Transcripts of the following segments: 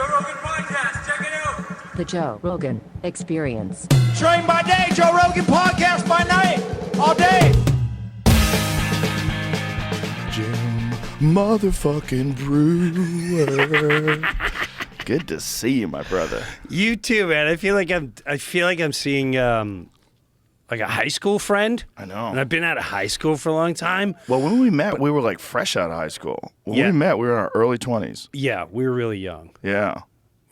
Joe Rogan Podcast. Check it out. The Joe Rogan Experience. Train by day, Joe Rogan Podcast by night, all day. Jim motherfucking Breuer. Good to see you, my brother. You too, man. I feel like I'm seeing like a high school friend. I know. And I've been out of high school for a long time. Well, when we met, we were like fresh out of high school. When Yeah. we met, we were in our early 20s. Yeah, we were really young. Yeah.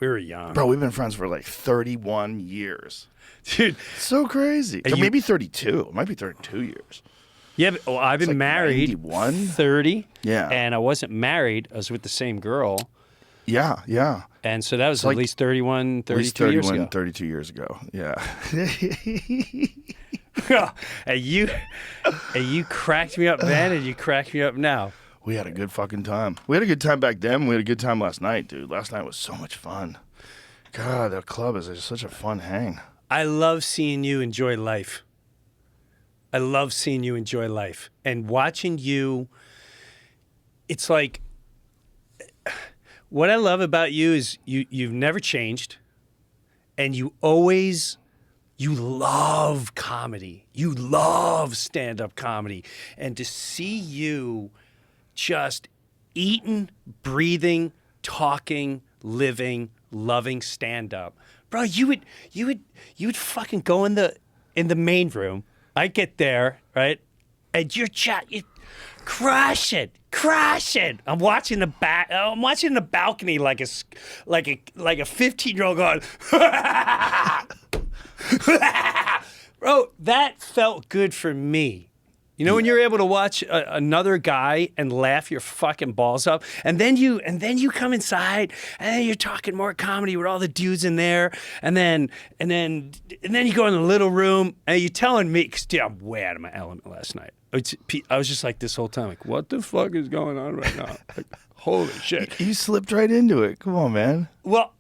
We were young. Bro, we've been friends for like 31 years. Dude. So crazy. Or maybe 32. It might be 32 years. Yeah, but, I've been like married 91? 30. Yeah. And I wasn't married. I was with the same girl. Yeah, yeah. And so that was like at least 31, At least 32 years 31, ago. 32 years ago. Yeah. and you cracked me up then, and you cracked me up now. We had a good fucking time. We had a good time back then. We had a good time last night, dude. Last night was so much fun. God, that club is just such a fun hang. I love seeing you enjoy life. I love seeing you enjoy life. And watching you, it's like, what I love about you is you've never changed, and you love comedy. You love stand-up comedy. And to see you just eating, breathing, talking, living, loving stand-up. Bro, you would fucking go in the main room. I get there, right? And you're crush it. I'm watching the balcony like a 15-year-old going. Bro, that felt good for me. You know when you're able to watch another guy and laugh your fucking balls up, and then you come inside and then you're talking more comedy with all the dudes in there, and then you go in the little room and you're telling me, because dude, I'm way out of my element last night. I was just like this whole time, like, what the fuck is going on right now? Like, holy shit! You slipped right into it. Come on, man. Well.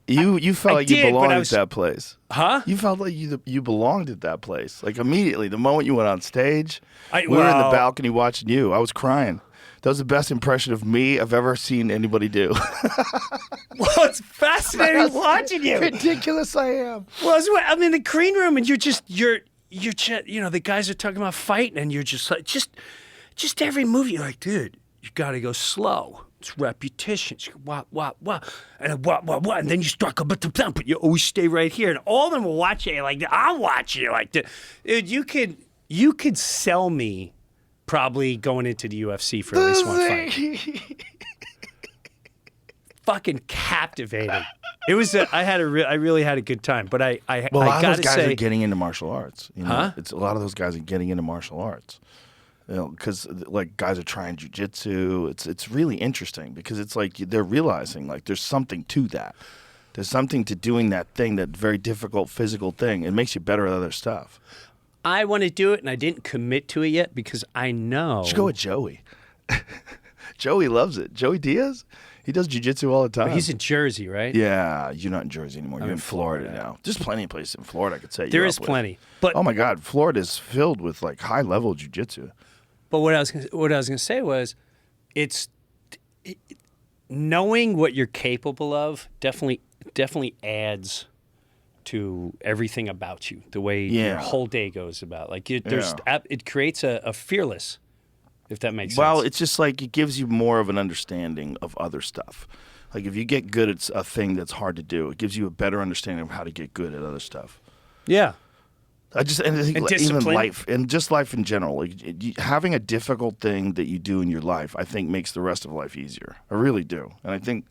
You felt like you belonged at that place. Huh? You felt like you belonged at that place. Like immediately, the moment you went on stage, we were in the balcony watching you. I was crying. That was the best impression of me I've ever seen anybody do. Well, it's fascinating watching you. Ridiculous I am. Well, I'm in the green room and you're the guys are talking about fighting and you're just like, just every move you're like, dude, you got to go slow. It's repetition. What, and what, and then you start going, but you always stay right here. And all of them will watch you like that. I'm watching you like that. Dude, you could sell me probably going into the UFC for at least one fight. Fucking captivating. It was. I really had a good time. But I a lot of those guys say, are getting into martial arts. You know? Huh? It's a lot of those guys are getting into martial arts. You know, because like guys are trying jujitsu. It's really interesting because it's like they're realizing like there's something to that. There's something to doing that thing, that very difficult physical thing. It makes you better at other stuff. I want to do it, and I didn't commit to it yet because I know. You should go with Joey. Joey loves it. Joey Diaz, he does jujitsu all the time. But he's in Jersey, right? Yeah, you're not in Jersey anymore. I'm You're in in Florida Florida now. There's plenty of places in Florida I could say There you're is up with. plenty, but Oh my God, Florida is filled with like high level jujitsu. But what I was gonna say was, knowing what you're capable of definitely adds to everything about you. The way your whole day goes about. Like it creates a fearless, if that makes sense. Well, it's just like it gives you more of an understanding of other stuff. Like if you get good at a thing that's hard to do, it gives you a better understanding of how to get good at other stuff. Yeah. I think even discipline. life and just life in general, like having a difficult thing that you do in your life, I think makes the rest of life easier. I really do, and I think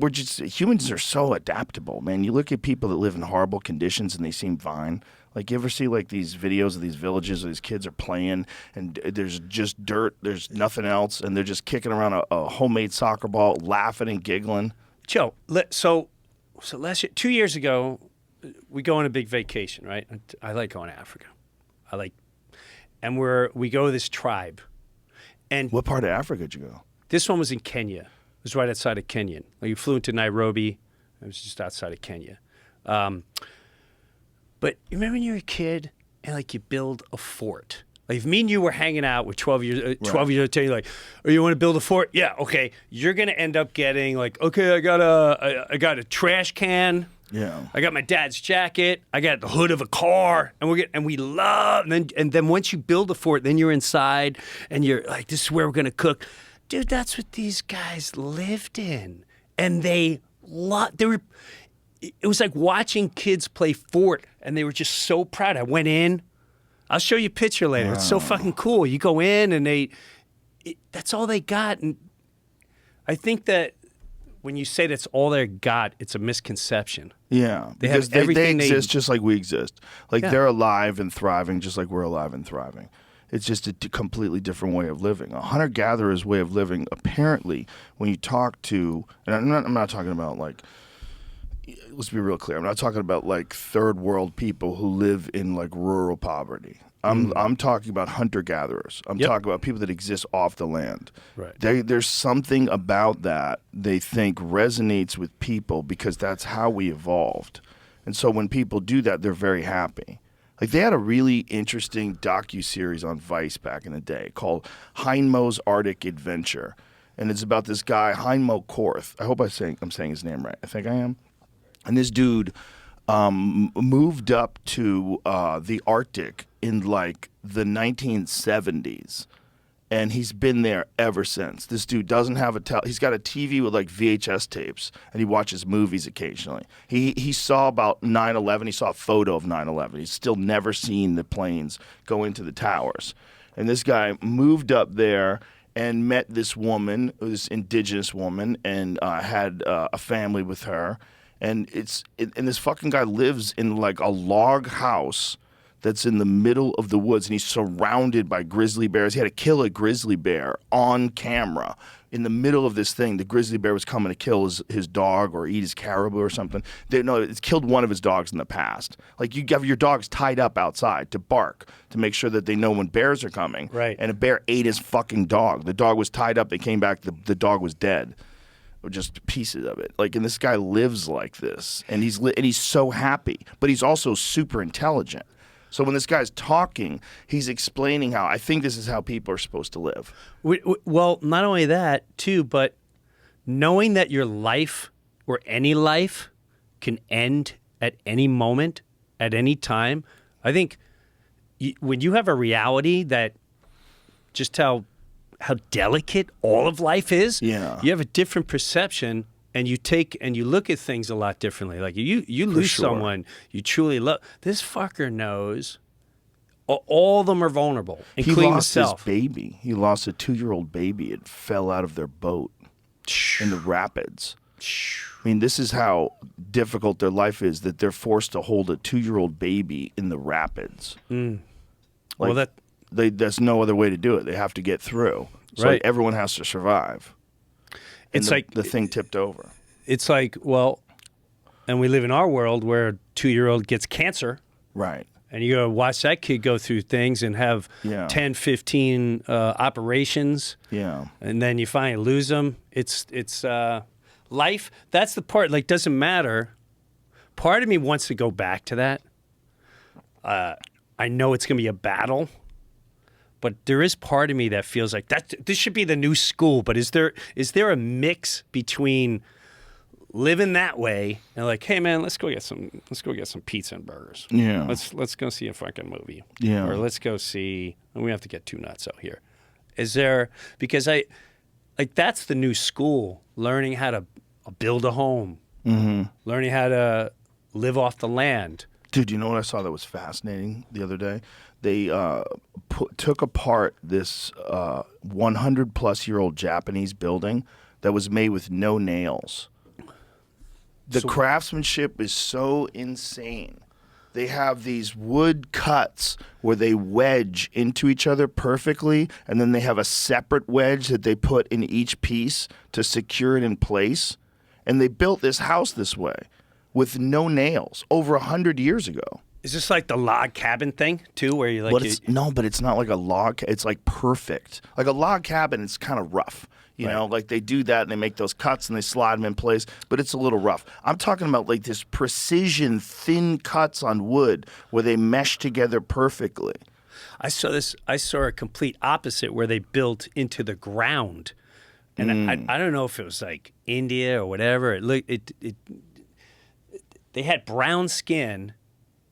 we're just humans are so adaptable, man. You look at people that live in horrible conditions and they seem fine. Like you ever see like these videos of these villages where these kids are playing and there's just dirt, there's nothing else, and they're just kicking around a homemade soccer ball, laughing and giggling. Joe, so last year, 2 years ago. We go on a big vacation, right? I like going to Africa. And we go to this tribe. And What part of Africa did you go? this one was in Kenya. It was right outside of Kenya. Like you flew into Nairobi. It was just outside of Kenya. But you remember when you were a kid and like you build a fort Like if me and you were hanging out with 12 years old, tell you like, oh, you want to build a fort? Yeah, okay. You're gonna end up getting like, okay, I got a trash can. Yeah. I got my dad's jacket. I got the hood of a car, and we love. And then once you build a fort, then you're inside, and you're like, this is where we're gonna cook, dude. That's what these guys lived in, and they were. It was like watching kids play fort, and they were just so proud. I went in. I'll show you a picture later. Wow. It's so fucking cool. You go in, and that's all they got. And I think that when you say that's all they got, it's a misconception. Yeah, because they exist just like we exist. Like they're alive and thriving just like we're alive and thriving. It's just a completely different way of living. A hunter-gatherer's way of living, apparently, when you talk to, and I'm not talking about like, let's be real clear. I'm not talking about like third world people who live in like rural poverty. I'm talking about hunter-gatherers. I'm talking about people that exist off the land. Right. There's something about that they think resonates with people because that's how we evolved. And so when people do that, they're very happy. Like they had a really interesting docuseries on Vice back in the day called Heinmo's Arctic Adventure. And it's about this guy, Heinmo Korth. I hope I'm saying his name right. I think I am. And this dude moved up to the Arctic in like the 1970s, and he's been there ever since. This dude doesn't have he's got a TV with like VHS tapes, and he watches movies occasionally. He saw about 9/11. He saw a photo of 9/11. He's still never seen the planes go into the towers. And this guy moved up there and met this woman, this indigenous woman, and had a family with her. And this fucking guy lives in like a log house that's in the middle of the woods, and he's surrounded by grizzly bears. He had to kill a grizzly bear on camera in the middle of this thing. The grizzly bear was coming to kill his dog or eat his caribou or something. It's killed one of his dogs in the past. Like you have your dogs tied up outside to bark to make sure that they know when bears are coming. Right. And a bear ate his fucking dog. The dog was tied up. They came back. The dog was dead. Or just pieces of it. Like, and this guy lives like this, and he's so happy, but he's also super intelligent. So when this guy's talking, he's explaining how I think this is how people are supposed to live. Well, not only that too, but knowing that your life or any life can end at any moment, at any time. I think when you have a reality that just how delicate all of life is, you have a different perception, and you look at things a lot differently. Like you lose someone you truly love. This fucker knows all of them are vulnerable, including himself. He lost his baby. He lost a 2-year-old baby. It fell out of their boat in the rapids. I mean, this is how difficult their life is, that they're forced to hold a 2-year-old baby in the rapids. Well, there's no other way to do it. They have to get through. So right. Everyone has to survive. And it's like the thing tipped over. It's like, well, and we live in our world where a 2-year-old gets cancer. Right. And you go watch that kid go through things and have 10, 15 operations. Yeah. And then you finally lose them. It's life. That's the part, like, doesn't matter. Part of me wants to go back to that. I know it's going to be a battle. But there is part of me that feels like this should be the new school. But is there a mix between living that way and like, hey man, let's go get some pizza and burgers. Yeah. Let's go see a fucking movie. Yeah. Or let's go see. And we have to get too nuts out here. Is there, because that's the new school, learning how to build a home, learning how to live off the land. Dude, you know what I saw that was fascinating the other day? They took apart this 100-plus-year-old Japanese building that was made with no nails. The craftsmanship is so insane. They have these wood cuts where they wedge into each other perfectly, and then they have a separate wedge that they put in each piece to secure it in place. And they built this house this way with no nails over 100 years ago. Is this like the log cabin thing too, where you like? But it's not like a log. It's like perfect. Like a log cabin, it's kind of rough. You know, like they do that and they make those cuts and they slide them in place, but it's a little rough. I'm talking about like this precision, thin cuts on wood where they mesh together perfectly. I saw a complete opposite where they built into the ground. And I don't know if it was like India or whatever. They had brown skin,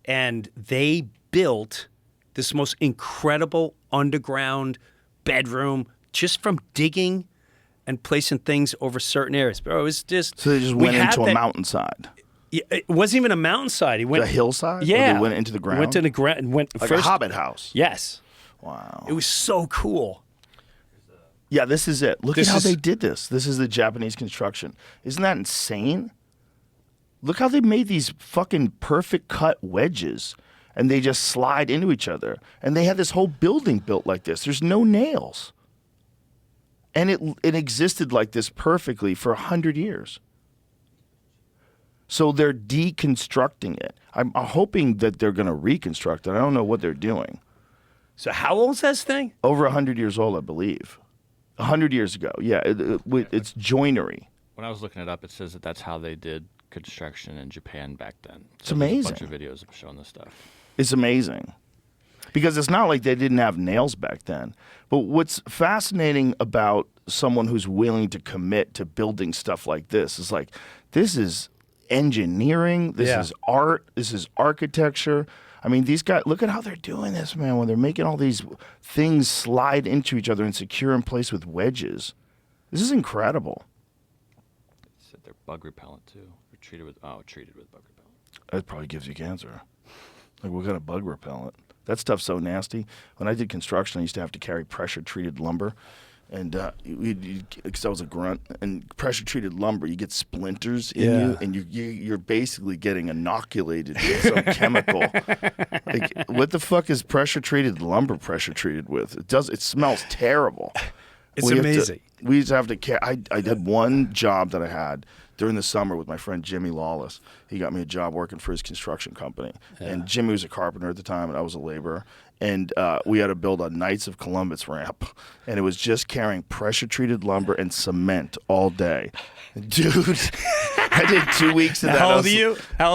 and they built this most incredible underground bedroom just from digging and placing things over certain areas. Bro, it was just... So they just went into a mountainside. Yeah, it wasn't even a mountainside. He went a hillside? Yeah. Or they went into the ground? Went to the ground and went like first, a hobbit house? Yes. Wow. It was so cool. Yeah, this is it. Look at how they did this. This is the Japanese construction. Isn't that insane? Look how they made these fucking perfect cut wedges, and they just slide into each other. And they had this whole building built like this. There's no nails. And it existed like this perfectly for 100 years. So they're deconstructing it. I'm hoping that they're going to reconstruct it. I don't know what they're doing. So how old is this thing? Over 100 years old, I believe. 100 years ago. Yeah, it's joinery. When I was looking it up, it says that that's how they did construction in Japan back then. It's amazing. There's a bunch of videos showing this stuff. It's amazing. Because it's not like they didn't have nails back then. But what's fascinating about someone who's willing to commit to building stuff like this is like, this is engineering, this is art, this is architecture. I mean, these guys, look at how they're doing this, man, when they're making all these things slide into each other and secure in place with wedges. This is incredible. It said they're bug repellent, too. They're treated with bug repellent. That probably gives you cancer. Like, what kind of bug repellent? That stuff's so nasty. When I did construction, I used to have to carry pressure-treated lumber. And because I was a grunt, and pressure-treated lumber, you get splinters in you, and you're basically getting inoculated with some chemical. Like, what the fuck is pressure-treated lumber pressure-treated with? It smells terrible. It's amazing. We used to have to I had one job that I had during the summer with my friend Jimmy Lawless. He got me a job working for his construction company. And Jimmy was a carpenter at the time, and I was a laborer. And we had to build a Knights of Columbus ramp. And it was just carrying pressure-treated lumber and cement all day. Dude, I did 2 weeks of that. How old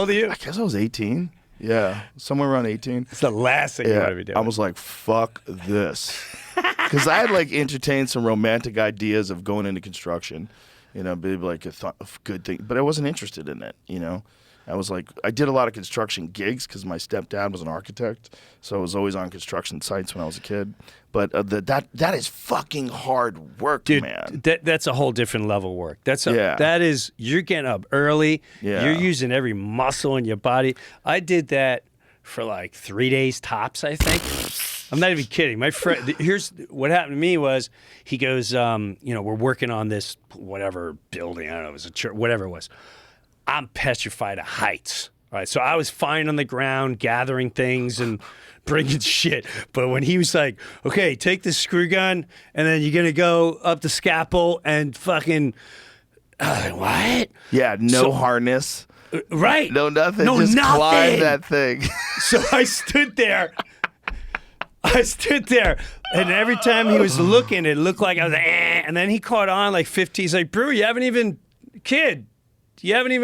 are you? I guess I was 18. Yeah, somewhere around 18. It's the last thing you want to be doing. I was like, fuck this. Because I had like entertained some romantic ideas of going into construction. You know, maybe like a good thing. But I wasn't interested in it, you know. I was like, I did a lot of construction gigs because my stepdad was an architect. So I was always on construction sites when I was a kid. But that is fucking hard work, dude, man. That's a whole different level of work. That is, you're getting up early. Yeah. You're using every muscle in your body. I did that for like 3 days tops, I think. I'm not even kidding. My friend, here's what happened to me was he goes, we're working on this whatever building. I don't know, it was a church, whatever it was. I'm petrified of heights. All right, so I was fine on the ground, gathering things and bringing shit. But when he was like, okay, take this screw gun, and then you're going to go up the scaffold and fucking, what? Yeah, no harness. Right. No nothing. No Just nothing. climb that thing. So I stood there, and every time he was looking, it looked like I was like, and then he caught on like 50. He's like, Breuer, you haven't even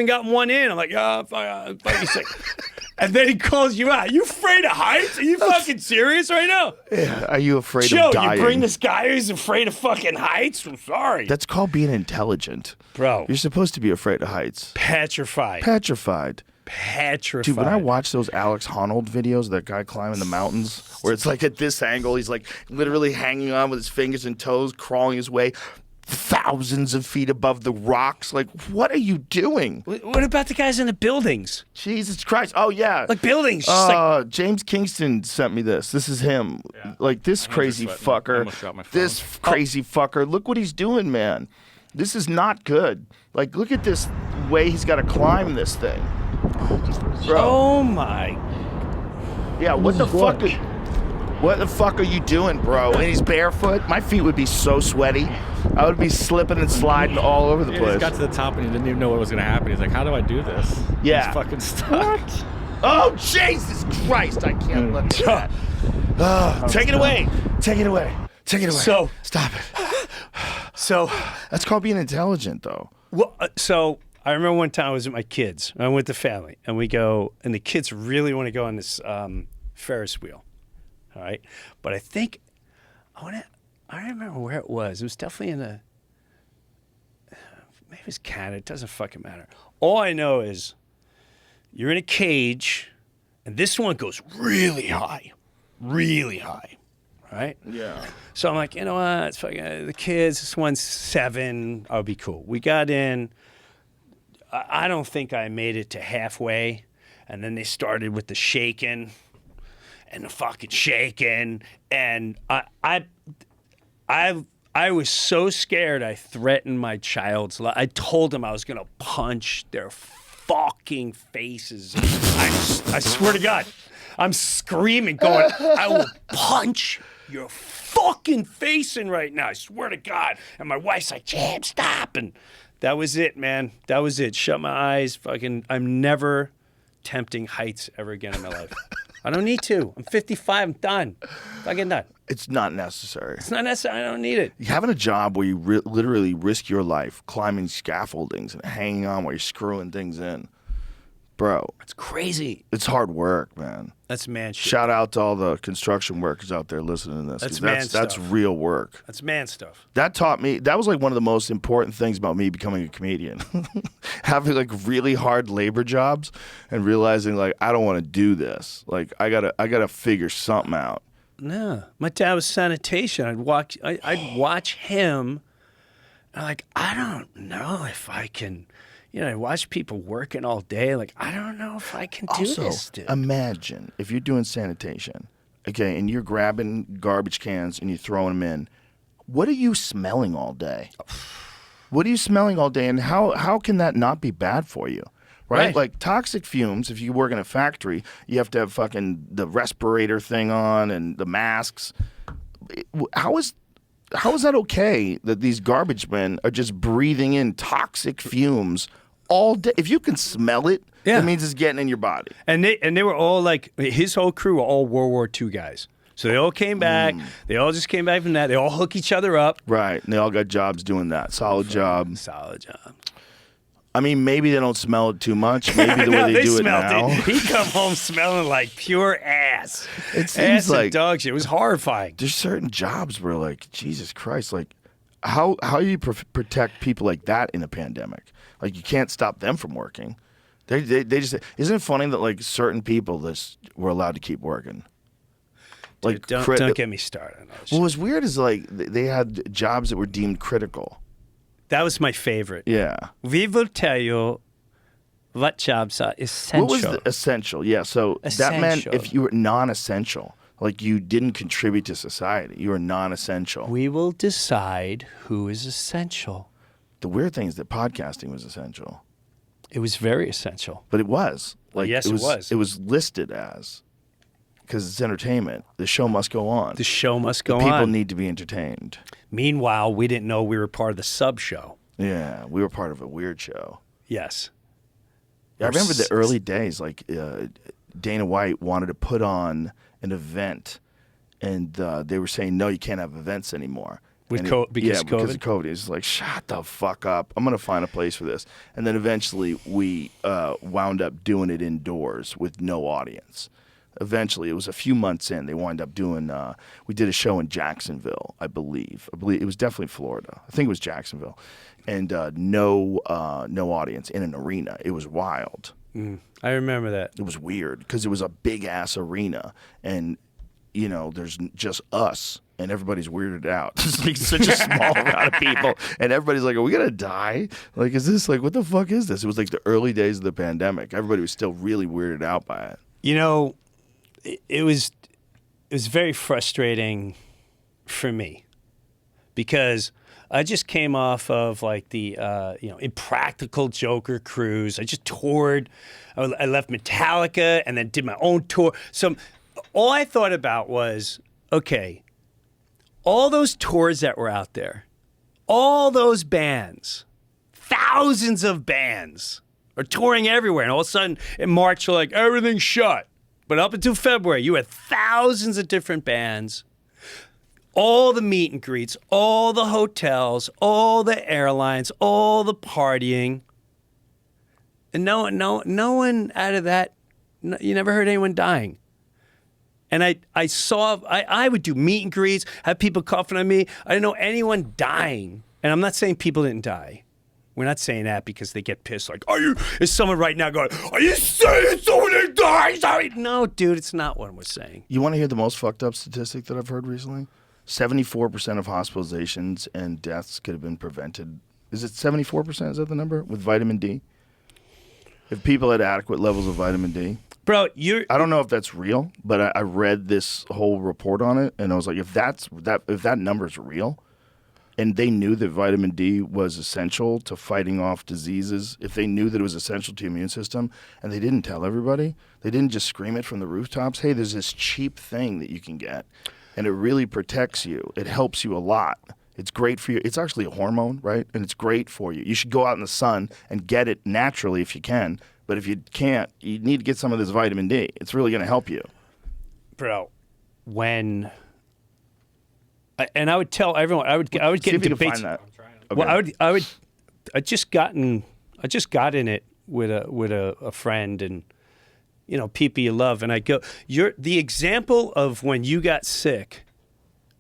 gotten one in. I'm like, fuck. He's like, and then he calls you out. You afraid of heights? Are you fucking serious right now? Yeah. Are you afraid Joe, of dying? you bring this guy who's afraid of fucking heights? I'm sorry. That's called being intelligent. Bro. You're supposed to be afraid of heights. Petrified. Dude, when I watch those Alex Honnold videos, that guy climbing the mountains, where it's like at this angle, he's like literally hanging on with his fingers and toes, crawling his way thousands of feet above the rocks. Like, what are you doing? What about the guys in the buildings? Jesus Christ. Oh, yeah. Like buildings. Just like... James Kingston sent me this. This is him. Yeah. Like, this crazy fucker. This crazy fucker. Look what he's doing, man. This is not good. Like, look at this way he's got to climb this thing. Bro. Oh, my. Yeah, what the fuck are you doing, bro? And he's barefoot. My feet would be so sweaty. I would be slipping and sliding all over the place. He got to the top and he didn't even know what was going to happen. He's like, how do I do this? Yeah. He's fucking stuck. What? Oh, Jesus Christ. I can't let that. Take it away. Take it away. Take it away. So, stop it. So. That's called being intelligent, though. Well, so I remember one time I was with my kids. I went with the family, and we go, and the kids really want to go on this Ferris wheel. All right. But I think, I don't remember where it was. It was definitely maybe it was Canada. It doesn't fucking matter. All I know is you're in a cage, and this one goes really high. Right? Yeah. So I'm like, you know what? It's fucking the kids. This one's 7. I'll be cool. We got in. I don't think I made it to halfway, and then they started with the shaking and the fucking shaking, and I was so scared. I threatened my child's life. I told them I was gonna punch their fucking faces. I swear to God, I'm screaming, going, I will punch your fucking face in right now. I swear to God. And my wife's like, Jam, stop. And that was it, man. That was it. Shut my eyes. Fucking, I'm never tempting heights ever again in my life. I don't need to. I'm 55. I'm done. Fucking done. It's not necessary. It's not necessary. I don't need it. Having a job where you literally risk your life climbing scaffoldings and hanging on while you're screwing things in. Bro. It's crazy. It's hard work, man. That's man shit. Shout out to all the construction workers out there listening to this. That's 'cause man That's stuff. real work. That's man stuff. That taught me, that was like one of the most important things about me becoming a comedian. Having like really hard labor jobs and realizing like, I don't want to do this. Like I gotta figure something out. No. My dad was sanitation. I'd watch him. And like, I don't know if I can, I watch people working all day. Like, I don't know if I can do Also, this, dude. imagine if you're doing sanitation, okay, and you're grabbing garbage cans and you're throwing them in. What are you smelling all day? What are you smelling all day, and how can that not be bad for you? Right? Like toxic fumes, if you work in a factory, you have to have fucking the respirator thing on and the masks. How is that okay that these garbage men are just breathing in toxic fumes all day? If you can smell it, that means it's getting in your body. And they were all like, his whole crew were all World War II guys. So they all came back. They all just came back from that. They all hook each other up. Right. And they all got jobs doing that. Solid job. Solid job. I mean, maybe they don't smell it too much. Maybe the way they do it now. He come home smelling like pure ass. It seems ass like and dog shit. It was horrifying. There's certain jobs where, like, Jesus Christ, like, how do you protect people like that in a pandemic? Like, you can't stop them from working. They just, isn't it funny that like certain people were allowed to keep working? Like, Dude, don't get me started on that shit. What was weird is like they had jobs that were deemed critical. That was my favorite. Yeah. We will tell you what jobs are essential. What was the essential? Yeah, so that meant if you were non-essential, like you didn't contribute to society, you were non-essential. We will decide who is essential. The weird thing is that podcasting was essential. It was very essential. But it was. Like, yes, it was. It was listed as, because it's entertainment. The show must go on. The show must go People on. need to be entertained. Meanwhile, we didn't know we were part of the sub show. Yeah, we were part of a weird show. Yes. I remember the early days, like Dana White wanted to put on an event, and they were saying, no, you can't have events anymore. Because of COVID. It's like, shut the fuck up. I'm going to find a place for this. And then eventually we wound up doing it indoors with no audience. Eventually, it was a few months in, they wound up doing, we did a show in Jacksonville, I believe. It was definitely Florida. I think it was Jacksonville. And no audience in an arena. It was wild. I remember that. It was weird because it was a big-ass arena. And, there's just us. And everybody's weirded out. It's like such a small amount of people. And everybody's like, are we going to die? Like, is this like, what the fuck is this? It was like the early days of the pandemic. Everybody was still really weirded out by it. It was very frustrating for me because I just came off of like the Impractical Joker cruise. I just toured. I left Metallica and then did my own tour. So all I thought about was, okay, all those tours that were out there, all those bands, thousands of bands are touring everywhere. And all of a sudden in March, you're like, everything's shut. But up until February, you had thousands of different bands, all the meet and greets, all the hotels, all the airlines, all the partying. And no one out of that, you never heard anyone dying. And I would do meet and greets, have people coughing on me. I didn't know anyone dying. And I'm not saying people didn't die. We're not saying that because they get pissed. Like, is someone right now going, are you saying someone didn't die? Sorry. No, dude, it's not what we're saying. You want to hear the most fucked up statistic that I've heard recently? 74% of hospitalizations and deaths could have been prevented. Is it 74%? Is that the number? With vitamin D? If people had adequate levels of vitamin D. Bro, I don't know if that's real, but I read this whole report on it, and I was like, if that number's real, and they knew that vitamin D was essential to fighting off diseases, if they knew that it was essential to your immune system, and they didn't tell everybody, they didn't just scream it from the rooftops, hey, there's this cheap thing that you can get, and it really protects you. It helps you a lot. It's great for you. It's actually a hormone, right? And it's great for you. You should go out in the sun and get it naturally if you can, but if you can't, you need to get some of this vitamin D. It's really going to help you. Bro, and I would tell everyone, I would get in debates. Find that. Okay. Well, I just got in it with a friend, and people you love, and I go, you're the example of when you got sick,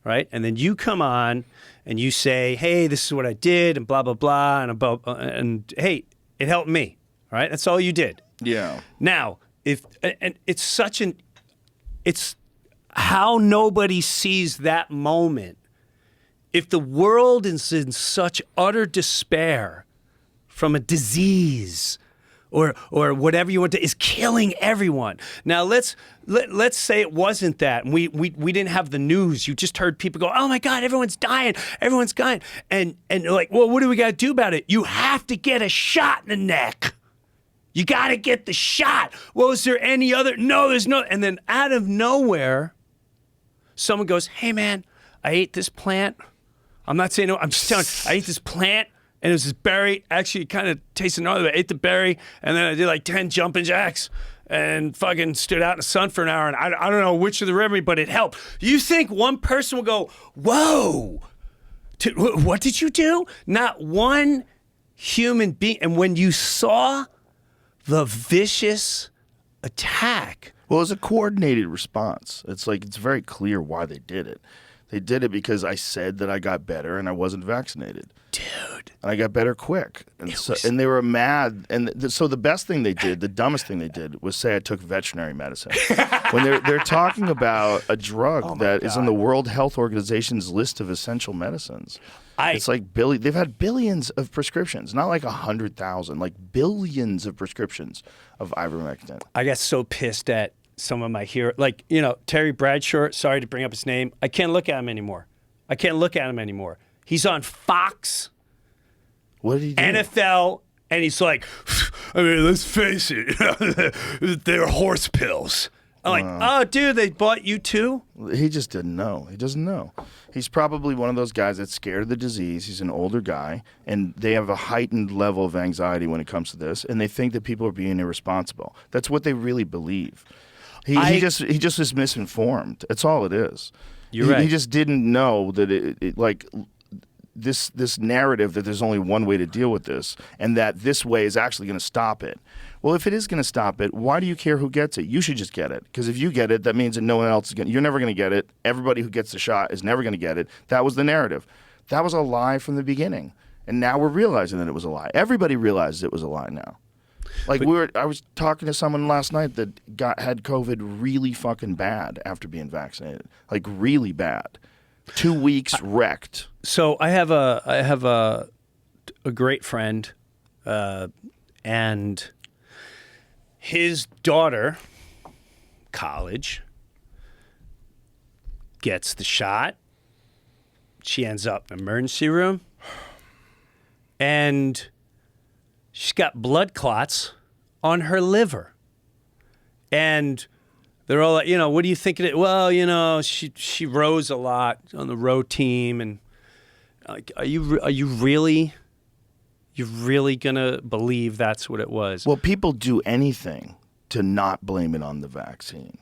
right? And then you come on and you say, hey, this is what I did, and blah blah blah, and hey, it helped me, right? That's all you did. Yeah. Now, it's how nobody sees that moment. If the world is in such utter despair from a disease or whatever you want to, is killing everyone. Now let's say it wasn't that, and we didn't have the news. You just heard people go, oh my God, everyone's dying, and like, well, what do we got to do about it? You have to get a shot in the neck. You got to get the shot. Well, is there any other? No, there's no. And then out of nowhere, someone goes, hey man, I ate this plant. I'm not saying no, I'm just telling you, I ate this plant and it was this berry. Actually, it kind of tasted another. I ate the berry and then I did like 10 jumping jacks and fucking stood out in the sun for an hour. And I don't know which of the remedy, but it helped. You think one person will go, whoa, what did you do? Not one human being. And when you saw the vicious attack. Well, it was a coordinated response. It's very clear why they did it. They did it because I said that I got better and I wasn't vaccinated. Dude. And I got better quick. And they were mad. And so the best thing they did, the dumbest thing they did, was say I took veterinary medicine. When they're talking about a drug that is in the World Health Organization's list of essential medicines. It's like they've had billions of prescriptions, not like 100,000, like billions of prescriptions of ivermectin. I got so pissed at some of my heroes, like, Terry Bradshaw, sorry to bring up his name. I can't look at him anymore. He's on Fox. What did he do? NFL, and he's like, I mean, let's face it, they're horse pills. I'm like, oh, dude, they bought you too? He just didn't know. He doesn't know. He's probably one of those guys that's scared of the disease. He's an older guy, and they have a heightened level of anxiety when it comes to this, and they think that people are being irresponsible. That's what they really believe. He just is misinformed. That's all it is. You're right. He just didn't know that it like this narrative that there's only one way to deal with this, and that this way is actually going to stop it. Well, if it is going to stop it, why do you care who gets it? You should just get it. Because if you get it, that means that no one else is going to. You're never going to get it. Everybody who gets the shot is never going to get it. That was the narrative. That was a lie from the beginning. And now we're realizing that it was a lie. Everybody realizes it was a lie now. Like I was talking to someone last night that had COVID really fucking bad after being vaccinated. Like really bad. 2 weeks wrecked. So I have a great friend, and his daughter, college, gets the shot. She ends up in the emergency room, and she's got blood clots on her liver. And they're all like, what do you think of it? Well, she rows a lot on the row team, and like, are you really gonna believe that's what it was? Well, people do anything to not blame it on the vaccine.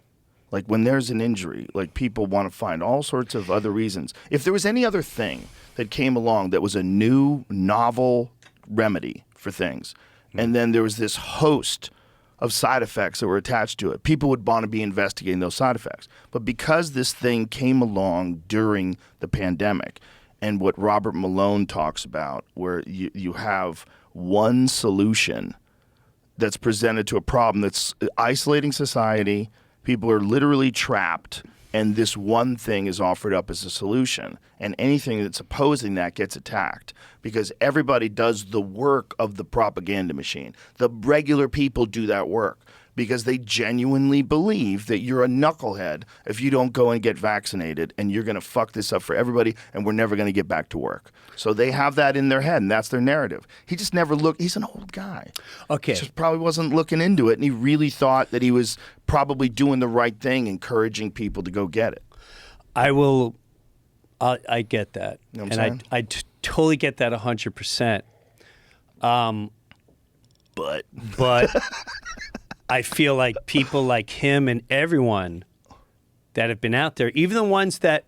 Like when there's an injury, like people want to find all sorts of other reasons. If there was any other thing that came along that was a new, novel remedy for things, and then there was this host of side effects that were attached to it. People would want to be investigating those side effects. But because this thing came along during the pandemic, and what Robert Malone talks about, where you have one solution that's presented to a problem that's isolating society, people are literally trapped, and this one thing is offered up as a solution. And anything that's opposing that gets attacked because everybody does the work of the propaganda machine. The regular people do that work because they genuinely believe that you're a knucklehead if you don't go and get vaccinated, and you're going to fuck this up for everybody, and we're never going to get back to work. So they have that in their head, and that's their narrative. He just never looked. He's an old guy. Okay. Just probably wasn't looking into it, and he really thought that he was probably doing the right thing, encouraging people to go get it. I get that. You know what I'm saying? I totally get that 100%. But I feel like people like him and everyone that have been out there, even the ones that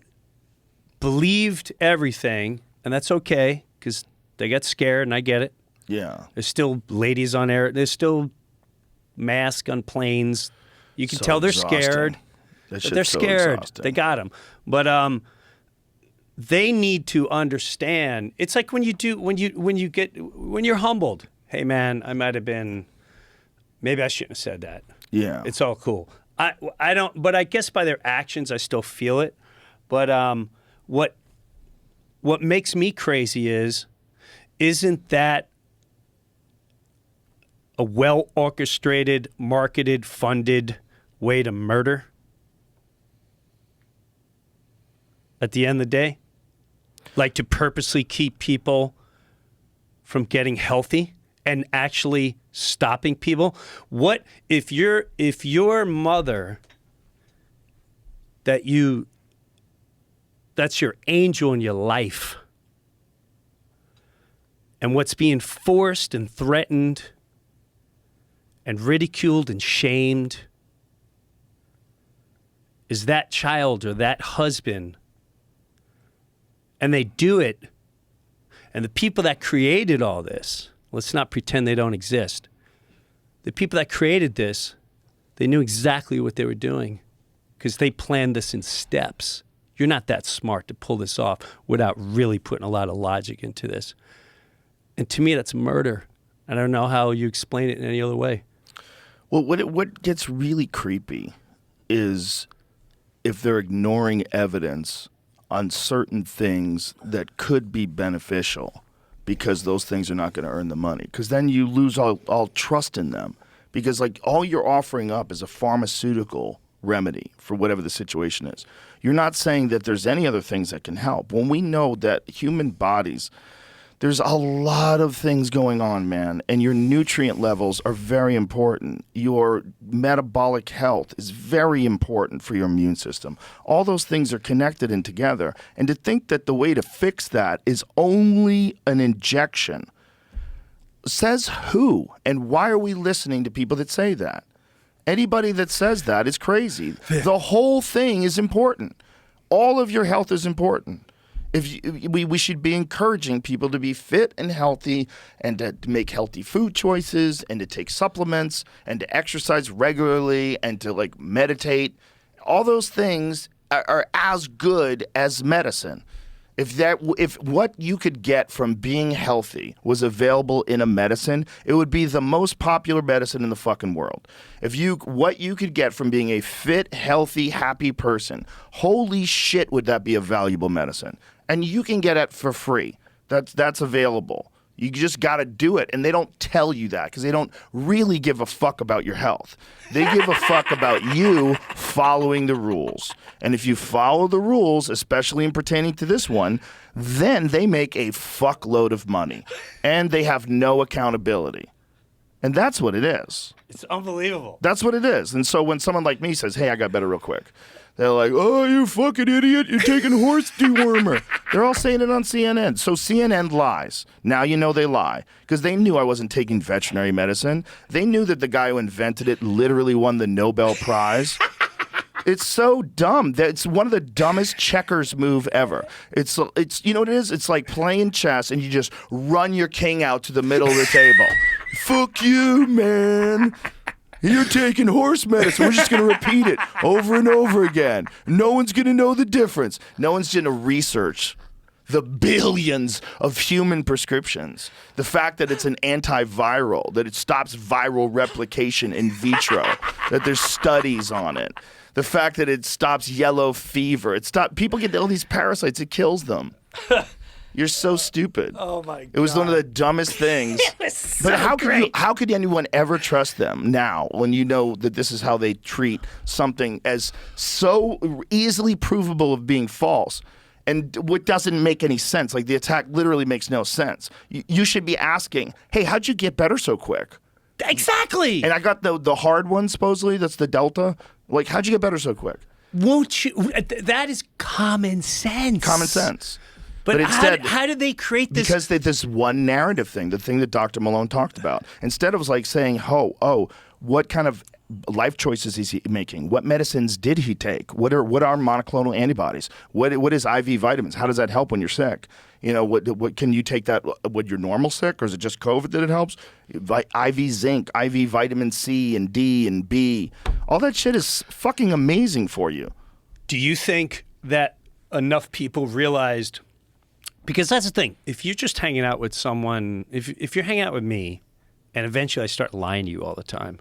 believed everything, and that's okay because they got scared, and I get it. Yeah. There's still ladies on air. There's still masks on planes. You can So tell they're exhausting. scared. That But shit's they're so scared. exhausting. They got them. But they need to understand. It's like when you're humbled. Hey man, I might have been. Maybe I shouldn't have said that. Yeah. It's all cool. I don't. But I guess by their actions, I still feel it. But what makes me crazy isn't that a well orchestrated, marketed, funded way to murder? At the end of the day, like to purposely keep people from getting healthy and actually stopping people. What if your mother that's your angel in your life, and what's being forced and threatened and ridiculed and shamed is that child or that husband, and they do it, and the people that created all this, let's not pretend they don't exist. The people that created this, they knew exactly what they were doing because they planned this in steps. You're not that smart to pull this off without really putting a lot of logic into this. And to me, that's murder. I don't know how you explain it in any other way. Well, what gets really creepy is if they're ignoring evidence on certain things that could be beneficial because those things are not going to earn the money. Because then you lose all trust in them. Because like all you're offering up is a pharmaceutical remedy for whatever the situation is. You're not saying that there's any other things that can help. When we know that human bodies, there's a lot of things going on, man, and your nutrient levels are very important. Your metabolic health is very important for your immune system. All those things are connected and together. And to think that the way to fix that is only an injection, says who? And why are we listening to people that say that? Anybody that says that is crazy. The whole thing is important. All of your health is important. We should be encouraging people to be fit and healthy and to make healthy food choices and to take supplements and to exercise regularly and to like meditate. All those things are as good as medicine. If what you could get from being healthy was available in a medicine, it would be the most popular medicine in the fucking world. What you could get from being a fit, healthy, happy person, holy shit, would that be a valuable medicine? And you can get it for free. That's available. You just got to do it. And they don't tell you that because they don't really give a fuck about your health. They give a fuck about you following the rules. And if you follow the rules, especially in pertaining to this one, then they make a fuckload of money. And they have no accountability. And that's what it is. It's unbelievable. That's what it is. And so when someone like me says, hey, I got better real quick, they're like, oh, you fucking idiot. You're taking horse dewormer. They're all saying it on CNN. So CNN lies. Now you know they lie. Because they knew I wasn't taking veterinary medicine. They knew that the guy who invented it literally won the Nobel Prize. It's so dumb. It's one of the dumbest checkers move ever. It's you know what it is? It's like playing chess and you just run your king out to the middle of the table. Fuck you, man. You're taking horse medicine. We're just going to repeat it over and over again. No one's going to know the difference. No one's going to research the billions of human prescriptions. The fact that it's an antiviral, that it stops viral replication in vitro, that there's studies on it. The fact that it stops yellow fever. People get all these parasites. It kills them. You're so stupid. Oh my God. It was one of the dumbest things. It was so But great. how could anyone ever trust them now when you know that this is how they treat something as so easily provable of being false? And what doesn't make any sense. Like the attack literally makes no sense. You should be asking, hey, how'd you get better so quick? Exactly. And I got the hard one, supposedly. That's the Delta. Like, how'd you get better so quick? Won't you? That is common sense. Common sense. But instead, how did they create this? Because this one narrative thing, the thing that Dr. Malone talked about. Instead, it was like saying, oh, what kind of life choices is he making? What medicines did he take? What are monoclonal antibodies? What is IV vitamins? How does that help when you're sick? You know, what can you take that when you're normal sick, or is it just COVID that it helps? IV zinc, IV vitamin C and D and B. All that shit is fucking amazing for you. Do you think that enough people realized? Because that's the thing. If you're just hanging out with someone, if you're hanging out with me, and eventually I start lying to you all the time,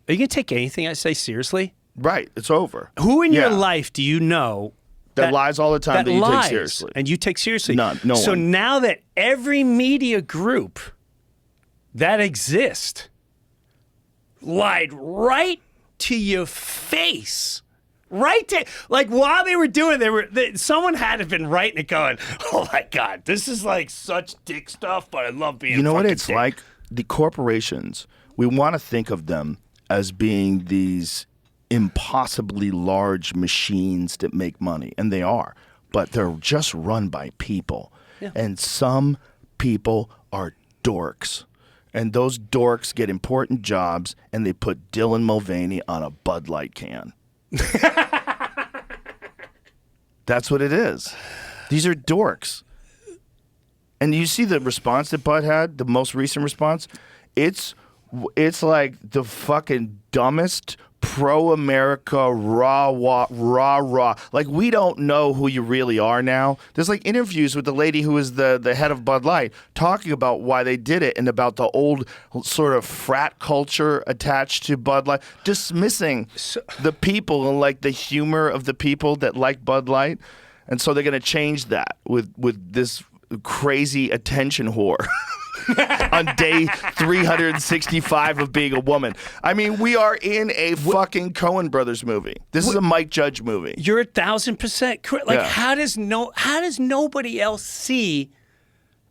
are you going to take anything I say seriously? Right. It's over. Who in your life do you know that lies all the time that you lies take seriously? And you take seriously? None. No so one. now that every media group that exists lied right to your face. Right to, like while they were doing it, someone had to have been writing it going, oh my God, this is like such dick stuff, but I love being You know what fucking it's dick. like? The corporations, we want to think of them as being these impossibly large machines that make money, and they are, but they're just run by people. Yeah. And some people are dorks. And those dorks get important jobs, and they put Dylan Mulvaney on a Bud Light can. That's what it is. These are dorks. And you see the response that Bud had, the most recent response? It's like the fucking dumbest pro-America rah. Like, we don't know who you really are now. There's like interviews with the lady who is the head of Bud Light talking about why they did it and about the old sort of frat culture attached to Bud Light, dismissing the people and like the humor of the people that like Bud Light. And so they're going to change that with this crazy attention whore. On day 365 of being a woman. I mean, we are in a fucking Coen Brothers movie. This is a Mike Judge movie. You're 1,000% correct. Like, Yeah. how does nobody else see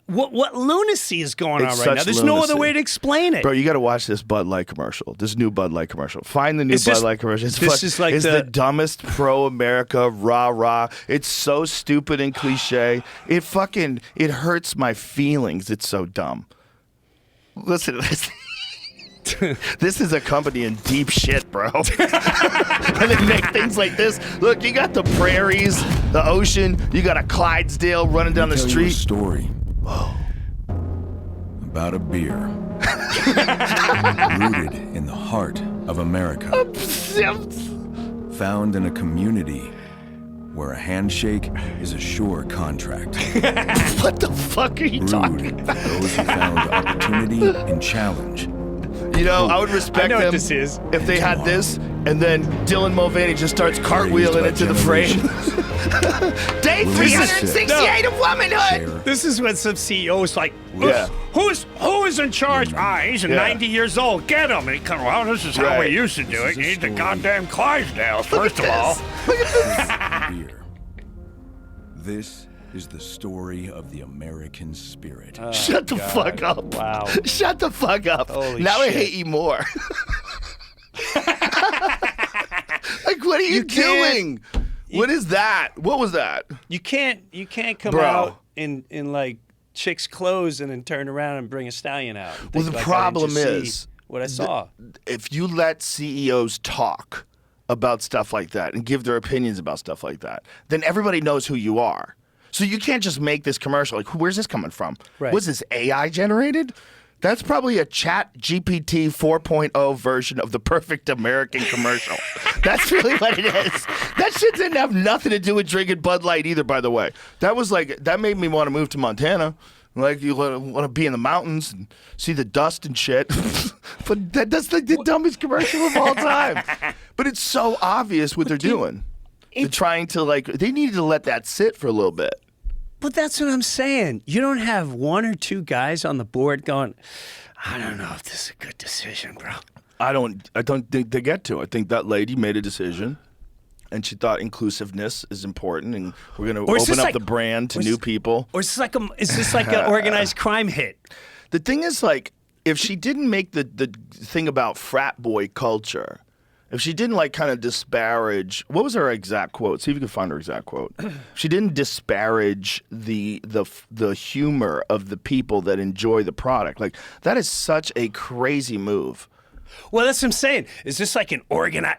what lunacy is going It's on right now? such There's no other lunacy. way to explain it. Bro, you got to watch this Bud Light commercial. This new Bud Light commercial. Find the new Bud Light commercial. This is like it's the- the dumbest pro-America rah. It's so stupid and cliche. It hurts my feelings. It's so dumb. Listen to this. This is a company in deep shit, bro. And they make things like this. Look, you got the prairies, the ocean. You got a Clydesdale running down the Tell you a street. story. About a beer. Rooted in the heart of America. Found in a community where a handshake is a sure contract. What the fuck are you talking Brewed about? for those who found opportunity and challenge. You know, I would respect I know what them this is. if they had this, and then Dylan Mulvaney just starts cartwheeling Raised into by the frame. generations. Day Will 368 of womanhood. Share. This is when some CEO is like, Yeah. who is in charge? He's Yeah. 90 years old. Get him. And he comes, well, this is how Right. we used to do it. You need the story. goddamn Clydesdales, first of all. Beer. This is the story of the American spirit. Shut the fuck up. Wow. Shut the fuck up. Holy now I shit. hate you more. Like, what are you can't- doing? What is that? What was that? You can't come Bro. out in like chicks' clothes and then turn around and bring a stallion out. and Well, think, the like, I problem didn't just is see what I saw. If you let CEOs talk about stuff like that and give their opinions about stuff like that, then everybody knows who you are. So you can't just make this commercial. Like, where's this coming from? Right. Was this AI generated? That's probably a Chat GPT 4.0 version of the perfect American commercial. That's really what it is. That shit didn't have nothing to do with drinking Bud Light either, by the way. That made me want to move to Montana. Like, you want to be in the mountains and see the dust and shit. But that's like the dumbest commercial of all time. But it's so obvious what they're doing. They're trying to, they needed to let that sit for a little bit. But that's what I'm saying. You don't have one or two guys on the board going, I don't know if this is a good decision, bro. I don't think they get to. I think that lady made a decision. And she thought inclusiveness is important, and we're going to open up the brand to new people. Or is this like an organized crime hit? The thing is, if she didn't make the thing about frat boy culture, if she didn't kind of disparage, what was her exact quote? See if you can find her exact quote. She didn't disparage the humor of the people that enjoy the product. That is such a crazy move. Well, that's what I'm saying. Is this like an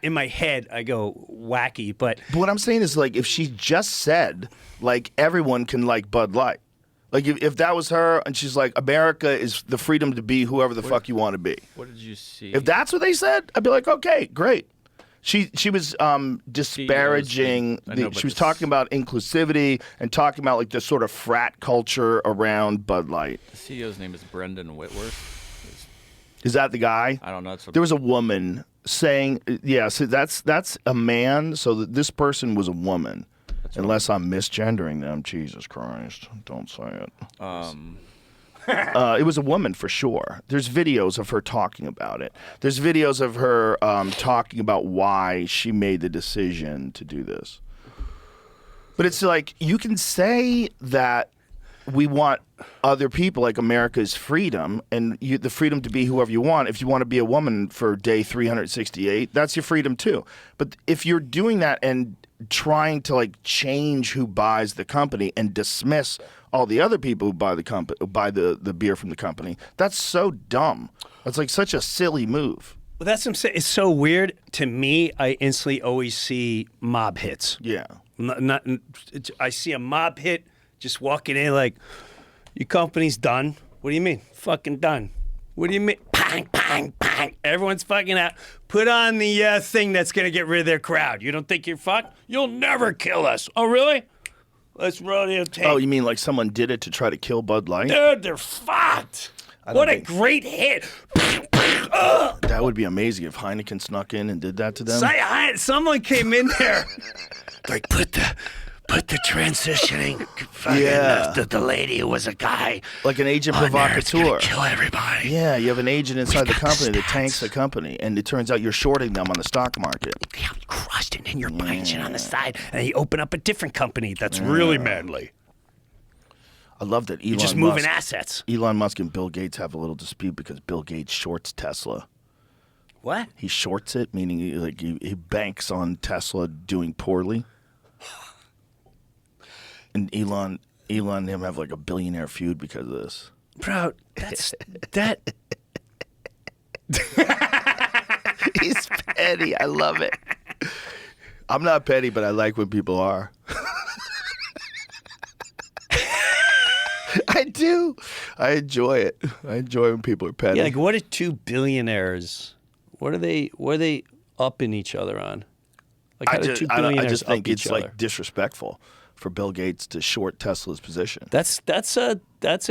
in my head? I go wacky, but what I'm saying is if she just said everyone can like Bud Light, if that was her and she's like, America is the freedom to be whoever the fuck you want to be. What did you see? If that's what they said, I'd be like, okay, great. She was disparaging. She was talking about inclusivity and talking about the sort of frat culture around Bud Light. The CEO's name is Brendan Whitworth. Is that the guy? I don't know. There was a woman saying, yeah, so that's a man, so that this person was a woman. Unless I'm misgendering them. Jesus Christ. Don't say it. It was a woman for sure. There's videos of her talking about it. There's videos of her talking about why she made the decision to do this. But it's you can say that we want other people, America's freedom, and the freedom to be whoever you want. If you want to be a woman for day 368, that's your freedom too. But if you're doing that and trying to change who buys the company and dismiss all the other people who buy the beer from the company, that's so dumb. That's such a silly move. Well, that's what I'm saying. It's so weird. To me, I instantly always see mob hits. Yeah. I see a mob hit just walking in your company's done. What do you mean? Fucking done. What do you mean? Bang, bang, bang. Everyone's fucking out. Put on the thing that's going to get rid of their crowd. You don't think you're fucked? You'll never kill us. Oh, really? Let's roll the tape. Oh, you mean someone did it to try to kill Bud Light? Dude, they're fucked. What a great hit. That would be amazing if Heineken snuck in and did that to them. Someone came in there. Put the transitioning the lady who was a guy. Like an agent provocateur. Kill everybody. Yeah, you have an agent inside the company that tanks the company, and it turns out you're shorting them on the stock market. Yeah, crushed it, and you're buying it on the side, and you open up a different company that's really manly. I love that You're just moving assets. Elon Musk and Bill Gates have a little dispute because Bill Gates shorts Tesla. What? He shorts it, meaning he banks on Tesla doing poorly. And Elon and him have a billionaire feud because of this. Bro, that. He's petty. I love it. I'm not petty, but I like when people are. I do. I enjoy it. I enjoy when people are petty. Yeah, what are two billionaires? What are they upping each other on? I just think it's disrespectful for Bill Gates to short Tesla's position. That's a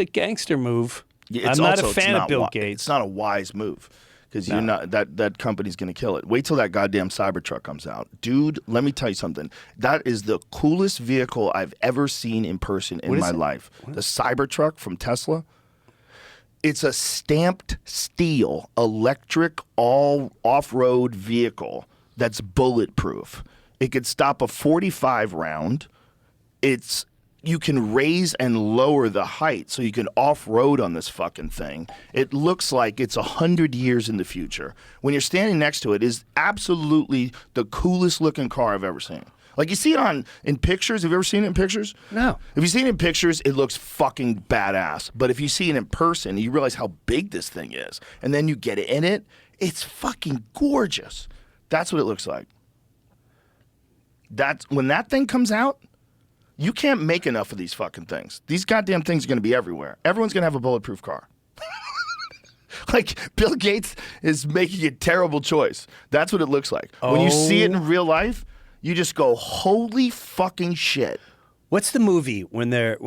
gangster move. Yeah, I'm not a fan of Bill Gates. It's not a wise move because you're not that company's going to kill it. Wait till that goddamn Cybertruck comes out, dude. Let me tell you something. That is the coolest vehicle I've ever seen in person in my life. The Cybertruck from Tesla. It's a stamped steel, electric, all off-road vehicle that's bulletproof. It could stop a 45 round. You can raise and lower the height so you can off-road on this fucking thing. It looks like it's 100 years in the future. When you're standing next to it, is absolutely the coolest looking car I've ever seen. You see it in pictures. Have you ever seen it in pictures? No. If you see it in pictures, it looks fucking badass. But if you see it in person, you realize how big this thing is. And then you get it in it, it's fucking gorgeous. That's what it looks like. When that thing comes out, you can't make enough of these fucking things. These goddamn things are going to be everywhere. Everyone's going to have a bulletproof car. Like Bill Gates is making a terrible choice. That's what it looks like. When you see it in real life, you just go, holy fucking shit. What's the movie when they're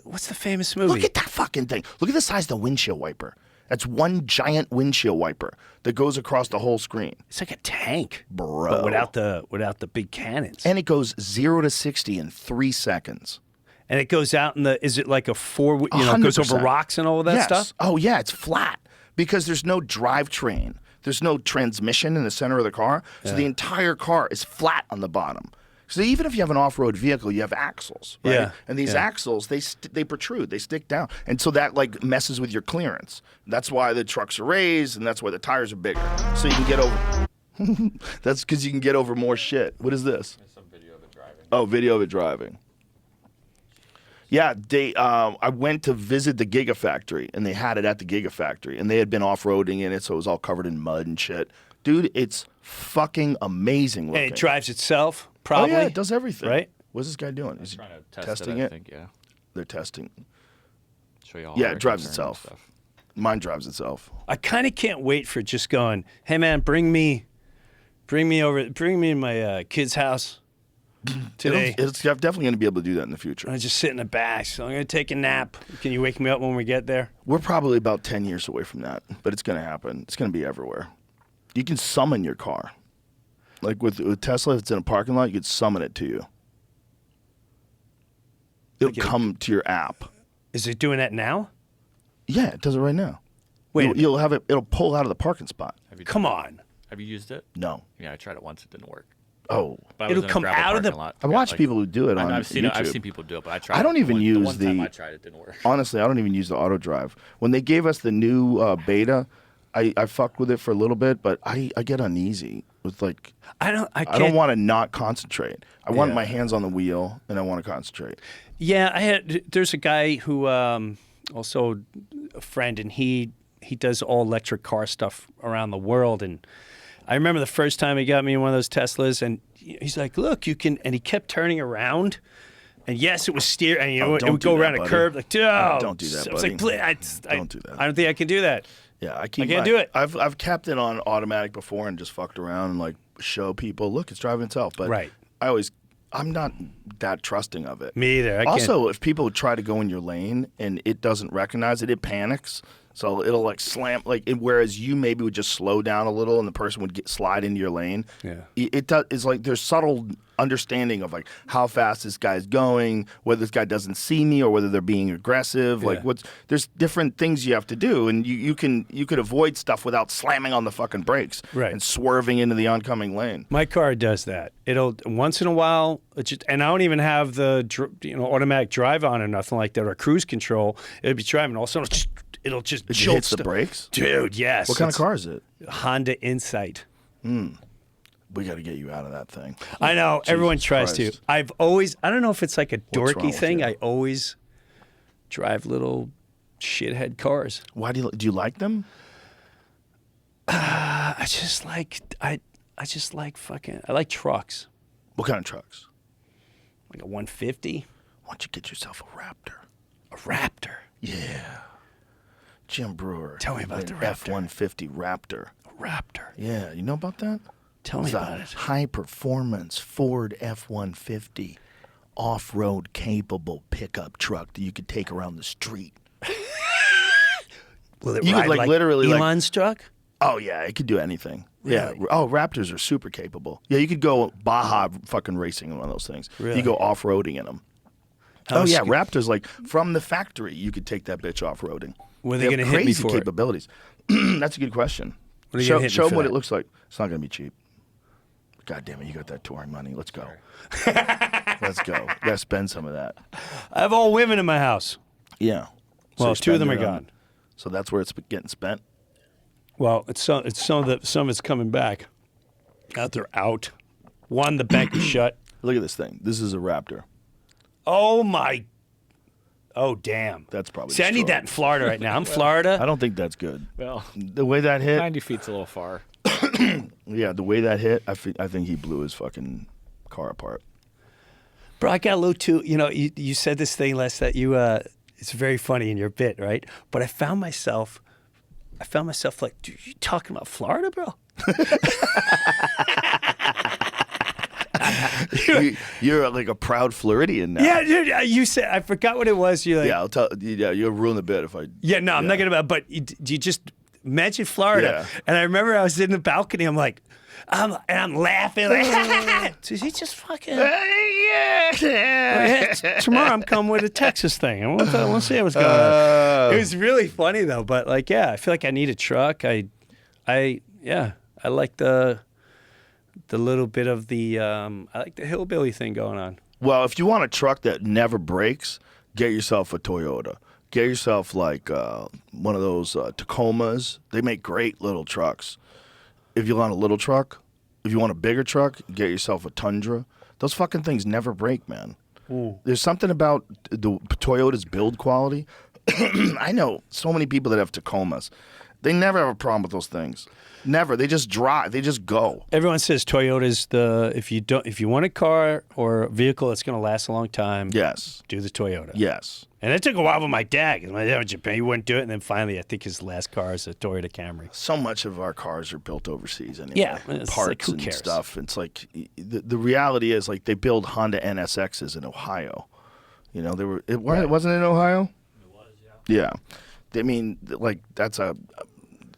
what's the famous movie? Look at that fucking thing. Look at the size of the windshield wiper. That's one giant windshield wiper that goes across the whole screen. It's like a tank, Bro. but without the big cannons. And it goes 0 to 60 in 3 seconds. And it goes out in the. Is it like a four? It goes over 100%. rocks and all of that Yes. stuff. Oh yeah, it's flat because there's no drivetrain. There's no transmission in the center of the car, so the entire car is flat on the bottom. So even if you have an off-road vehicle, you have axles, right? Yeah. And these axles, they protrude, they stick down, and so that like messes with your clearance. That's why the trucks are raised, and that's why the tires are bigger, so you can get over. That's because you can get over more shit. What is this? There's some video of it driving. Oh, video of it driving. Yeah, I went to visit the Gigafactory, and they had it at the Gigafactory, and they had been off-roading in it, so it was all covered in mud and shit. Dude, it's fucking amazing looking. And it drives itself, probably. Oh yeah, it does everything. Right? What's this guy doing? Is he Trying to test testing it, I it? think, yeah. They're testing. Show you all Yeah, how it drives turns and itself. stuff. Mine drives itself. I kind of can't wait for just going. Hey man, bring me in my kid's house today. It's definitely going to be able to do that in the future. I just sit in the back. So I'm gonna take a nap. Can you wake me up when we get there? We're probably about 10 years away from that, but it's going to happen. It's going to be everywhere. You can summon your car. Like with Tesla, if it's in a parking lot, you could summon it to you. It'll come to your app. Is it doing that now? Yeah, it does it right now. Wait, You'll have it. It'll pull out of the parking spot. Have you come done on. it? Have you used it? No. Yeah, I tried it once. It didn't work. Oh. But I It'll was in a come gravel out of the- parking lot. I watch people who do it on I've seen YouTube. I've seen people do it, but I tried. I don't it even one, use the one time the- I tried it didn't work. Honestly, I don't even use the auto drive. When they gave us the new beta, I fucked with it for a little bit, but I get uneasy with like I I don't want to not concentrate. I want Yeah. my hands on the wheel and I want to concentrate. Yeah, there's a guy who also a friend, and he does all electric car stuff around the world. And I remember the first time he got me in one of those Teslas, and he's like, "Look, you can," and he kept turning around. And yes, it was steer, and it don't would do go that, around a buddy. curve. Like, oh, Don't do that, I was like, buddy. don't do that. I don't think I can do that. Yeah, I can't do it. I've kept it on automatic before and just fucked around and like show people, look, it's driving itself. But Right. I'm not that trusting of it. Me either. I can't. Also, if people try to go in your lane and it doesn't recognize it, it panics. So it'll like slam, whereas you maybe would just slow down a little and the person would slide into your lane. Yeah. It does. It's like there's subtle understanding of like how fast this guy's going, whether this guy doesn't see me or whether they're being aggressive. Like there's different things you have to do, and you could avoid stuff without slamming on the fucking brakes Right. and swerving into the oncoming lane. My car does that. It'll once in a while, and I don't even have the automatic drive on or nothing like that or cruise control. It'll be driving, all of a sudden it'll just It jolt hits the brakes. dude. Yes. What kind of car is it? Honda Insight. We got to get you out of that thing. I know everyone Jesus tries Christ. to. I don't know if it's like a What's wrong dorky with thing. you? I always drive little shithead cars. Why do you like them? I just like fucking. I like trucks. What kind of trucks? Like a 150, Why don't you get yourself a Raptor? a Raptor. Yeah. Jim Breuer. Tell me about an the Raptor. F-150 Raptor. A Raptor. Yeah, you know about that? Tell me It's a about it. high-performance Ford F-150 off-road capable pickup truck that you could take around the street. Will it You could, ride like, literally, like- Elon's truck? Oh, yeah, it could do anything. Really? Yeah. Oh, Raptors are super capable. Yeah, you could go Baja fucking racing in one of those things. Really? You go off-roading in them. How Oh, yeah, sc- Raptors, like, from the factory, you could take that bitch off-roading. Were they have gonna hit me crazy for it? capabilities. That's a good question. What are you show gonna hit me show for them what that? it looks like. It's not going to be cheap. God damn it, you got that touring money. Let's go. Let's go. You got to spend some of that. I have all women in my house. Yeah. So Well, you two of spend them are it on- gone. So that's where it's getting spent. Well, some of it's coming back. They're out. One, the bank was shut. Look at this thing. This is a Raptor. Oh my! Oh damn! That's probably See, I need that in destroyed. Florida right now. I'm Florida. I don't think that's good. Well, The way that hit, 90 feet's a little far. yeah, the way that hit, I think he blew his fucking car apart. Bro, I got a little too. You said this thing last that you. It's very funny in your bit, right? But I found myself I found myself like, dude, you talking about Florida, bro? You're like a proud Floridian now. Yeah, dude, you said, I forgot what it was. You're like, Yeah, I'll tell. Yeah, you'll ruin the bit if I. yeah, no, I'm not gonna. But you just mentioned Florida, Yeah. and I remember I was in the balcony. I'm like, I'm laughing. Like, so he just fucking. Tomorrow I'm coming with a Texas thing. I want to see what's going on. It was really funny though. But like, yeah, I feel like I need a truck. I like the little bit of the I like the hillbilly thing going on. Well, if you want a truck that never breaks, get yourself a Toyota. Get yourself like one of those Tacomas. They make great little trucks. If you want a little truck, if you want a bigger truck, get yourself a Tundra. Those fucking things never break, man. There's something about the Toyota's build quality. I know so many people that have Tacomas. They never have a problem with those things. Never. They just drive. They just go. Everyone says Toyota's if you want a car or a vehicle that's going to last a long time. Yes. Do the Toyota. Yes. And it took a while with my dad. 'Cause my dad was in Japan. He wouldn't do it, and then finally, I think his last car is a Toyota Camry. So much of our cars are built overseas anyway. Yeah, it's parts like, who and cares? stuff. It's like the reality is like they build Honda NSXs in Ohio. You know, it wasn't in Ohio. It was, yeah. I mean, like that's a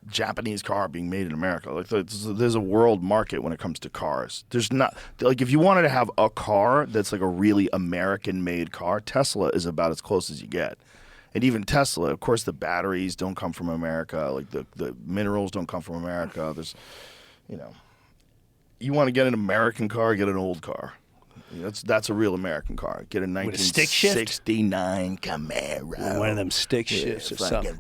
Japanese car being made in America. Like there's a world market when it comes to cars. There's not like if you wanted to have a car that's like a really American-made car, Tesla is about as close as you get. And even Tesla, of course, the batteries don't come from America. Like the minerals don't come from America. There's, you want to get an American car, get an old car. That's a real American car. Get a With a stick shift? 1969 Camaro. One of them stick shifts or something.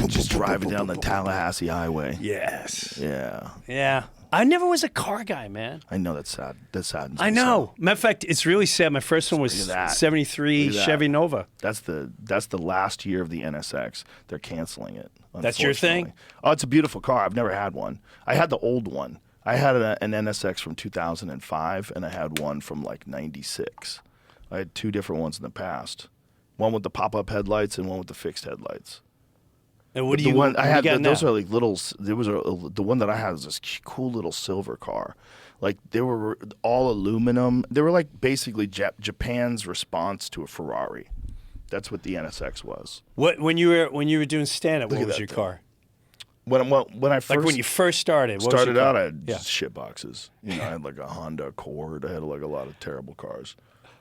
Just driving down the Tallahassee Highway. Yes. Yeah. Yeah. I never was a car guy, man. I know that's sad. That saddens me. I know. Matter of fact, it's really sad. My first one was Look at that. 73 Look at that. Chevy Nova. That's the last year of the NSX. They're canceling it. That's your thing? Unfortunately. Oh, it's a beautiful car. I've never had one. I had the old one. I had an NSX from 2005, and I had one from like 96. I had two different ones in the past. One with the pop-up headlights and one with the fixed headlights. And what do The you one I had, got those now? are like little. There was the one that I had was this cool little silver car. Like they were all aluminum. They were like basically Japan's response to a Ferrari. That's what the NSX was. What when you were doing stand-up, Look what at was that your thing. car? When I first Like when you first started, what was started your car? out, I had Yeah. just shit boxes. I had like a Honda Accord. I had like a lot of terrible cars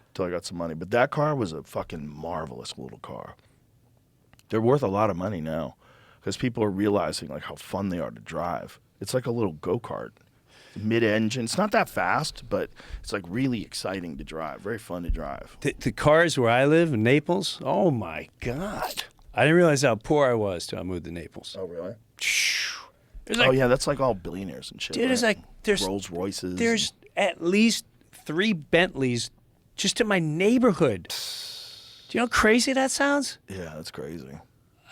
until I got some money. But that car was a fucking marvelous little car. They're worth a lot of money now because people are realizing like how fun they are to drive. It's like a little go-kart, mid-engine. It's not that fast, but it's like really exciting to drive. Very fun to drive. The cars where I live in Naples, oh my God. I didn't realize how poor I was till I moved to Naples. Oh really? There's like, Oh yeah, that's like all billionaires and shit. dude, it's right? like there's Rolls Royces. There's at least 3 Bentleys just in my neighborhood. Do you know how crazy that sounds? Yeah, that's crazy.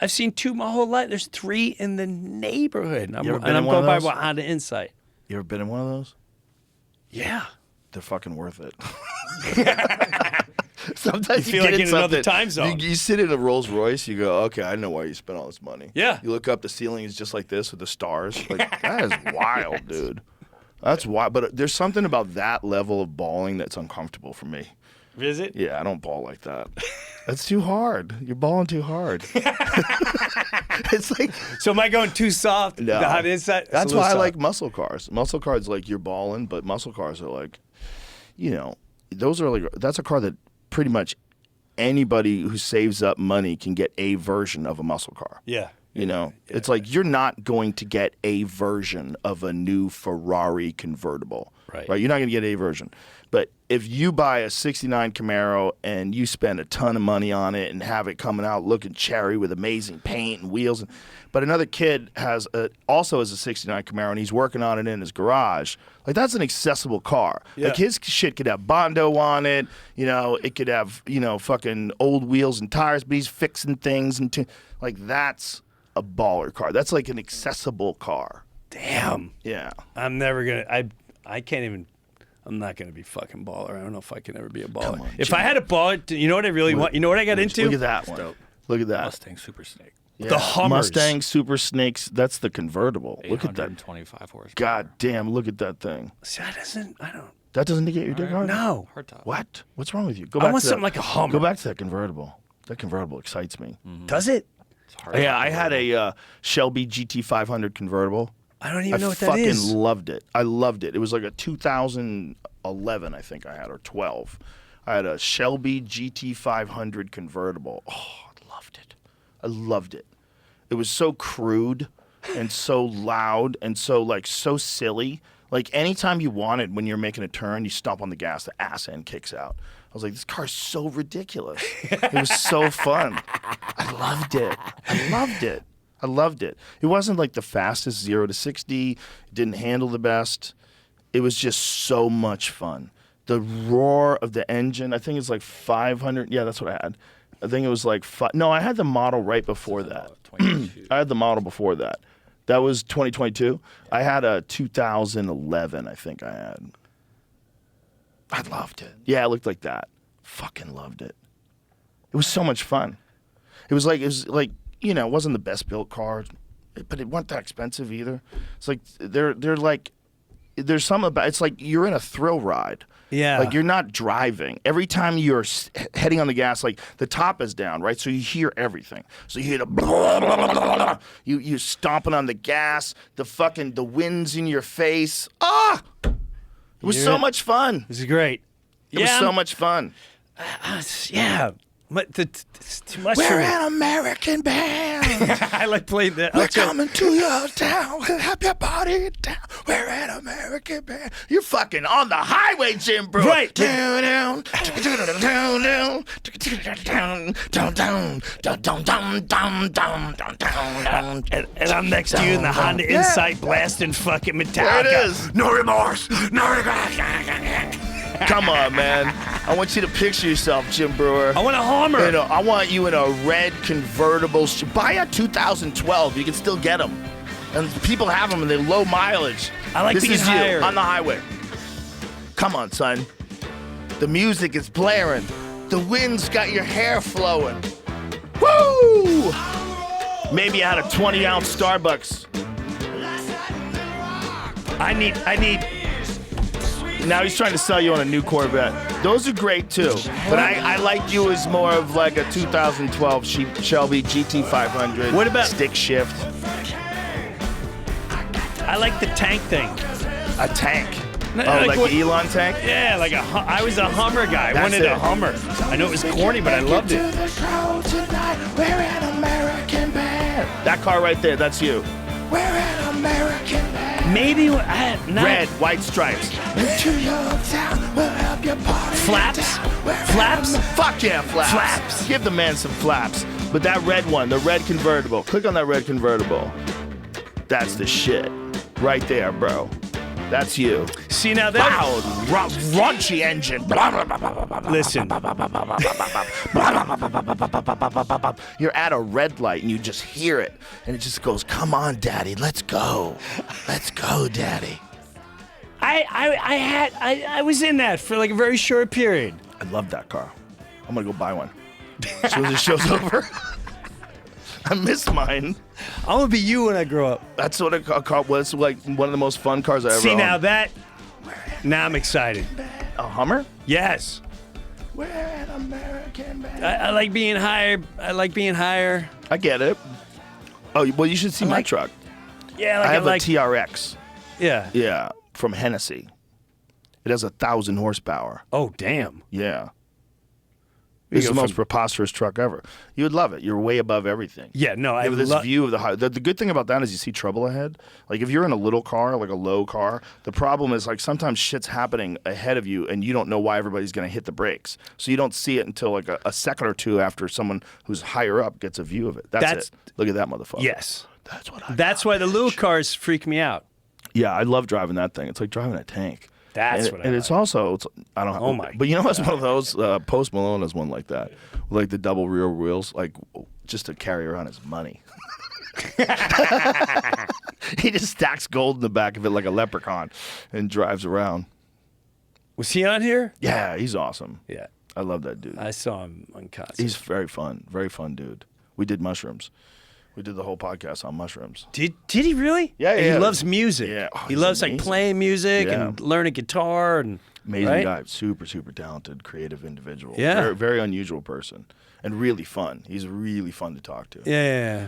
I've seen 2 my whole life. There's 3 in the neighborhood. And I'm, You ever been and in I'm one of going by those? what Honda Insight. You ever been in one of those? Yeah. They're fucking worth it. Sometimes You feel get like in another something- time zone. You sit in a Rolls Royce, you go, okay, I know why you spent all this money. Yeah. You look up, the ceiling is just like this with the stars. Like that is wild, dude. That's wild. But there's something about that level of balling that's uncomfortable for me. Is it? Yeah, I don't ball like that. That's too hard. You're balling too hard. It's like So am I going too soft? No. The Honda Insight? It's a that's little why I soft. like muscle cars. Muscle cars like you're balling, but muscle cars are like, those are like that's a car that pretty much anybody who saves up money can get a version of a muscle car. Yeah. It's like you're not going to get a version of a new Ferrari convertible. Right. You're not going to get a version. But if you buy a 69 Camaro and you spend a ton of money on it and have it coming out looking cherry with amazing paint and wheels, but another kid also has a 69 Camaro and he's working on it in his garage, like that's an accessible car. Yeah. Like his shit could have Bondo on it, it could have, fucking old wheels and tires, but he's fixing things and like that's a baller car. That's like an accessible car. Damn. Yeah. I'm never going to. I can't even. I'm not going to be fucking baller. I don't know if I can ever be a baller. Come on, if Jimmy. I had a baller, you know what I really want? You know what I got into? Look at that one. Look at that. Mustang Super Snake. Yeah. The Hummers. Mustang Super Snakes. That's the convertible. Look at that. 825 horsepower. God damn! Look at that thing. See, that doesn't. I don't. That doesn't get your dick hard. No. Hardtop. What? What's wrong with you? Go I back want to something that. like a Hummer. Go back to that convertible. That convertible excites me. Does it? It's hardtop Yeah, I had convertible. a Shelby GT500 convertible. I don't even know what I that is. fucking loved it. I loved it. It was like a 2011, I think I had, or 12. I had a Shelby GT500 convertible. Oh, I loved it. I loved it. It was so crude and so loud and so silly. Like anytime you wanted, when you're making a turn, you stomp on the gas, the ass end kicks out. I was like, this car's so ridiculous. It was so fun. I loved it. I loved it. I loved it. It wasn't like the fastest 0 to 60. It didn't handle the best. It was just so much fun. The roar of the engine, I think it's like 500. Yeah, that's what I had. I think it was like no, I had the model right before that. 22. I had the model before that. That was 2022. I had a 2011, I think I had. I loved it. Yeah, it looked like that. Fucking loved it. It was so much fun. It was like, it wasn't the best built car, but it wasn't that expensive either. It's like they're like, there's something about it's like you're in a thrill ride. Yeah. Like you're not driving. Every time you're heading on the gas, like the top is down, right? So you hear everything. So you hear the blah, blah, blah, blah, blah. You stomping on the gas, the wind's in your face. Ah! It was so much fun. This is great. It was so much fun. Yeah. But it's too much We're for me. an American band. I like playing that. We're coming to your town. We'll help your party down. We're an American band. You're fucking on the highway, Jim Breuer. Right. Down, down, down, down, down, down, down. And I'm next to you in the Honda Insight blasting fucking Metallica. There it is. No remorse. No regret. Come on, man. I want you to picture yourself, Jim Breuer. I want a Hummer. I want you in a red convertible. Buy a 2012. You can still get them. And people have them and they're low mileage. I like this being is higher. you on the highway. Come on, son. The music is blaring. The wind's got your hair flowing. Woo! Maybe I had a 20-ounce Starbucks. I need. Now he's trying to sell you on a new Corvette. Those are great too, but I like you as more of like a 2012 Shelby GT500. What about- stick shift? I like the tank thing. A tank? No, Oh, like what- the Elon tank? Yeah, like I was a Hummer guy. I That's wanted a it. Hummer. I know it was corny, but I loved it. We're an American band. That car right there, that's you. We're an American band. Maybe Red, white stripes. Into your town, we'll help you party. Flaps? Flaps? Fuck yeah, flaps. Flaps. Give the man some flaps. But that red one, the red convertible. Click on that red convertible. That's the shit. Right there, bro. That's you. See now that. Loud, raunchy engine. Listen, You're at a red light and you just hear it. And it just goes, come on, daddy, let's go. Let's go, daddy. I was in that for like a very short period. I love that car. I'm going to go buy one. As soon as the show's over. I miss mine. I'm gonna be you when I grow up. That's what a car was, like one of the most fun cars I ever See owned. now that. Now I'm excited. A Hummer? Yes. We're an American band. I like being higher. I like being higher. I get it. Oh, well, you should see my truck. Yeah, I have like a TRX. yeah. Yeah, from Hennessy. It has 1,000 horsepower. Oh damn. Yeah. You It's go the most from- preposterous truck ever. You would love it. You're way above everything. Yeah. No, I You have this love. view of the high. The good thing about that is you see trouble ahead. Like if you're in a little car, like a low car, the problem is like sometimes shit's happening ahead of you and you don't know why everybody's going to hit the brakes. So you don't see it until like a second or two after someone who's higher up gets a view of it. That's it. Look at that motherfucker. Yes. That's what I That's why the little cars freak me out. Yeah, I love driving that thing. It's like driving a tank. That's and, what I and it's like. also I don't. Oh my But you know, it's one of those. Post Malone has one like that, with like the double rear wheels, like just to carry around his money. He just stacks gold in the back of it like a leprechaun, and drives around. Was he on here? Yeah, he's awesome. Yeah. I love that dude. I saw him on concert. He's very fun dude. We did mushrooms. We did the whole podcast on mushrooms. Did he really? Yeah, And yeah. He loves music. Yeah. Oh, he he's loves like amazing. playing music Yeah. and learning guitar and Amazing right? guy, super, super talented, creative individual. Yeah. Very, very unusual person and really fun. He's really fun to talk to. Yeah.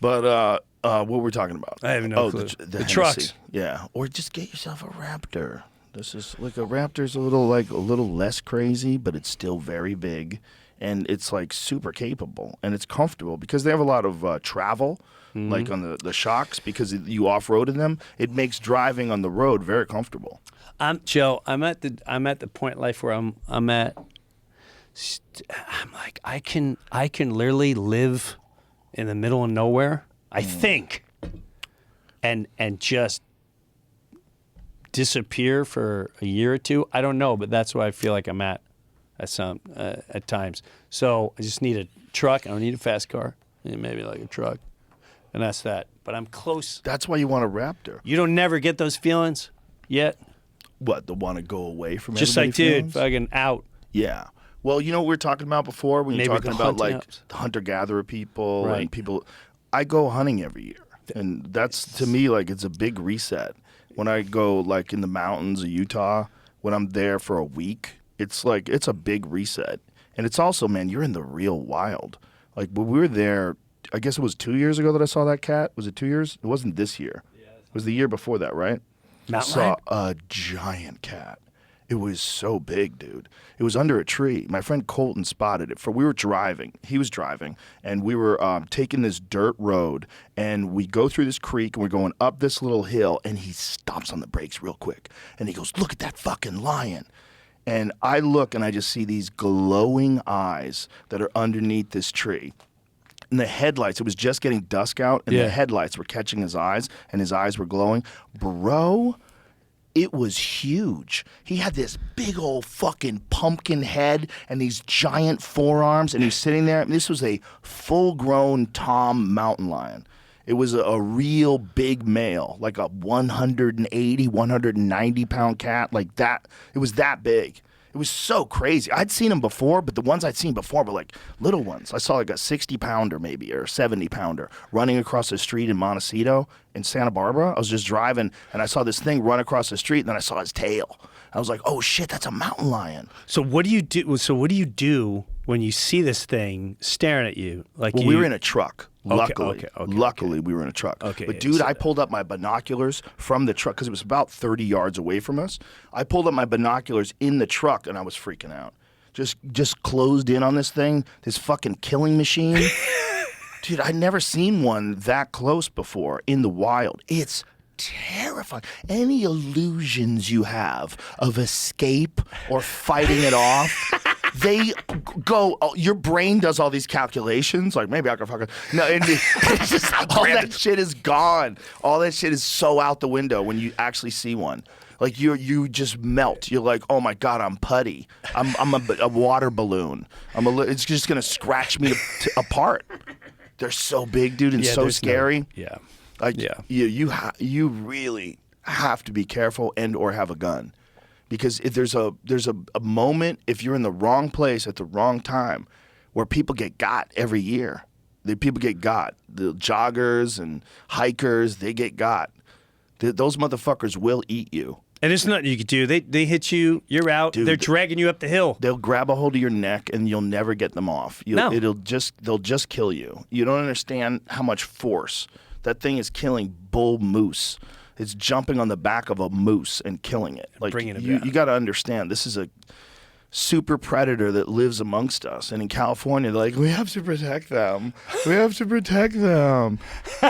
But what were we talking about? I have no clue. The The Hennessy. trucks. Yeah. Or just get yourself a Raptor. This is like a Raptor's a little less crazy, but it's still very big. And it's like super capable and it's comfortable because they have a lot of travel, like on the shocks, because you off-roaded them. It makes driving on the road very comfortable. Joe, I'm at the point in life where I'm like I can literally live in the middle of nowhere, I think, and just disappear for a year or two. I don't know, but that's where I feel like I'm at times. So I just need a truck. I don't need a fast car. I need maybe like a truck, and that's that. But I'm close. That's why you want a Raptor. You don't never get those feelings yet. What, the want to go away from Just like, everybody dude, feelings? fucking out. Yeah. Well, you know what we were talking about before when you're Maybe talking the about hunting like apps. the hunter-gatherer people Right. and people. I go hunting every year, and that's to me like it's a big reset. When I go like in the mountains of Utah, when I'm there for a week, it's like it's a big reset, and it's also, man, you're in the real wild. Like when we were there, I guess it was 2 years ago that I saw that cat. Was it 2 years? It wasn't this year. It was the year before that, right? Mountain saw lion? a giant cat. It was so big, dude. It was under a tree. My friend Colton spotted it. We were driving. He was driving, and we were taking this dirt road, and we go through this creek, and we're going up this little hill, and he stops on the brakes real quick, and he goes, "Look at that fucking lion." And I look, and I just see these glowing eyes that are underneath this tree. And the headlights, it was just getting dusk out, and Yeah. the headlights were catching his eyes, and his eyes were glowing. Bro, it was huge. He had this big old fucking pumpkin head and these giant forearms, and he was sitting there. And this was a full-grown Tom mountain lion. It was a real big male, like a 180, 190-pound cat, like that. It was that big. It was so crazy. I'd seen them before, but the ones I'd seen before were like little ones. I saw like a 60-pounder maybe or a 70-pounder running across the street in Montecito in Santa Barbara. I was just driving, and I saw this thing run across the street, and then I saw his tail. I was like, oh, shit, that's a mountain lion. So what do you do when you see this thing staring at you? Like Well, we were in a truck. Luckily, okay. we were in a truck. Okay, but yeah, dude, you I said pulled up my binoculars from the truck because it was about 30 yards away from us. I pulled up my binoculars in the truck, and I was freaking out. Just closed in on this thing, this fucking killing machine. Dude, I'd never seen one that close before in the wild. It's terrifying. Any illusions you have of escape or fighting it off, they go. Oh, your brain does all these calculations. Like maybe I can fucking no. It's just, all that shit is gone. All that shit is so out the window when you actually see one. Like you just melt. You're like, oh my god, I'm putty. I'm a water balloon. It's just gonna scratch me apart. They're so big, dude, and so scary. Yeah. Like Yeah. you really have to be careful and or have a gun, because if there's a moment, if you're in the wrong place at the wrong time, where people get got every year. People get got. The joggers and hikers, they get got. Those motherfuckers will eat you. And there's nothing you can do. They hit you, you're out. Dude, they're dragging you up the hill. They'll grab a hold of your neck and you'll never get them off. No. They'll just kill you. You don't understand how much force. That thing is killing bull moose. It's jumping on the back of a moose and killing it. Like bringing it you down. got to understand, this is a super predator that lives amongst us. And in California, they're like, we have to protect them. We have to protect them. We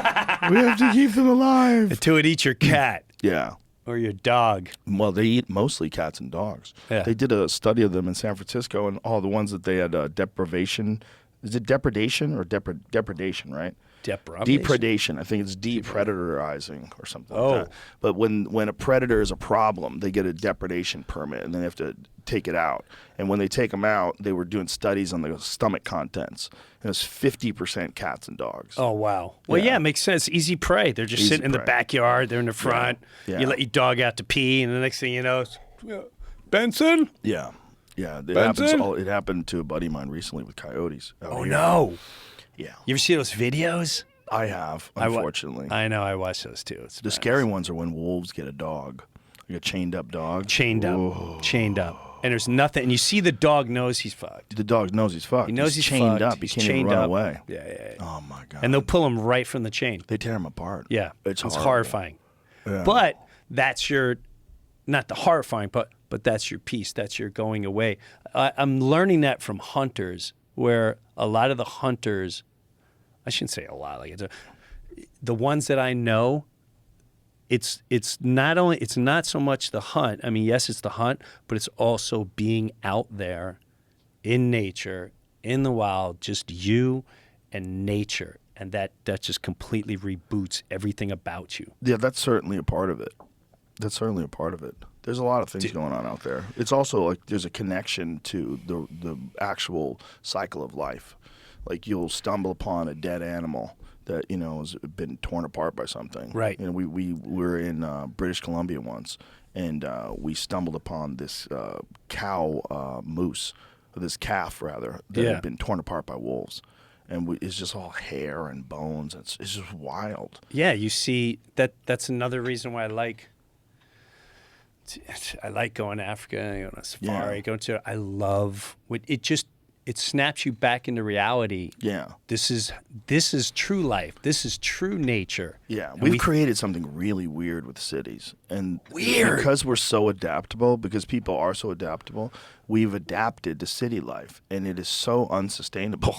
have to keep them alive. Until it eats your cat Yeah. or your dog. Well, they eat mostly cats and dogs. Yeah. They did a study of them in San Francisco, and all the ones that they had deprivation. Is it depredation or depredation, right? Depredation. I think it's depredatorizing or something Oh. like that. But when a predator is a problem, they get a depredation permit, and then they have to take it out. And when they take them out, they were doing studies on the stomach contents. And it was 50% cats and dogs. Oh, wow. Well, yeah, it makes sense. Easy prey. They're just Easy sitting in the prey. backyard. They're in the front. Yeah. You let your dog out to pee, and the next thing you know, it's, Benson? Yeah. Yeah. Benson? It happened to a buddy of mine recently with coyotes. out Oh, here. no. Yeah. You ever see those videos? I have, I wa- unfortunately. I know. I watch those too. It's The nuts. scary ones are when wolves get a dog, like a chained up dog. Chained up, and there's nothing. And you see the dog knows he's fucked. The dog knows he's fucked. He knows he's chained fucked. up. He He's can't even chained run up. away. Yeah. Oh my god. And they'll pull him right from the chain. They tear him apart. Yeah, It's horrible. horrifying. Yeah. But that's not the horrifying, but that's your piece. That's your going away. I'm learning that from hunters, where a lot of the hunters, I shouldn't say a lot, like the ones that I know, it's not so much the hunt. I mean, yes, it's the hunt, but it's also being out there in nature, in the wild, just you and nature. And that just completely reboots everything about you. Yeah, that's certainly a part of it. There's a lot of things going on out there. It's also like there's a connection to the actual cycle of life. Like you'll stumble upon a dead animal that has been torn apart by something. Right. We were in British Columbia once, and we stumbled upon this this calf rather, that had been torn apart by wolves. And it's just all hair and bones. It's just wild. Yeah, you see that's another reason why I like going to Africa, going on a safari, I love what it snaps you back into reality. Yeah. This is true life. This is true nature. Yeah, And we've created something really weird with cities. And because we're so adaptable, because people are so adaptable, we've adapted to city life, and it is so unsustainable.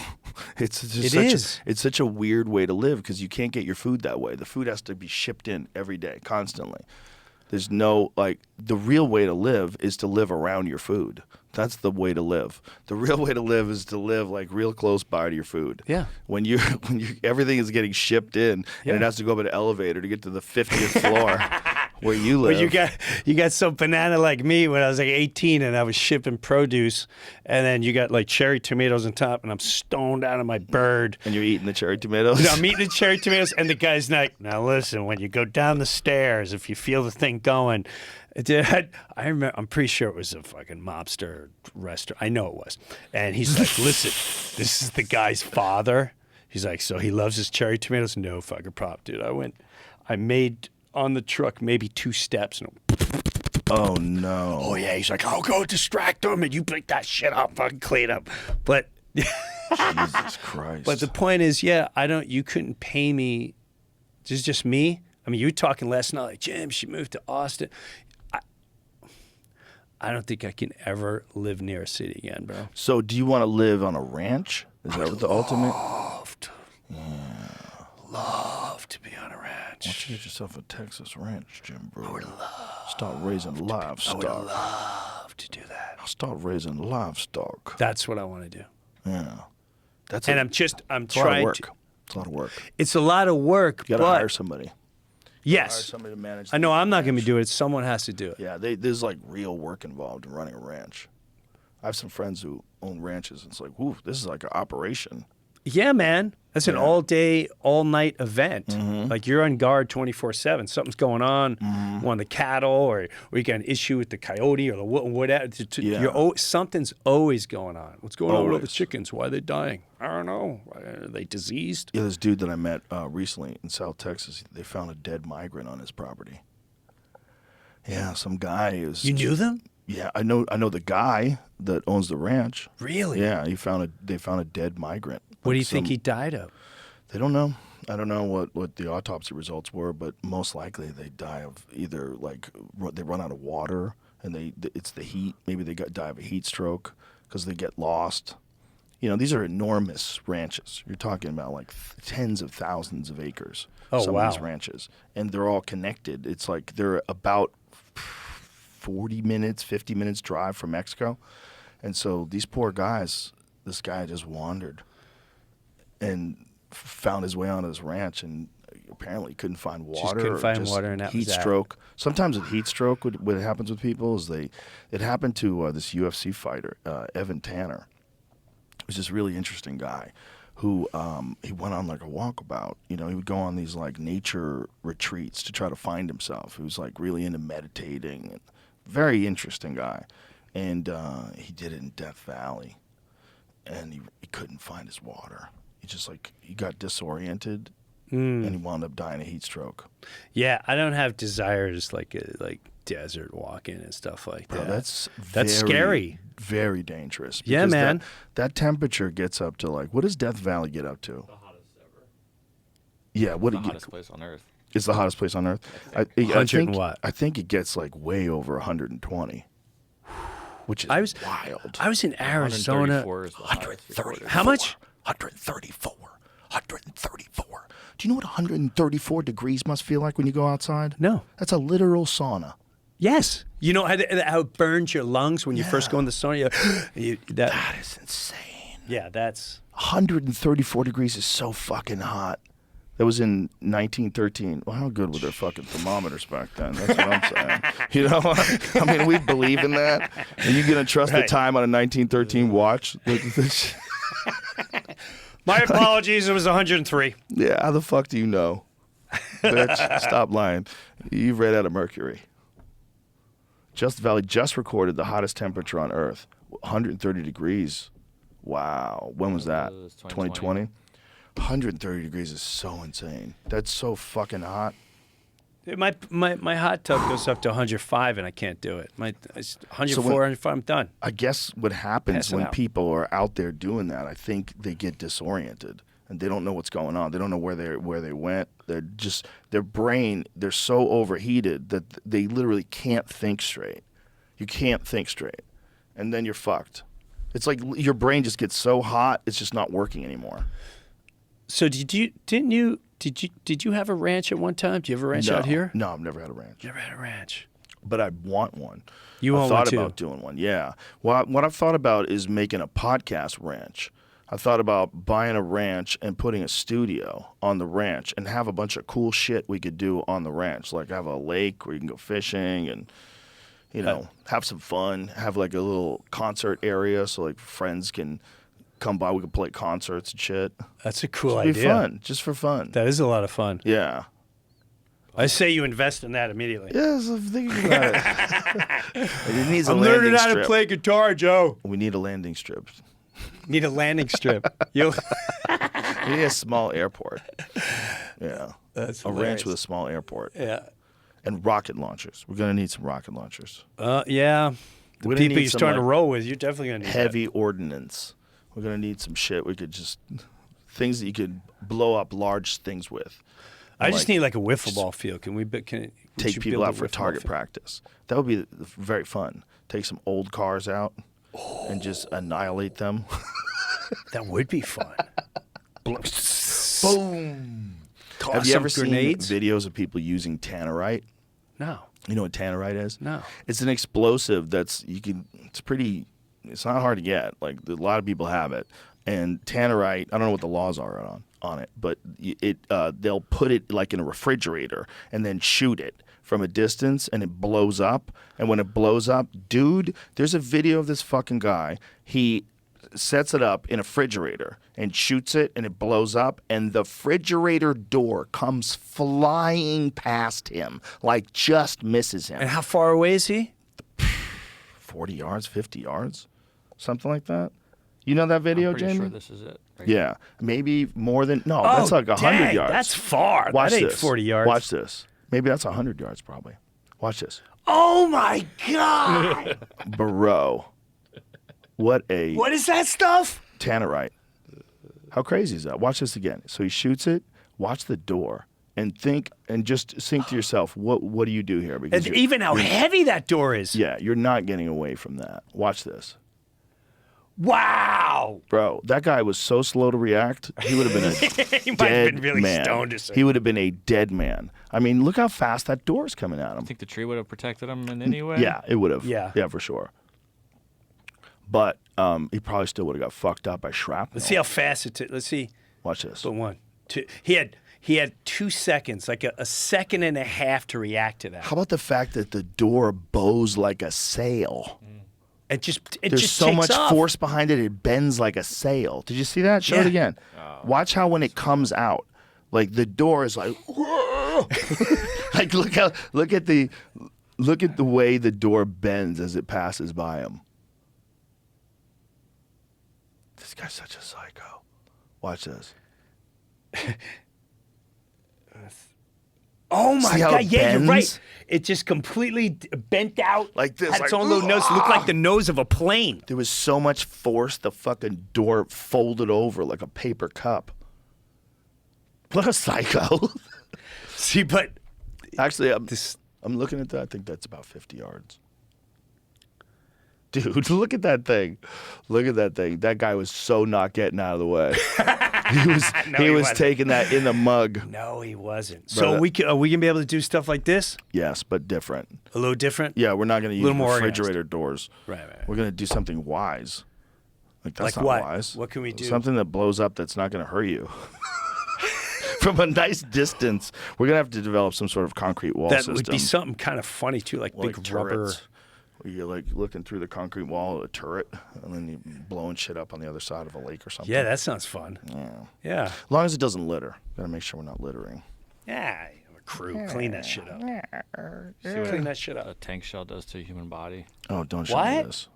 It's such a weird way to live because you can't get your food that way. The food has to be shipped in every day, constantly. There's no, the real way to live is to live around your food. That's the way to live. The real way to live is to live real close by to your food. Yeah. When you everything is getting shipped in and it has to go up an elevator to get to the 50th floor where you live. But you got some banana like me when I was 18 and I was shipping produce, and then you got cherry tomatoes on top, and I'm stoned out of my bird. And you're eating the cherry tomatoes? No, I'm eating the cherry tomatoes, and the guy's like, now listen, when you go down the stairs, if you feel the thing going, I remember, I'm pretty sure it was a fucking mobster restaurant. I know it was. And he's like, listen, this is the guy's father. He's like, so he loves his cherry tomatoes? No fucking prop, dude. I made on the truck maybe 2 steps, and oh no. Oh yeah, he's like, I'll go distract him, and you pick that shit up, fucking clean up. But Jesus Christ. But the point is, you couldn't pay me. This is just me. I mean, you were talking last night, like, Jim, she moved to Austin. I don't think I can ever live near a city again, bro. So do you want to live on a ranch? Is that what the ultimate? Love to be on a ranch. Why don't you get yourself a Texas ranch, Jim Breuer? I would start raising livestock. I would love to do that. I'll start raising livestock. That's what I want to do. Yeah. I'm trying it's a lot of work. It's a lot of work. It's a lot of work. You got to hire somebody. Yes. Hire somebody to manage. I know I'm not going to be doing it. Someone has to do it. Yeah, there's real work involved in running a ranch. I have some friends who own ranches, and it's like, ooh, this is like an operation. Yeah, man. That's an all-day, all-night event. Mm-hmm. Like you're on guard 24/7. Something's going on, on the cattle, or you got an issue with the coyote or the whatever. Something's always going on. What's going on with all the chickens? Why are they dying? I don't know. Are they diseased? Yeah, this dude that I met recently in South Texas, they found a dead migrant on his property. Yeah, some guy is. You knew them? Yeah, I know the guy that owns the ranch. Really? Yeah, they found a dead migrant. What do you think he died of? They don't know. I don't know what the autopsy results were, but most likely they die of either they run out of water and it's the heat. Maybe they die of a heat stroke because they get lost. These are enormous ranches. You're talking about tens of thousands of acres. Oh, some wow. of these ranches, and they're all connected. It's like they're about 40 minutes, 50 minutes drive from Mexico. And so these poor guys, this guy just wandered and found his way onto this ranch, and apparently couldn't find water. Just couldn't find water, and that was heat that. stroke. Sometimes with heat stroke, what happens with people is it happened to this UFC fighter, Evan Tanner. He was this really interesting guy who he went on a walkabout. He would go on these nature retreats to try to find himself. He was really into meditating. And very interesting guy. And he did it in Death Valley, and he couldn't find his water. He just he got disoriented, and he wound up dying of heat stroke. Yeah, I don't have desires like desert walking and stuff like Bro, that. that's That's scary. Very dangerous. Yeah, because man. That temperature gets up to like, what does Death Valley get up to? The hottest ever. Yeah, what The do hottest place on earth. It's the hottest place on earth. I 100 think, and what? I think it gets like way over 120, which is wild. I was in Arizona. 134 is the highest recorded. How much? 134. 134. Do you know what 134 degrees must feel like when you go outside? No. That's a literal sauna. Yes. You know how it burns your lungs when you first go in the sauna? That is insane. Yeah, that's... 134 degrees is so fucking hot. That was in 1913. Well, how good were their fucking thermometers back then? That's what I'm saying. You know, I mean, we believe in that. Are you gonna trust the time on a 1913 watch? My apologies, it was 103. Yeah, how the fuck do you know? Bitch, stop lying. You read out of Mercury. Just Valley just recorded the hottest temperature on Earth, 130 degrees. Wow. When was that? 2020? 130 degrees is so insane. That's so fucking hot. My hot tub goes up to 105 and I can't do it. It's 104, 105, I'm done. I guess what happens Passing when out. people are out there doing that, I think they get disoriented and they don't know what's going on. They don't know where they went. They're just their brain. They're so overheated that they literally can't think straight. You can't think straight, and then you're fucked. It's like your brain just gets so hot, it's just not working anymore. So did you have a ranch at one time? Do you have a ranch out here? No, I've never had a ranch. Never had a ranch. But I want one. You I've want thought one too? about doing one. Yeah. Well, what I've thought about is making a podcast ranch. I thought about buying a ranch and putting a studio on the ranch and have a bunch of cool shit we could do on the ranch. Like have a lake where you can go fishing and, you know, have some fun. Have like a little concert area so like friends can come by. We can play concerts and shit. That's a cool It'd idea. be fun, just for fun. That is a lot of fun. Yeah. I say you invest in that immediately. Yes, I'm thinking about it. It needs a I'm landing learning how strip. to play guitar, Joe. We need a landing strip. Need a landing strip. You We need a small airport. Yeah. That's a ranch with a small airport. Yeah. And rocket launchers. We're going to need some rocket launchers. Yeah. The We're gonna people need you're some, starting to like, roll with, you're definitely going to need heavy ordnance. We're going to need some shit we could just... Things that you could blow up large things with. that. I just Like, need like a wiffle ball field. Can we take people out for target practice. That would be very fun. Take some old cars out and just annihilate them. That would be fun. Boom. Toss Have you some ever grenades? seen videos of people using tannerite? No. You know what tannerite is? No. It's an explosive it's not hard to get. Like a lot of people have it. And tannerite, I don't know what the laws are on it, but they'll put it like in a refrigerator and then shoot it from a distance and it blows up. And when it blows up, dude, there's a video of this fucking guy. He sets it up in a refrigerator and shoots it and it blows up and the refrigerator door comes flying past him, like just misses him. And how far away is he? 40 yards, 50 yards, something like that. You know that video, I'm pretty Jamie? sure this is it. Right? Yeah, maybe more than that's like 100 dang, yards. That's far. Watch that ain't this. 40 yards. Watch this. Maybe that's 100 yards probably. Watch this. Oh my God. Bro, what What is that stuff? tannerite. How crazy is that? Watch this again. So he shoots it. Watch the door and think and just think to yourself, what do you do here? Because And even how heavy that door is. yeah, you're not getting away from that. Watch this. Wow. Bro, that guy was so slow to react. He would have been a He might dead have been really man. stoned or something. He would have been a dead man. I mean, look how fast that door's coming at him. I think the tree would have protected him in any way. Yeah, it would have. Yeah. Yeah, for sure. But he probably still would have got fucked up by shrapnel. Let's see how fast it took. Let's see. Watch this. But 1, 2. He had 2 seconds, like a second and a half to react to that. How about the fact that the door bows like a sail? It just There's so takes much off. force behind it, it bends like a sail. Did you see that? Show it Yeah. again. Watch how when it comes out, like the door is like, like look at the way the door bends as it passes by him. This guy's such a psycho. Watch this. Oh my See how God! it Yeah, you're right. bends? It just completely bent out Like this, Had its like, own little nose. It looked like the nose of a plane. There was so much force, the fucking door folded over like a paper cup. What a psycho. See, but Actually, I'm looking at that. I think that's about 50 yards. Dude, look at that thing. Look at that thing. That guy was so not getting out of the way. he was wasn't. taking that in the mug. no, he wasn't. Brother. So are we gonna be able to do stuff like this? Yes, but different. A little different. Yeah, we're not going to use little more organized. refrigerator doors. Right. We're going to do something wise. Like, that's Like not what? wise. What can we do? Something that blows up that's not going to hurt you. From a nice distance. We're going to have to develop some sort of concrete wall That system. would be something kind of funny too, like Like big rubber. turrets, where you're like looking through the concrete wall of a turret, and then you're blowing shit up on the other side of a lake or something. Yeah, that sounds fun. Yeah. As long as it doesn't litter. Got to make sure we're not littering. Yeah. A crew, clean that shit up. Clean that shit A up. tank shell does to a human body. Oh, don't show me What? this.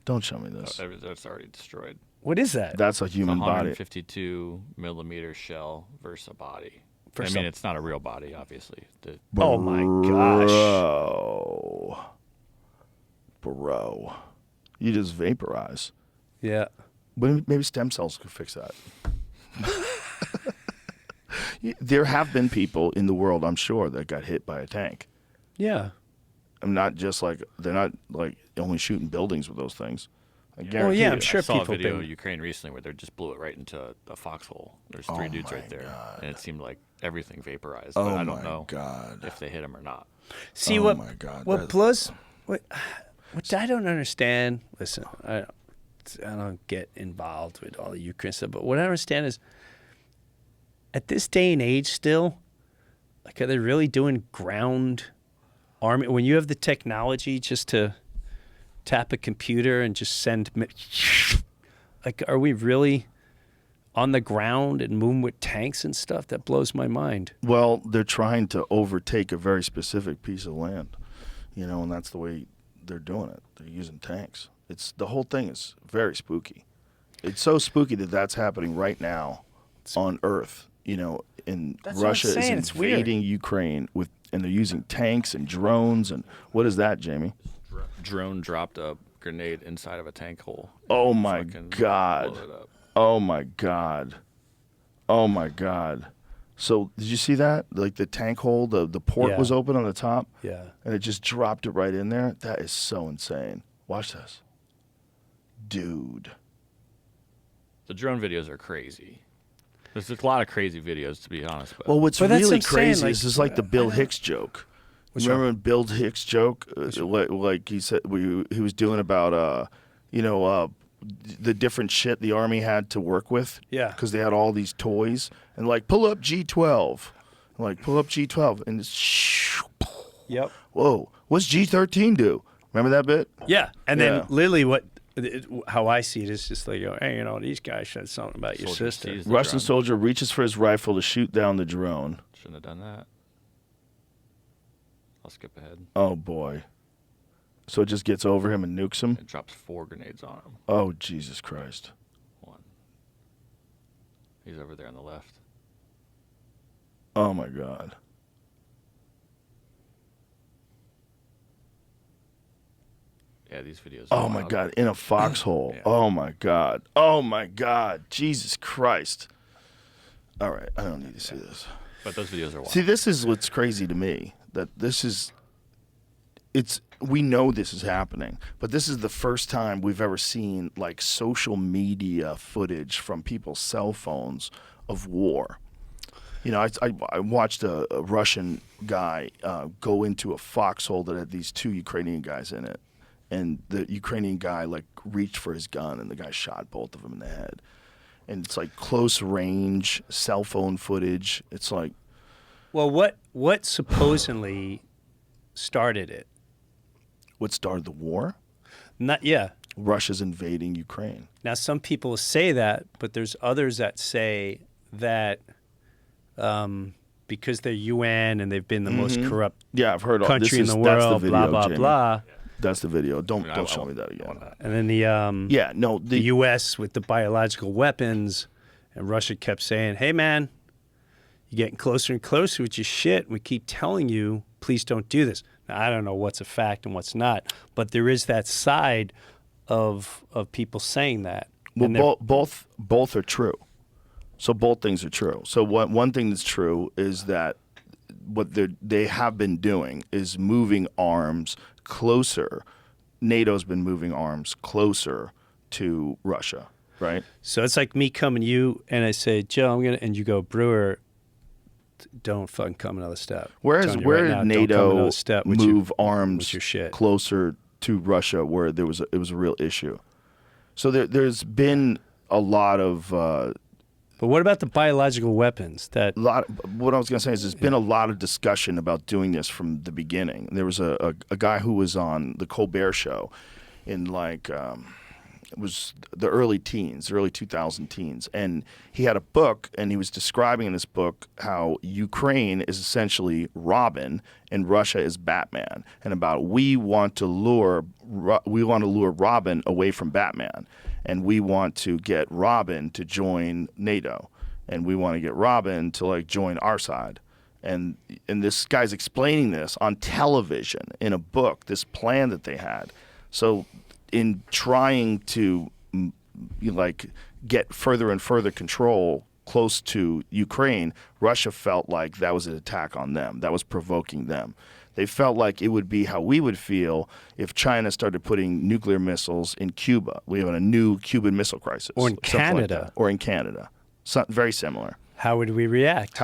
Don't show me this. That's already destroyed. What is that? That's a human body. 152 millimeter shell versus a body. For I some- mean, it's not a real body, obviously. Oh my gosh. Bro. You just vaporize. Yeah. But maybe stem cells could fix that. There have been people in the world, I'm sure, that got hit by a tank. Yeah. I'm not just like, they're not like only shooting buildings with those things. I guarantee Well, yeah, you. I'm sure I saw a people video been- of Ukraine recently where they just blew it right into a foxhole. There's three dudes right there, and it seemed like everything vaporized. But I don't know if they hit him or not. See Oh what? my God, What that- blows? What? Which I don't understand. Listen, I don't get involved with all the Ukraine stuff, but what I understand is, at this day and age, still, like, are they really doing ground army? When you have the technology just to tap a computer and just send, like, are we really on the ground and moving with tanks and stuff? That blows my mind. Well, they're trying to overtake a very specific piece of land, and that's the way they're doing it. They're using tanks. The whole thing is very spooky. It's so spooky that that's happening right now on Earth. And That's what I'm Russia is saying. It's weird. invading Ukraine and they're using tanks and drones. And what is that, Jamie? Drone dropped a grenade inside of a tank hole. Oh my Fucking God! blew it up. Oh my God! Oh my God! So did you see that? Like the tank hole, the port Yeah. was open on the top. Yeah. And it just dropped it right in there. That is so insane. Watch this. Dude. The drone videos are crazy. There's a lot of crazy videos, to be honest. But Well, what's But that's really what I'm saying, crazy like, is this is like the Bill Hicks joke. Remember when Bill Hicks joke, like he said, he was doing about, the different shit the Army had to work with. Yeah. Because they had all these toys. And like, pull up G12. Like, pull up G12. And it's, Yep. whoa, what's G13 do? Remember that bit? Yeah, and Yeah. then literally how I see it is just like, hey, these guys said something about your Soldier sister. sees the Russian drone. soldier reaches for his rifle to shoot down the drone. Shouldn't have done that. I'll skip ahead. Oh, boy. So it just gets over him and nukes him? It drops 4 grenades on him. Oh, Jesus Christ. 1. He's over there on the left. Oh, my God. Yeah, these videos. Are Oh, my wild. God. In a foxhole. Yeah. Oh, my God. Oh, my God. Jesus Christ. All right. I don't need to see this. But those videos are wild. See, this is what's crazy to me. That we know this is happening, but this is the first time we've ever seen like social media footage from people's cell phones of war. I watched a Russian guy go into a foxhole that had these 2 Ukrainian guys in it, and the Ukrainian guy like reached for his gun, and the guy shot both of them in the head. And it's like close range cell phone footage. It's like, Well, what supposedly started it? what started the war? Yeah. Russia's invading Ukraine. Now, some people say that, but there's others that say that because they're UN and they've been the most corrupt Yeah, I've heard all country in this. the That's the world, video, blah, blah, Jamie. blah. That's the video. Don't I show won't- me that again. And then the Yeah, no. the U.S. with the biological weapons, and Russia kept saying, "Hey, man, You're getting closer and closer with your shit. We keep telling you, please don't do this. Now, I don't know what's a fact and what's not, but there is that side of people saying that. Well, both are true. So both things are true. So one thing that's true is that what they have been doing is moving arms closer. NATO's been moving arms closer to Russia, right? So it's like me coming to you and I say, Joe, and you go, Breuer, don't fucking come another step. Where did NATO move arms your shit. closer to Russia where it was a real issue? So there's been a lot of. But what about the biological weapons? What I was going to say is there's been a lot of discussion about doing this from the beginning. There was a guy who was on the Colbert Show in it was the early 2000 teens, and he had a book, and he was describing in this book how Ukraine is essentially Robin and Russia is Batman, and about we want to lure Robin away from Batman, and we want to get Robin to join NATO, and we want to get Robin to join our side. And this guy's explaining this on television in a book, this plan that they had. So in trying to get further and further control close to Ukraine, Russia felt like that was an attack on them. That was provoking them. They felt like it would be how we would feel if China started putting nuclear missiles in Cuba. We have a new Cuban Missile Crisis. Or in Canada. Or in Canada. Very similar. How would we react?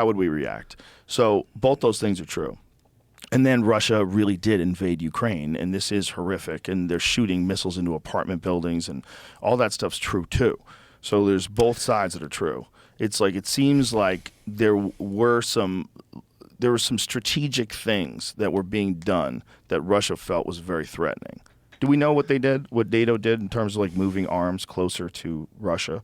So both those things are true. And then Russia really did invade Ukraine, and this is horrific, and they're shooting missiles into apartment buildings, and all that stuff's true too. So there's both sides that are true. It's like it seems like there were some strategic things that were being done that Russia felt was very threatening. Do we know what they did, what NATO did in terms of moving arms closer to Russia?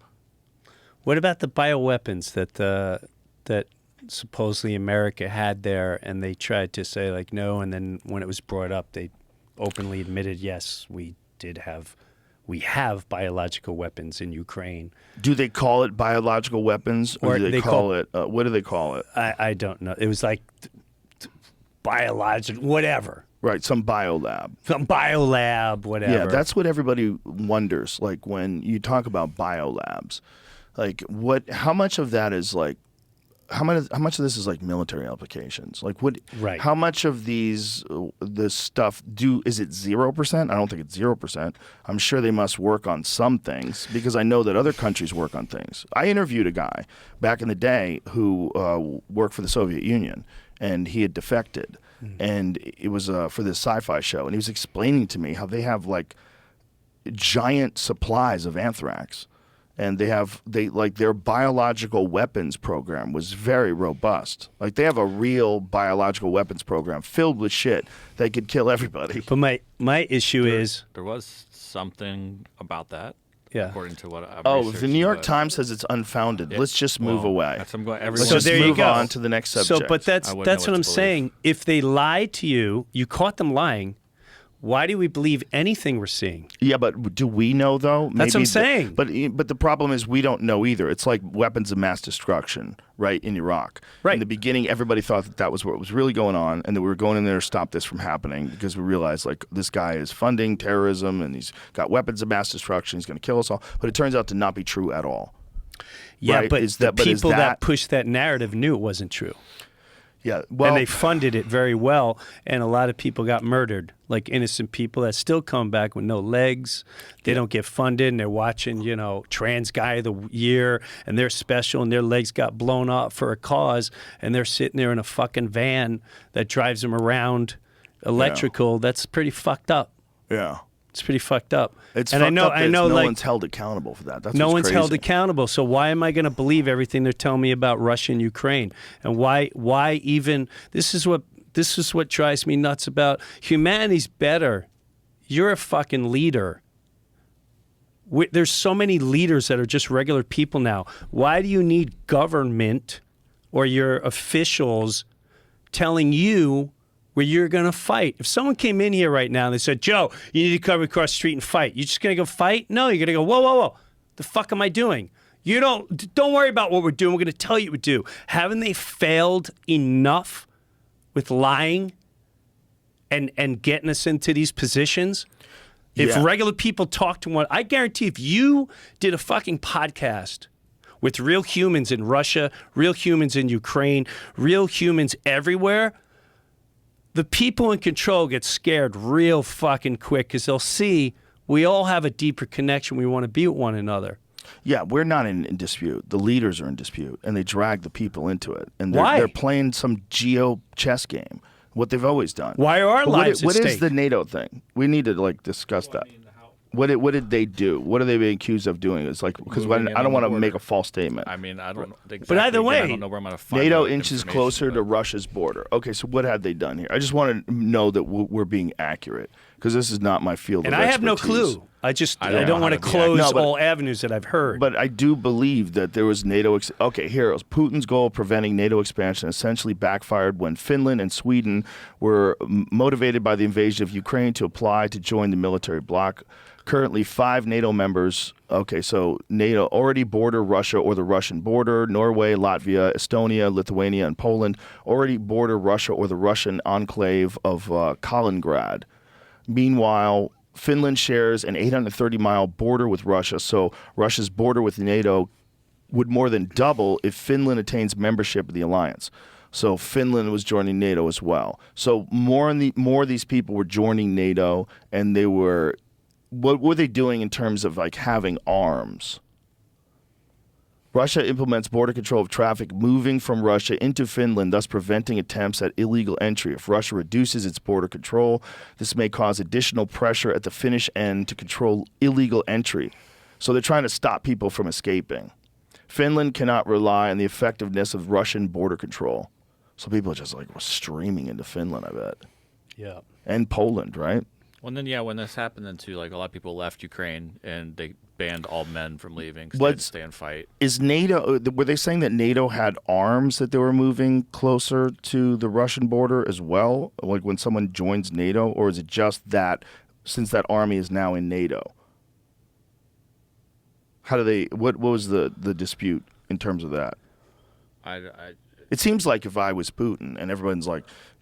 What about the bioweapons that supposedly America had there, and they tried to say no, and then when it was brought up, they openly admitted, yes, we have biological weapons in Ukraine. Do they call it biological weapons, or do they call it? What do they call it? I don't know. It was biological, whatever. Right, some biolab. Some biolab, whatever. Yeah, that's what everybody wonders. When you talk about biolabs, how much of that is how much of this is military applications? Right. How much of this stuff is it 0%? I don't think it's 0%. I'm sure they must work on some things because I know that other countries work on things. I interviewed a guy back in the day who worked for the Soviet Union, and he had defected, and it was for this sci-fi show, and he was explaining to me how they have giant supplies of anthrax. And their biological weapons program was very robust. They have a real biological weapons program filled with shit that could kill everybody. But my issue is there was something about that. Yeah. According to what if the New York Times says it's unfounded, let's just move away. Let's so just there move you go. on to the next subject. So, but that's what I'm saying. If they lied to you, you caught them lying. Why do we believe anything we're seeing? Yeah, but do we know, though? That's what I'm saying. But the problem is we don't know either. It's like weapons of mass destruction, right, in Iraq. Right. In the beginning, everybody thought that was what was really going on, and that we were going in there to stop this from happening because we realized, this guy is funding terrorism, and he's got weapons of mass destruction. He's going to kill us all. But it turns out to not be true at all. Yeah, right? but the people that pushed that narrative knew it wasn't true. Yeah, well, and they funded it very well, and a lot of people got murdered, innocent people that still come back with no legs. They don't get funded, and they're watching, Trans Guy of the Year, and they're special, and their legs got blown off for a cause, and they're sitting there in a fucking van that drives them around electrical. Yeah. That's pretty fucked up. Yeah. It's pretty fucked up. It's and fucked up that no one's held accountable for that. That's no what's one's crazy. held accountable. So why am I going to believe everything they're telling me about Russia and Ukraine? And why even this is what drives me nuts about humanity's better. You're a fucking leader. There's so many leaders that are just regular people now. Why do you need government or your officials telling you where you're going to fight? If someone came in here right now and they said, Joe, you need to come across the street and fight, you just going to go fight? No, you're going to go, whoa. The fuck am I doing? Don't worry about what we're doing. We're going to tell you what to do. Haven't they failed enough with lying and getting us into these positions? If regular people talk to one, I guarantee if you did a fucking podcast with real humans in Russia, real humans in Ukraine, real humans everywhere, the people in control get scared real fucking quick because they'll see we all have a deeper connection. We want to be with one another. Yeah, we're not in dispute. The leaders are in dispute, and they drag the people into it. And Why? They're playing some geo chess game, what they've always done. Why are our lives at What stake? is the NATO thing? We need to discuss that. What did they do? What are they being accused of doing? It's because I don't want to make a false statement. I mean, I don't know. Exactly, But either way, I don't know where I'm going to find NATO that inches information, closer to but- Russia's border. Okay, so what had they done here? I just want to know that we're being accurate because this is not my field And of I have no expertise. clue. I don't know want to how to be close No, but- all avenues that I've heard. But I do believe that there was NATO. Okay, heroes. Putin's goal of preventing NATO expansion essentially backfired when Finland and Sweden were motivated by the invasion of Ukraine to apply to join the military bloc. Currently, 5 NATO members. Okay, so NATO already border Russia or the Russian border. Norway, Latvia, Estonia, Lithuania, and Poland already border Russia or the Russian enclave of Kaliningrad. Meanwhile, Finland shares an 830-mile border with Russia, so Russia's border with NATO would more than double if Finland attains membership of the alliance. So Finland was joining NATO as well. So more of these people were joining NATO, and they were. What were they doing in terms of having arms? Russia implements border control of traffic moving from Russia into Finland, thus preventing attempts at illegal entry. If Russia reduces its border control, this may cause additional pressure at the Finnish end to control illegal entry. So they're trying to stop people from escaping. Finland cannot rely on the effectiveness of Russian border control. So people just were streaming into Finland, I bet. yeah. And Poland, right? Well, then, when this happened, then too, a lot of people left Ukraine and they banned all men from leaving because they had to stay and fight. Is NATO? Were they saying that NATO had arms that they were moving closer to the Russian border as well? Like when someone joins NATO, or is it just that since that army is now in NATO? How do they? What was the dispute in terms of that? It seems like if I was Putin and everyone's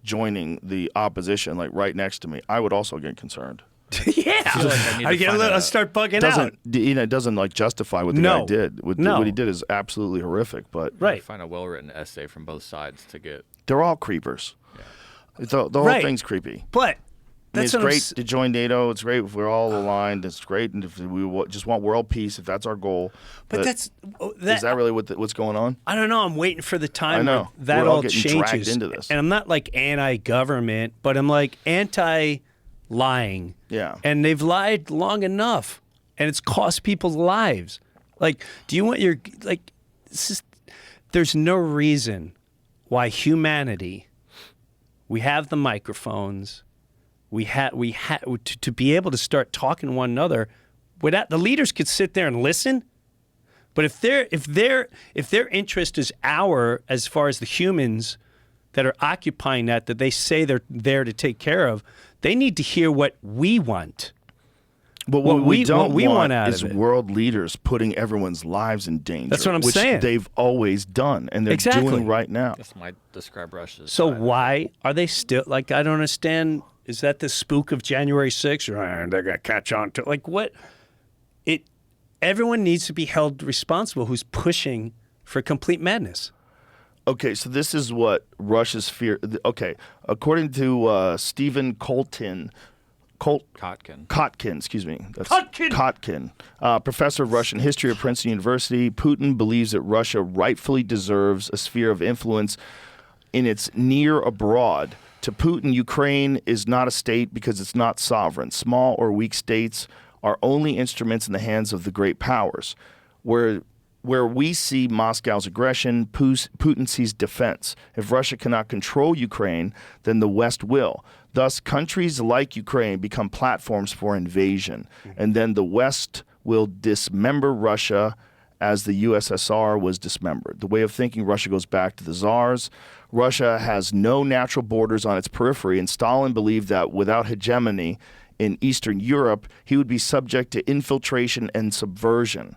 joining the opposition right next to me, I would also get concerned. Yeah. I'll start bugging out. It doesn't justify what the guy did. What he did is absolutely horrific. But Right. Find a well-written essay from both sides to get. they're all creepers. Yeah. The whole thing's creepy. But that's it's great to join NATO. It's great if we're all aligned. It's great, and if we just want world peace, if that's our goal. But is that really what's going on? I don't know. I'm waiting for the time I know. where that We're all all getting changes. dragged into this. And I'm not anti-government, but I'm anti-lying. Yeah. And they've lied long enough, and it's cost people's lives. Do you want your there's no reason why humanity. We have the microphones. We had to be able to start talking to one another. Without the leaders could sit there and listen, but if their interest is as far as the humans that are occupying that they say they're there to take care of, they need to hear what we want. But what we don't want out is of it. world leaders putting everyone's lives in danger. That's what I'm which saying. They've always done, and they're doing right now. This might describe Russia's. So side. why are they still I don't understand. Is that the spook of January 6th? They're gonna catch on to what? Everyone needs to be held responsible who's pushing for complete madness. Okay, so this is what Russia's fear. Okay, according to Stephen Kotkin, excuse me. That's Kotkin, professor of Russian history at Princeton University. Putin believes that Russia rightfully deserves a sphere of influence in its near abroad. To Putin, Ukraine is not a state because it's not sovereign. Small or weak states are only instruments in the hands of the great powers. Where we see Moscow's aggression, Putin sees defense. If Russia cannot control Ukraine, then the West will. Thus, countries like Ukraine become platforms for invasion. And then the West will dismember Russia as the USSR was dismembered. The way of thinking Russia goes back to the czars. Russia has no natural borders on its periphery, and Stalin believed that without hegemony in Eastern Europe, he would be subject to infiltration and subversion.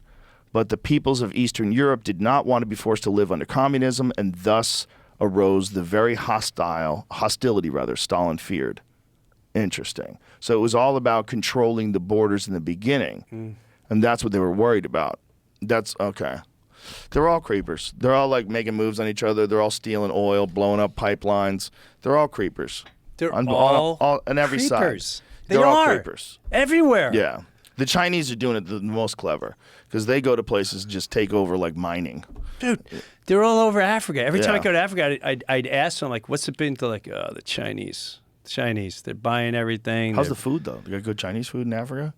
but the peoples of Eastern Europe did not want to be forced to live under communism, and thus arose the very hostility Stalin feared. Interesting. So it was all about controlling the borders in the beginning, and that's what they were worried about. That's okay. They're all creepers. They're all like making moves on each other. They're all stealing oil, blowing up pipelines. They're all creepers. They're on every creepers. side. They They're all are. creepers. Everywhere. Yeah. The Chinese are doing it the most clever because they go to places and just take over like mining. Dude, they're all over Africa. Every time I Yeah. go to Africa, I'd ask them, like, what's it been to, like, the Chinese. They're buying everything. How's the food, though? You got good Chinese food in Africa?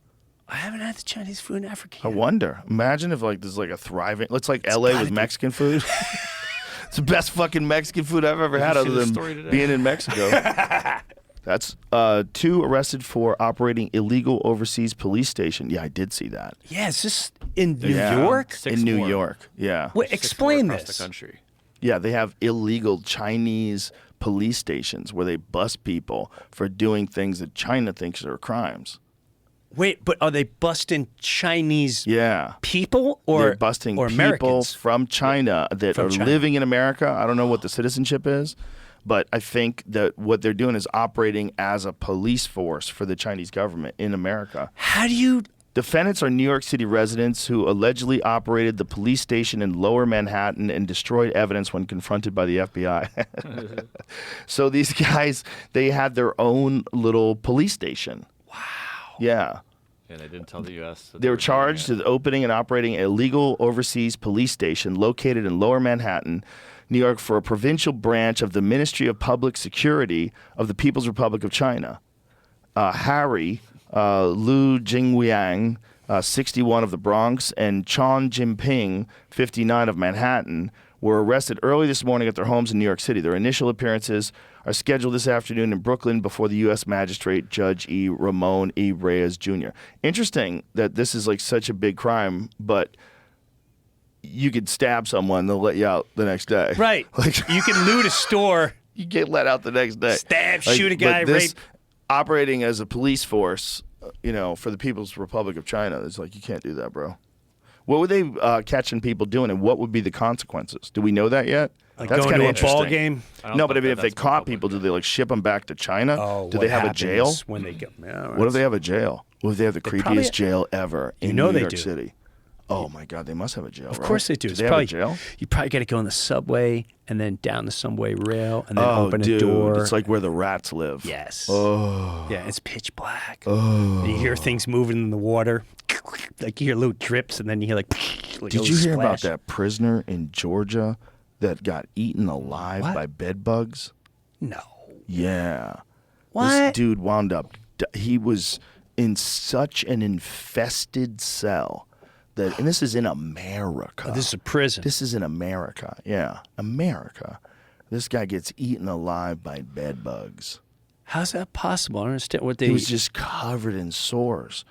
I haven't had the Chinese food in Africa I yet. wonder. Imagine if like there's like a thriving. It's like LA with Mexican food. It's the best fucking Mexican food I've ever had, other than being in Mexico. That's 2 arrested for operating illegal overseas police station. Yeah, I did see that. Yeah, is this in New Yeah. York? In New York, yeah. Wait, explain across this. the country. Yeah, they have illegal Chinese police stations where they bust people for doing things that China thinks are crimes. Wait, but are they busting Chinese Yeah. people or They're busting or people Americans? from China that From are China. living in America. I don't know what the citizenship is, but I think that what they're doing is operating as a police force for the Chinese government in America. How do you? Defendants are New York City residents who allegedly operated the police station in Lower Manhattan and destroyed evidence when confronted by the FBI. So these guys, they had their own little police station. Wow. Yeah. Yeah, they didn't tell the U.S. that They were doing charged it. with opening and operating a legal overseas police station located in Lower Manhattan, New York, for a provincial branch of the Ministry of Public Security of the People's Republic of China. Harry Lu Jingwiang, 61 of the Bronx, and Chon Jinping, 59 of Manhattan, were arrested early this morning at their homes in New York City. Their initial appearances are scheduled this afternoon in Brooklyn before the U.S. Magistrate Judge Ramon E. Reyes Jr. Interesting that this is like such a big crime, but you could stab someone, they'll let you out the next day. Right. Like, You can loot a store, you get let out the next day. stab, Like, shoot a guy, but this, rape. operating as a police force, for the People's Republic of China, it's like, you can't do that, bro. What were they catching people doing, and what would be the consequences? Do we know that yet? Like That's going kinda to a ball interesting. game. I don't No, think but I mean, that if they that's been caught public people, do yet. they like ship them back to China? Oh, do what they have a happens jail? when they go? What if they have a jail? What if they have the creepiest probably- jail ever in know New they York do. City? Oh my God, they must have a jail. Of course they do. Do It's they have probably, a jail? You probably got to go in the subway and then down the subway rail and then Oh, open dude, a door. it's like where the rats live. Yes. Oh. Yeah, it's pitch black. Oh. You hear things moving in the water. Like you hear little drips and then you hear like a Did little you hear about splash. that prisoner in Georgia that got eaten alive What? by bed bugs? No. Yeah. What? This dude wound up, he was in such an infested cell that, and this is in America. Oh, this is a prison. This is in America. Yeah, America. This guy gets eaten alive by bed bugs. How's that possible? I don't understand what they. He was just covered in sores.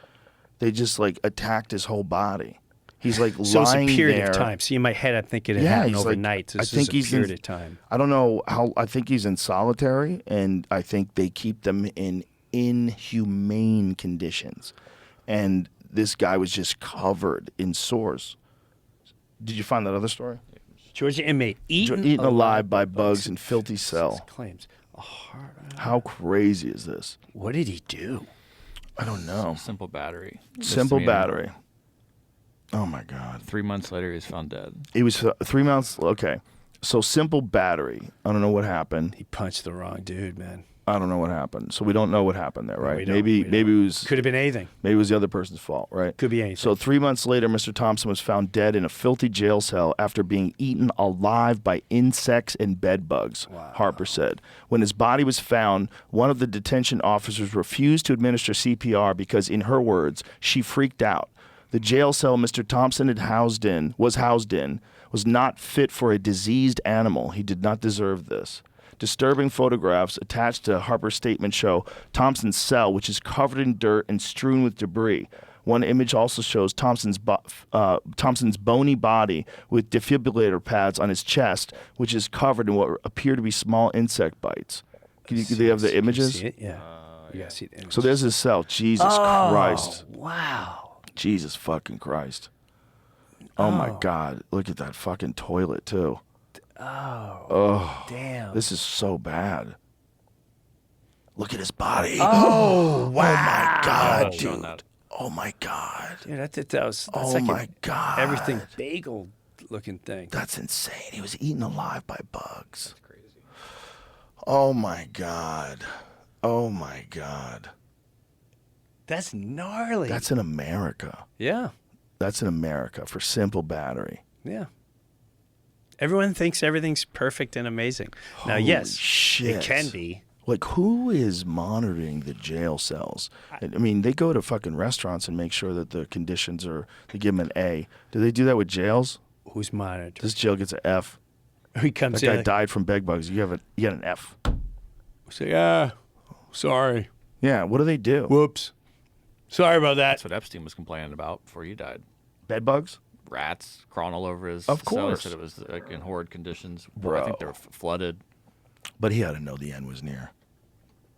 They just like attacked his whole body. He's like so it's a lying period there. of time. See, in my head, I'm thinking it Yeah, happened he's like- overnight. I This think is a he's period in- of time. I don't know how. I think he's in solitary, and I think they keep them in inhumane conditions. And this guy was just covered in sores. Did you find that other story? Georgia inmate eaten alive by bugs in filthy cell. Claims. A heart. How crazy is this? What did he do? I don't know. Simple battery. Simple Misdemeanor. battery. Oh my God. 3 months later, he's found dead. It was 3 months. Okay. So simple battery. I don't know what happened. He punched the wrong dude, man. I don't know what happened. So we don't know what happened there, right? we don't. Maybe We maybe it was Could have been anything. maybe it was the other person's fault, right? Could be anything. So 3 months later, Mr. Thompson was found dead in a filthy jail cell after being eaten alive by insects and bed bugs, Harper said. When his body was found, one of the detention officers refused to administer CPR because, in her words, she freaked out. The jail cell Mr. Thompson was housed in was not fit for a diseased animal. He did not deserve this. Disturbing photographs attached to Harper's statement show Thompson's cell, which is covered in dirt and strewn with debris. One image also shows Thompson's bony body with defibrillator pads on his chest, which is covered in what appear to be small insect bites. Do they have the Can you images? see it? Yeah. You gotta see the image. So there's his cell. Jesus Christ. Wow. Jesus fucking Christ. Oh my God! Look at that fucking toilet too. Oh, damn. This is so bad. Look at his body. Oh, wow. Oh my God, Showing dude. that. Oh my God. Dude, that's Oh like my God. everything bagel looking thing. That's insane. He was eaten alive by bugs. That's crazy. Oh my God. Oh my God. That's gnarly. That's in America. Yeah. That's in America for simple battery. Yeah. Everyone thinks everything's perfect and amazing. Now, Holy yes, shit. it can be. Like, who is monitoring the jail cells? I mean, they go to fucking restaurants and make sure that the conditions are, they give them an A. Do they do that with jails? Who's monitoring? This jail gets an F. He comes That in. guy died from bed bugs. You get an F. Say, sorry. Yeah, what do they do? Whoops. Sorry about that. That's what Epstein was complaining about before he died. Bed bugs? Rats crawling all over his Of cell. He course. said it was like in horrid conditions. Bro. I think they were flooded. But he had to know the end was near.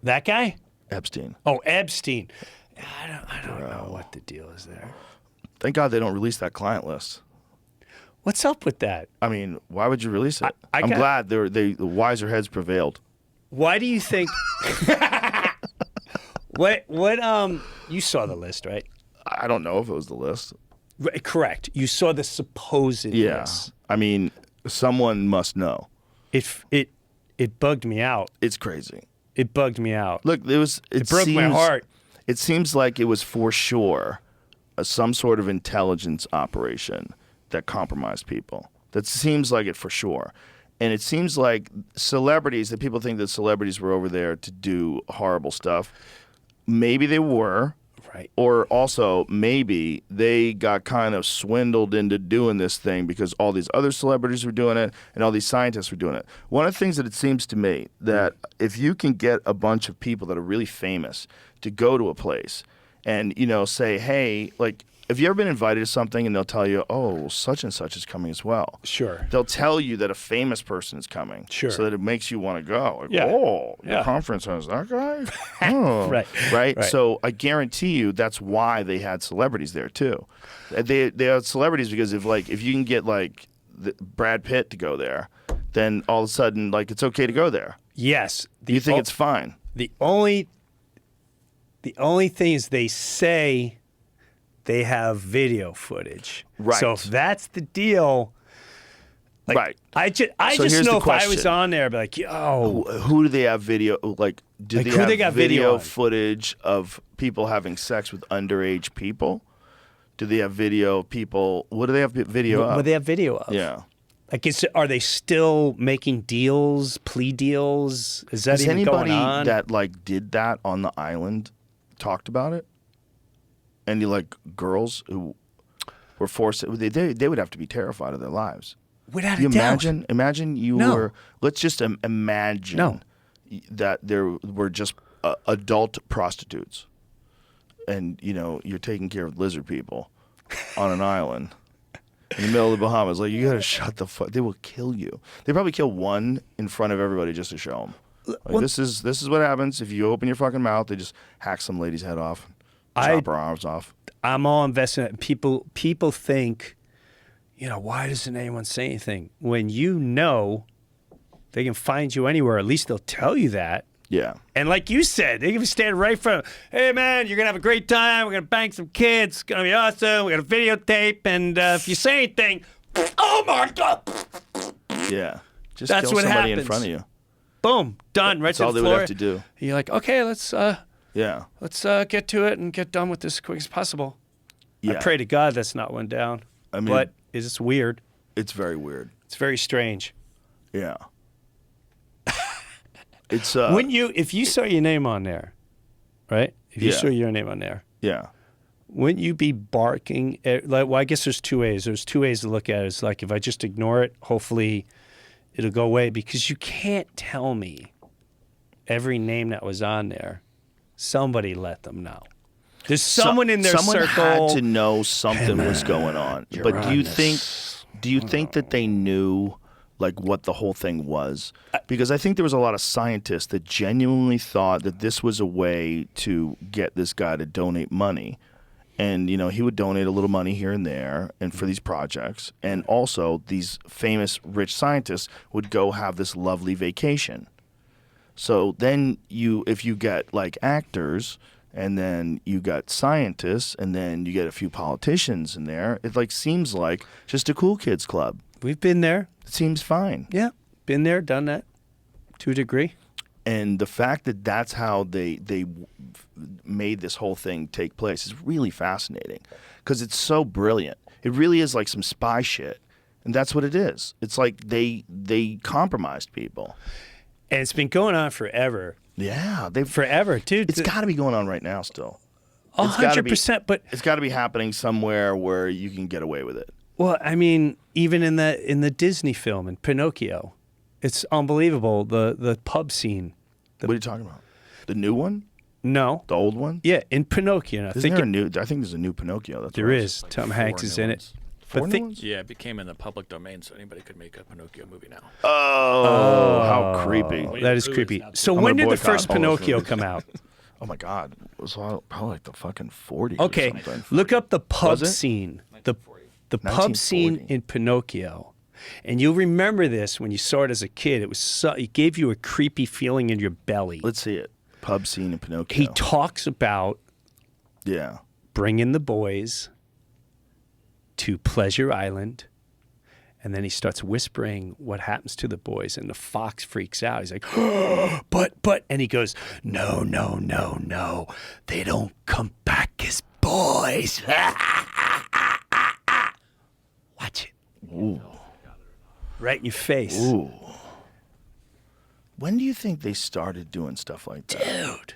That guy? Epstein. Oh, Epstein. I don't know what the deal is there. Thank God they don't release that client list. What's up with that? I mean, why would you release it? I'm glad the wiser heads prevailed. Why do you think? What? You saw the list, right? I don't know if it was the list. Right, correct. You saw the supposed Yeah. list. I mean, someone must know. It bugged me out. It's crazy. It bugged me out. Look, it broke my heart. It seems like it was for sure some sort of intelligence operation that compromised people. That seems like it for sure. And it seems like celebrities, that people think that celebrities were over there to do horrible stuff. Maybe they were. Right. Or also, maybe they got kind of swindled into doing this thing because all these other celebrities were doing it and all these scientists were doing it. One of the things that it seems to me that if you can get a bunch of people that are really famous to go to a place and, say, hey, like, have you ever been invited to something and they'll tell you, oh, such and such is coming as well? Sure. They'll tell you that a famous person is coming. Sure. So that it makes you want to go. Like, Yeah. oh, the Yeah. conference has that guy? Oh. Right? So I guarantee you that's why they had celebrities there too. They had celebrities because if you can get like Brad Pitt to go there, then all of a sudden like it's okay to go there. Yes. You think it's fine. The only thing is they say they have video footage. Right. So if that's the deal, like, right. I So just here's know the if I was question. on there, I'd be like, yo, Who do they have video? Like, do Like, they who have they got video on? footage of people having sex with underage people? Do they have video of people? What do they have video of? what they have video of? Yeah. Like, are they still making deals, plea deals? Is that Has even anybody going on? that like did that on the island talked about it? Any like girls who were forced? They would have to be terrified of their lives. Without Can you a doubt. imagine you No. were. Let's just imagine No. that there were just adult prostitutes, and you're taking care of lizard people on an island in the middle of the Bahamas. Like, you gotta shut the fuck. They will kill you. They probably kill one in front of everybody just to show them. Like, Well- this is what happens if you open your fucking mouth. They just hack some lady's head off, chop her arms off. I'm all invested in it. People think, why doesn't anyone say anything? When they can find you anywhere, at least they'll tell you that. Yeah. And like you said, they can stand right in front of, hey, man, you're going to have a great time. We're going to bang some kids. It's going to be awesome. We're going to videotape. And if you say anything, oh, my God. Yeah. Just That's kill what somebody in happens. front of you. Boom. Done. Right That's to all the they floor. would have to do. And you're like, okay, let's Yeah. get to it and get done with this as quick as possible. Yeah. I pray to God that's not went down. I mean- but it's weird. It's very weird. It's very strange. Yeah. It's Wouldn't you, if you saw your name on there, right? If you Yeah. saw your name on there, yeah. wouldn't you be barking at, well, I guess there's two ways. There's two ways to look at it. It's like, if I just ignore it, hopefully it'll go away, because you can't tell me every name that was on there. Somebody let them know. There's someone in their someone circle. had to know something was going on. But do you think that they knew like what the whole thing was? Because I think there was a lot of scientists that genuinely thought that this was a way to get this guy to donate money. And, he would donate a little money here and there and for these projects. And also, these famous rich scientists would go have this lovely vacation. So then if you get like actors, and then you got scientists, and then you get a few politicians in there, it like seems like just a cool kids club. We've been there. It seems fine. Yeah, been there, done that to a degree. And the fact that that's how they made this whole thing take place is really fascinating because it's so brilliant. It really is like some spy shit, and that's what it is. It's like they compromised people. And it's been going on forever. Yeah, forever, dude. It's got to be going on right now still. 100%, but it's got to be happening somewhere where you can get away with it. Well, I mean, even in the Disney film in Pinocchio, it's unbelievable the pub scene. What are you talking about? The new one? No, the old one. Yeah, in Pinocchio. I think there's a new Pinocchio. That's there is. Like Tom Hanks is in it. Yeah, it became in the public domain, so anybody could make a Pinocchio movie now. Oh, how creepy! That is creepy. So when did the first Pinocchio come out? Oh my God, it was probably like the fucking 40s. Okay, or something. Look up the pub scene. The pub scene in Pinocchio, and you'll remember this when you saw it as a kid. It gave you a creepy feeling in your belly. Let's see it. Pub scene in Pinocchio. He talks about bringing the boys to Pleasure Island, and then he starts whispering what happens to the boys, and the fox freaks out. He's like, oh, but, and he goes, no, they don't come back as boys. Watch it. Ooh. Right in your face. Ooh. When do you think they started doing stuff like that? Dude.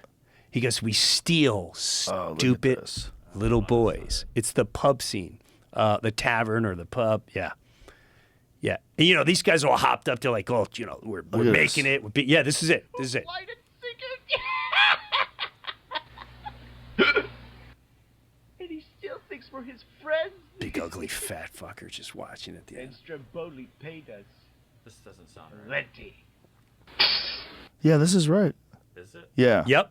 He goes, we steal stupid little boys. It's the pub scene. The tavern or the pub, yeah. And, these guys are all hopped up. They're like, oh, we're making it. Yeah, this is it. This is it. Why didn't think of And he still thinks we're his friends. Big ugly fat fucker just watching at the end. And Stromboli paid us. This doesn't sound right. Plenty. Yeah, this is right. Is it? Yeah. Yep.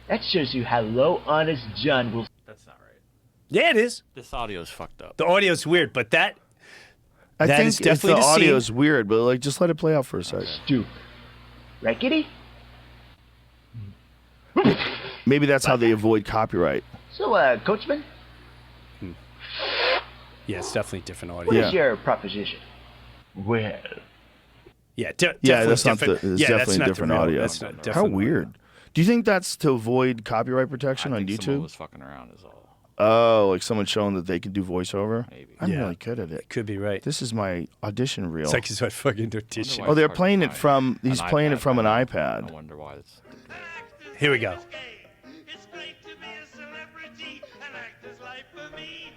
That shows you how low Honest John will. That's not right. Yeah, it is. This audio's fucked up. The audio's weird, but that I think is definitely the the audio's scene. weird, but like just let it play out for a second. Stoop. Right, Kitty? Maybe that's how they avoid copyright. So, Coachman, Yeah, it's definitely different audio. what Yeah. is your proposition? Well, Yeah, That's not different. it's Yeah, definitely that's not different the real- audio. that's not How different weird. Do you think that's to avoid copyright protection I on think someone YouTube? was fucking around is all. Oh, like someone showing that they can do voiceover? Maybe. I'm Yeah. really good at it. Could be right. This is my audition reel. It's like he's fucking audition. why- Oh, they're Fucking playing it fine. from. He's An playing it iPad, from an I iPad. wonder why it's. Here we go. It's great to be a celebrity, an actor's life for me.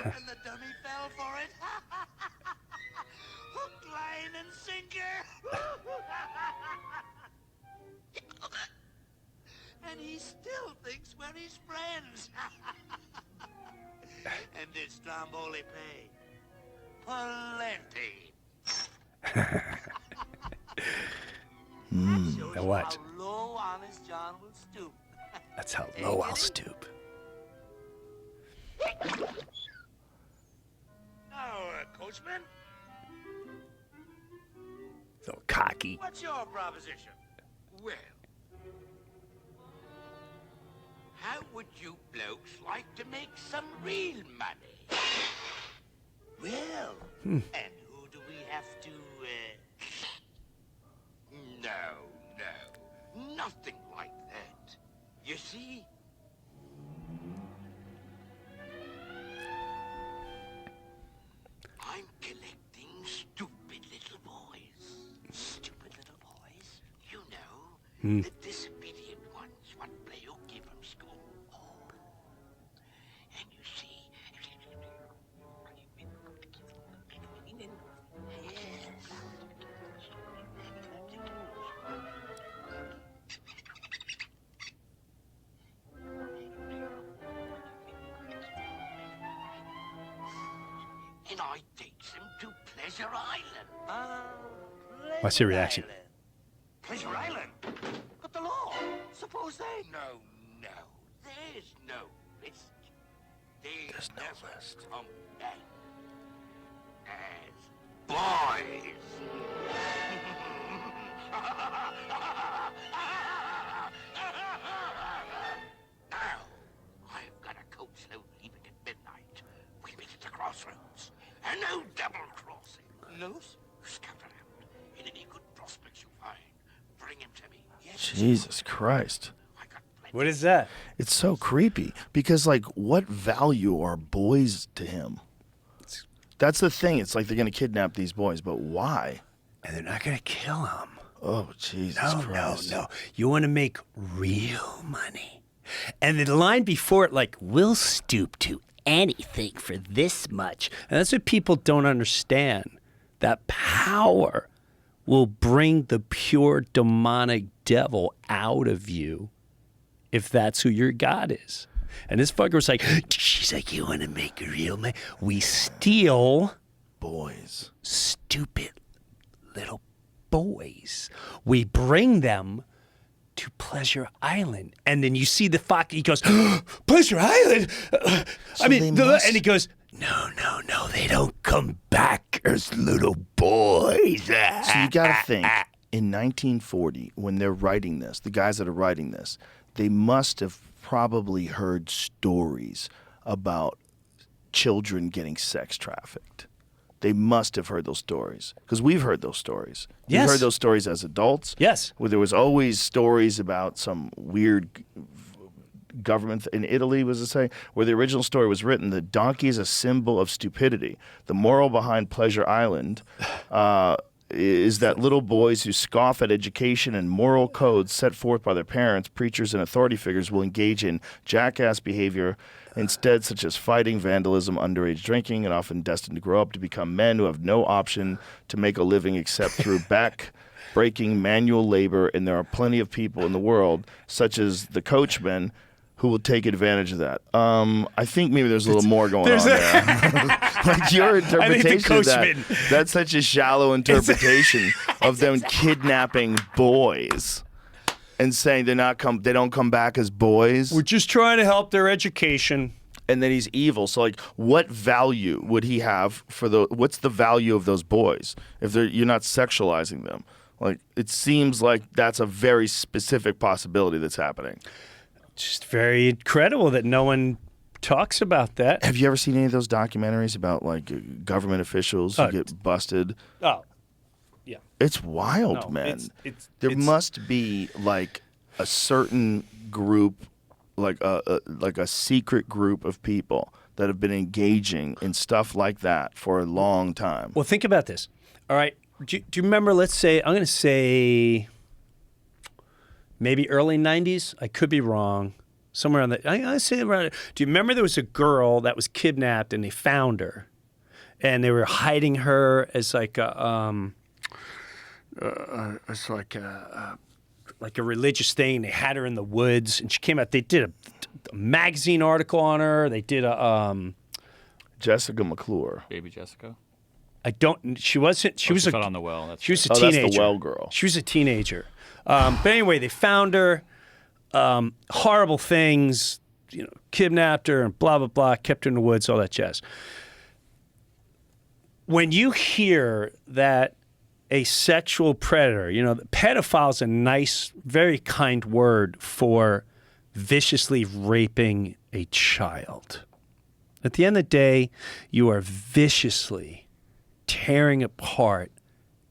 And the dummy fell for it. Hook, line, and sinker. And he still thinks we're his friends. And did Stromboli pay? Plenty. Now watch. How low Honest John will stoop. That's how low I'll stoop. Now, Coachman, So cocky. what's your proposition? Well, how would you blokes like to make some real money? Well, and who do we have to, No, nothing like that. You see? I'm collecting stupid little boys. Stupid little boys. You know, the disobedient ones what Breuer give from school. Oh. And you see... And I takes them to Pleasure Island. Watch your reaction. Pleasure Island? But the law. Suppose they... No. They There's no list. Come back as boys. Now, I've got a coach slow leaving at midnight. We meet at the crossroads. And no double crossing. No, scout around. In any good prospects you find, bring him to me. Yes, Jesus Christ. I got plenty. What is that? It's so creepy because, like, what value are boys to him? That's the thing. It's like they're going to kidnap these boys, but why? And they're not going to kill him. Oh, Jesus Christ. No. You want to make real money. And the line before it, like, we'll stoop to anything for this much. And that's what people don't understand. That power will bring the pure demonic devil out of you if that's who your God is. And this fucker was like, she's like, you want to make real money? We steal Boys. stupid little boys. We bring them to Pleasure Island. And then you see the fuck, he goes, Pleasure Island? So they must- and he goes, no, they don't come back as little boys. So you got to think, in 1940, when they're writing this, the guys that are writing this, they must have probably heard stories about children getting sex trafficked. They must have heard those stories because we've heard those stories. Yes. We've heard those stories as adults. Yes. Where there was always stories about some weird government in Italy, was it say, where the original story was written, the donkey is a symbol of stupidity. The moral behind Pleasure Island is that little boys who scoff at education and moral codes set forth by their parents, preachers, and authority figures will engage in jackass behavior instead, such as fighting, vandalism, underage drinking, and often destined to grow up to become men who have no option to make a living except through back-breaking manual labor. And there are plenty of people in the world, such as the coachmen, who will take advantage of that. I think maybe there's a little more going on there. Like your interpretation of that, that's such a shallow interpretation of them kidnapping boys and saying they don't come back as boys. We're just trying to help their education. And then he's evil. So, like, what value would he have for what's the value of those boys if you're not sexualizing them? Like, it seems like that's a very specific possibility that's happening. Just very incredible that no one talks about that. Have you ever seen any of those documentaries about, like, government officials who get busted? Oh, yeah. It's wild, No, man. There must be, like, a certain group, like a secret group of people that have been engaging in stuff like that for a long time. Well, think about this. All right. Do you remember, let's say, I'm going to say maybe early 90s? I could be wrong. Somewhere on the, I say around. Do you remember there was a girl that was kidnapped and they found her, and they were hiding her as like a like a religious thing. They had her in the woods, and she came out. They did a magazine article on her. They did a Jessica McClure. Baby Jessica. I don't. She wasn't. She was she a. fell on the well. That's she was a That's teenager. the well girl. She was a teenager. But anyway, they found her. Horrible things, kidnapped her and blah, blah, blah, kept her in the woods, all that jazz. When you hear that a sexual predator, pedophile is a nice, very kind word for viciously raping a child. At the end of the day, you are viciously tearing apart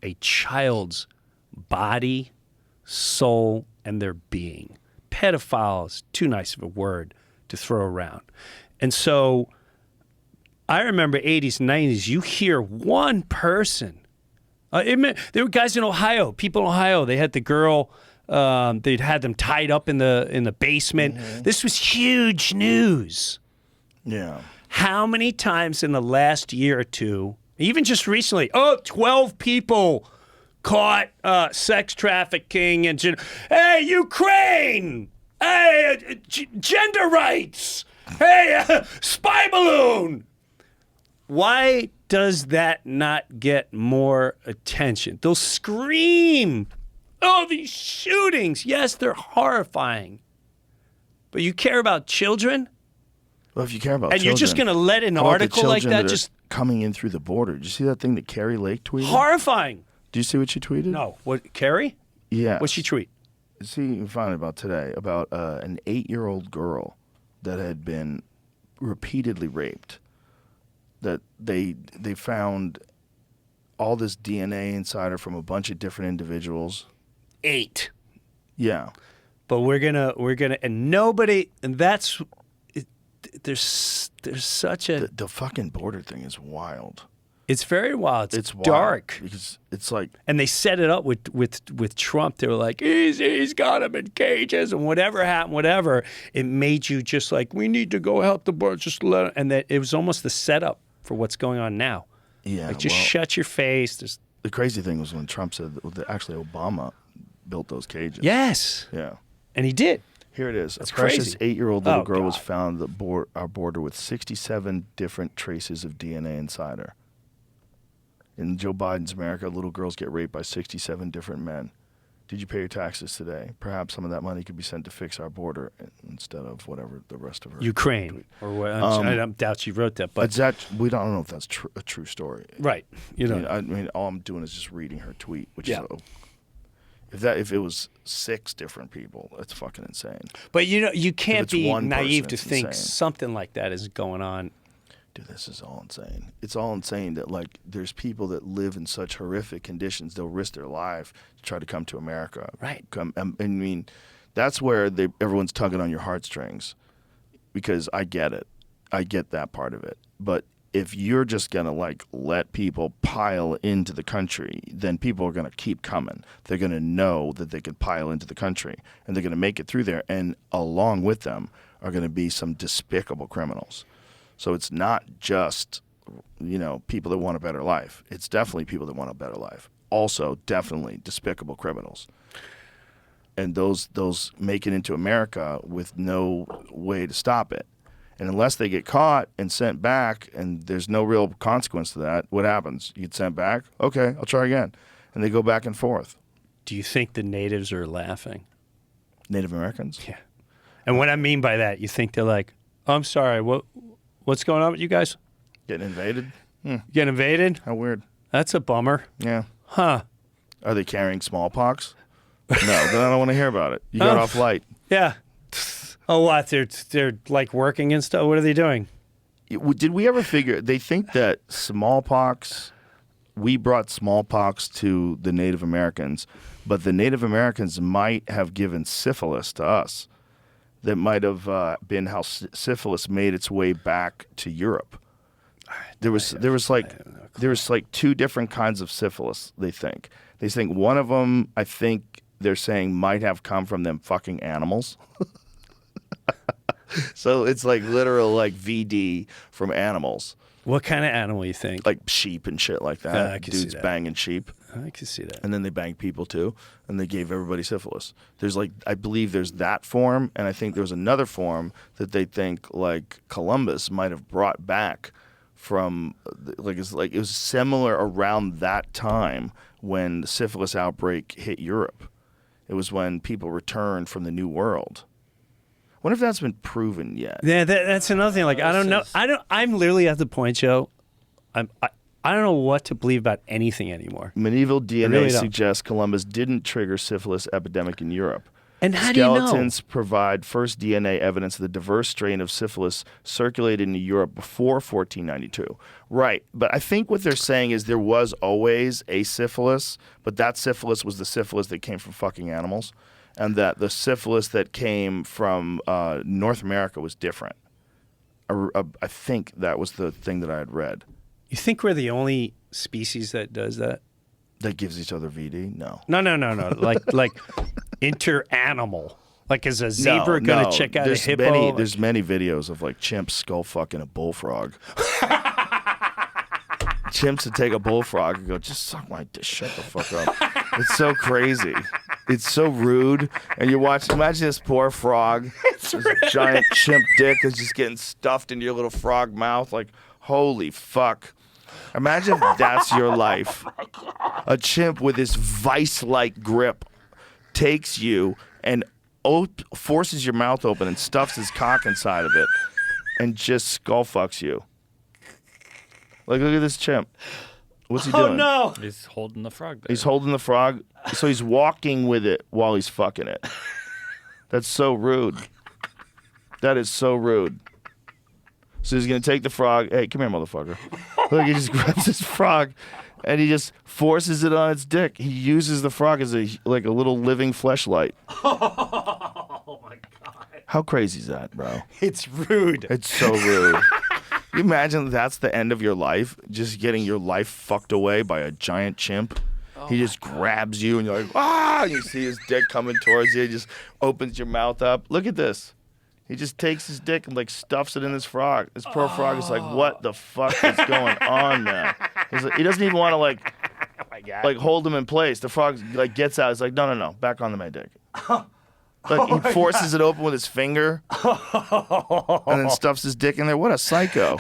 a child's body, soul, and their being. Pedophile is too nice of a word to throw around. And so I remember 80s and 90s, you hear one person. There were guys in Ohio, people in Ohio, they had the girl, they'd had them tied up in the basement. Mm-hmm. This was huge news. Yeah. How many times in the last year or two, even just recently, 12 people caught sex trafficking and hey, Ukraine! Hey, gender rights! Hey, spy balloon! Why does that not get more attention? They'll scream, oh, these shootings. Yes, they're horrifying. But you care about children? Well, if you care about And children, you're just going to let an how about the article like children that are just coming in through the border? Did you see that thing that Carrie Lake tweeted? horrifying. Do you see what she tweeted? No. What, Carrie? Yeah. What'd she tweet? See, you can find it about today, about an 8-year-old girl that had been repeatedly raped. That they found all this DNA inside her from a bunch of different individuals. 8. Yeah. But we're gonna, and nobody, and that's, there's such a, The fucking border thing is wild. it's very wild. It's wild dark. because it's like, And they set it up with Trump. They were like, he's got him in cages and whatever happened, whatever. It made you just like, we need to go help the border. Just let, and that it was almost the setup for what's going on now. yeah. Like, just well, shut your face. There's, the crazy thing was when Trump said that actually Obama built those cages. yes. Yeah. And he did. Here it is. That's a precious crazy. 8-year-old little Oh, girl was God. found at our border with 67 different traces of DNA inside her. In Joe Biden's America, little girls get raped by 67 different men. Did you pay your taxes today? Perhaps some of that money could be sent to fix our border instead of whatever the rest of her. Ukraine. Or what, I don't doubt she wrote that. But We don't know if that's a true story. right. You know. I mean, all I'm doing is just reading her tweet, which Yeah. is if it was 6 different people, that's fucking insane. But you can't it's be one naive person, to it's think insane. something like that is going on. Dude, this is all insane. It's all insane that, like, there's people that live in such horrific conditions, they'll risk their life to try to come to America. Right. I mean, that's where everyone's tugging on your heartstrings, because I get it. I get that part of it. But if you're just going to, like, let people pile into the country, then people are going to keep coming. They're going to know that they can pile into the country, and they're going to make it through there. And along with them are going to be some despicable criminals. So it's not just, people that want a better life. It's definitely people that want a better life. Also, definitely despicable criminals. And those make it into America with no way to stop it. And unless they get caught and sent back, and there's no real consequence to that, what happens? You get sent back? Okay, I'll try again. And they go back and forth. Do you think the natives are laughing? Native Americans? Yeah. And what I mean by that, you think they're like, oh, I'm sorry, what's going on with you guys? Getting invaded? You getting invaded? How weird. That's a bummer. Yeah. Huh. Are they carrying smallpox? No, then I don't want to hear about it. You got off light. Yeah. Oh, what? They're like working and stuff? What are they doing? Did we ever figure, they think that smallpox, we brought smallpox to the Native Americans, but the Native Americans might have given syphilis to us. That might have been how syphilis made its way back to Europe. There was like 2 different kinds of syphilis. They think one of them, I think they're saying, might have come from them fucking animals. So it's like literal like VD from animals, What kind of animal you think? like sheep and shit like that. I can see Dudes that. banging sheep. I can see that. And then they banged people too, and they gave everybody syphilis. There's like, I believe there's that form, and I think there's another form that they think like Columbus might have brought back from, it was similar around that time when the syphilis outbreak hit Europe. It was when people returned from the New World. I wonder if that's been proven yet. Yeah, that's another thing. Like, I don't know. I'm literally at the point, Joe. I don't know what to believe about anything anymore. Medieval DNA really don't. suggests Columbus didn't trigger syphilis epidemic in Europe. And how do you know? Skeletons provide first DNA evidence of the diverse strain of syphilis circulated in Europe before 1492. Right, but I think what they're saying is there was always a syphilis, but that syphilis was the syphilis that came from fucking animals, and that the syphilis that came from North America was different. I think that was the thing that I had read. You think we're the only species that does that? That gives each other VD? No. No. like inter-animal. Like, is a zebra going to check out a hippo? There's many videos of like chimps skull fucking a bullfrog. Chimps would take a bullfrog and go, just suck my dick, shut the fuck up. It's so crazy. It's so rude. And you imagine this poor frog. This giant chimp dick is just getting stuffed into your little frog mouth. Like, holy fuck. Imagine if that's your life. A chimp with this vice-like grip takes you and forces your mouth open and stuffs his cock inside of it. and just skull fucks you. Like, look at this chimp. What's he Oh doing? no! He's holding the frog there. He's holding the frog, so he's walking with it while he's fucking it. That's so rude. That is so rude. So he's gonna take the frog. Hey, come here, motherfucker. Look, he just grabs this frog, and he just forces it on its dick. He uses the frog as a little living fleshlight. Oh my god! How crazy is that, bro? It's rude. It's so rude. You imagine that's the end of your life, just getting your life fucked away by a giant chimp. He just grabs you, and you're like, ah! And you see his dick coming towards you. He just opens your mouth up. Look at this. He just takes his dick and like stuffs it in this frog. This poor frog is like, what the fuck is going on, man? He doesn't even want to like hold him in place. The frog like gets out. It's like, no, back onto my dick. Like he forces it open with his finger, and then stuffs his dick in there. What a psycho!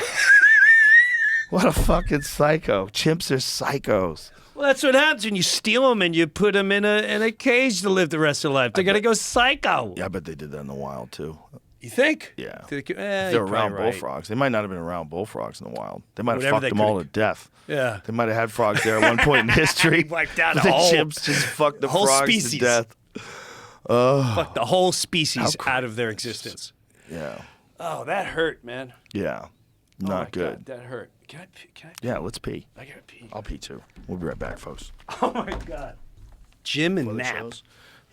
What a fucking psycho! Chimps are psychos. Well, that's what happens when you steal them and you put them in a cage to live the rest of their life. They're gonna go psycho. Yeah, I bet they did that in the wild too. You think? Yeah. They're around bullfrogs. They might not have been around bullfrogs in the wild. They might have Whatever fucked they them all to could've- death. Yeah. They might have had frogs there at one point in history. Wiped out the a whole- chimps just fucked the whole frogs species. to death. Fuck the whole species out of their existence. Yeah. Oh, that hurt, man. Yeah. Oh my Not good. God, that hurt. Can I pee? Yeah, let's pee. I gotta pee. I'll pee too. We'll be right back, folks. Oh my God. Gym and For the nap. shows,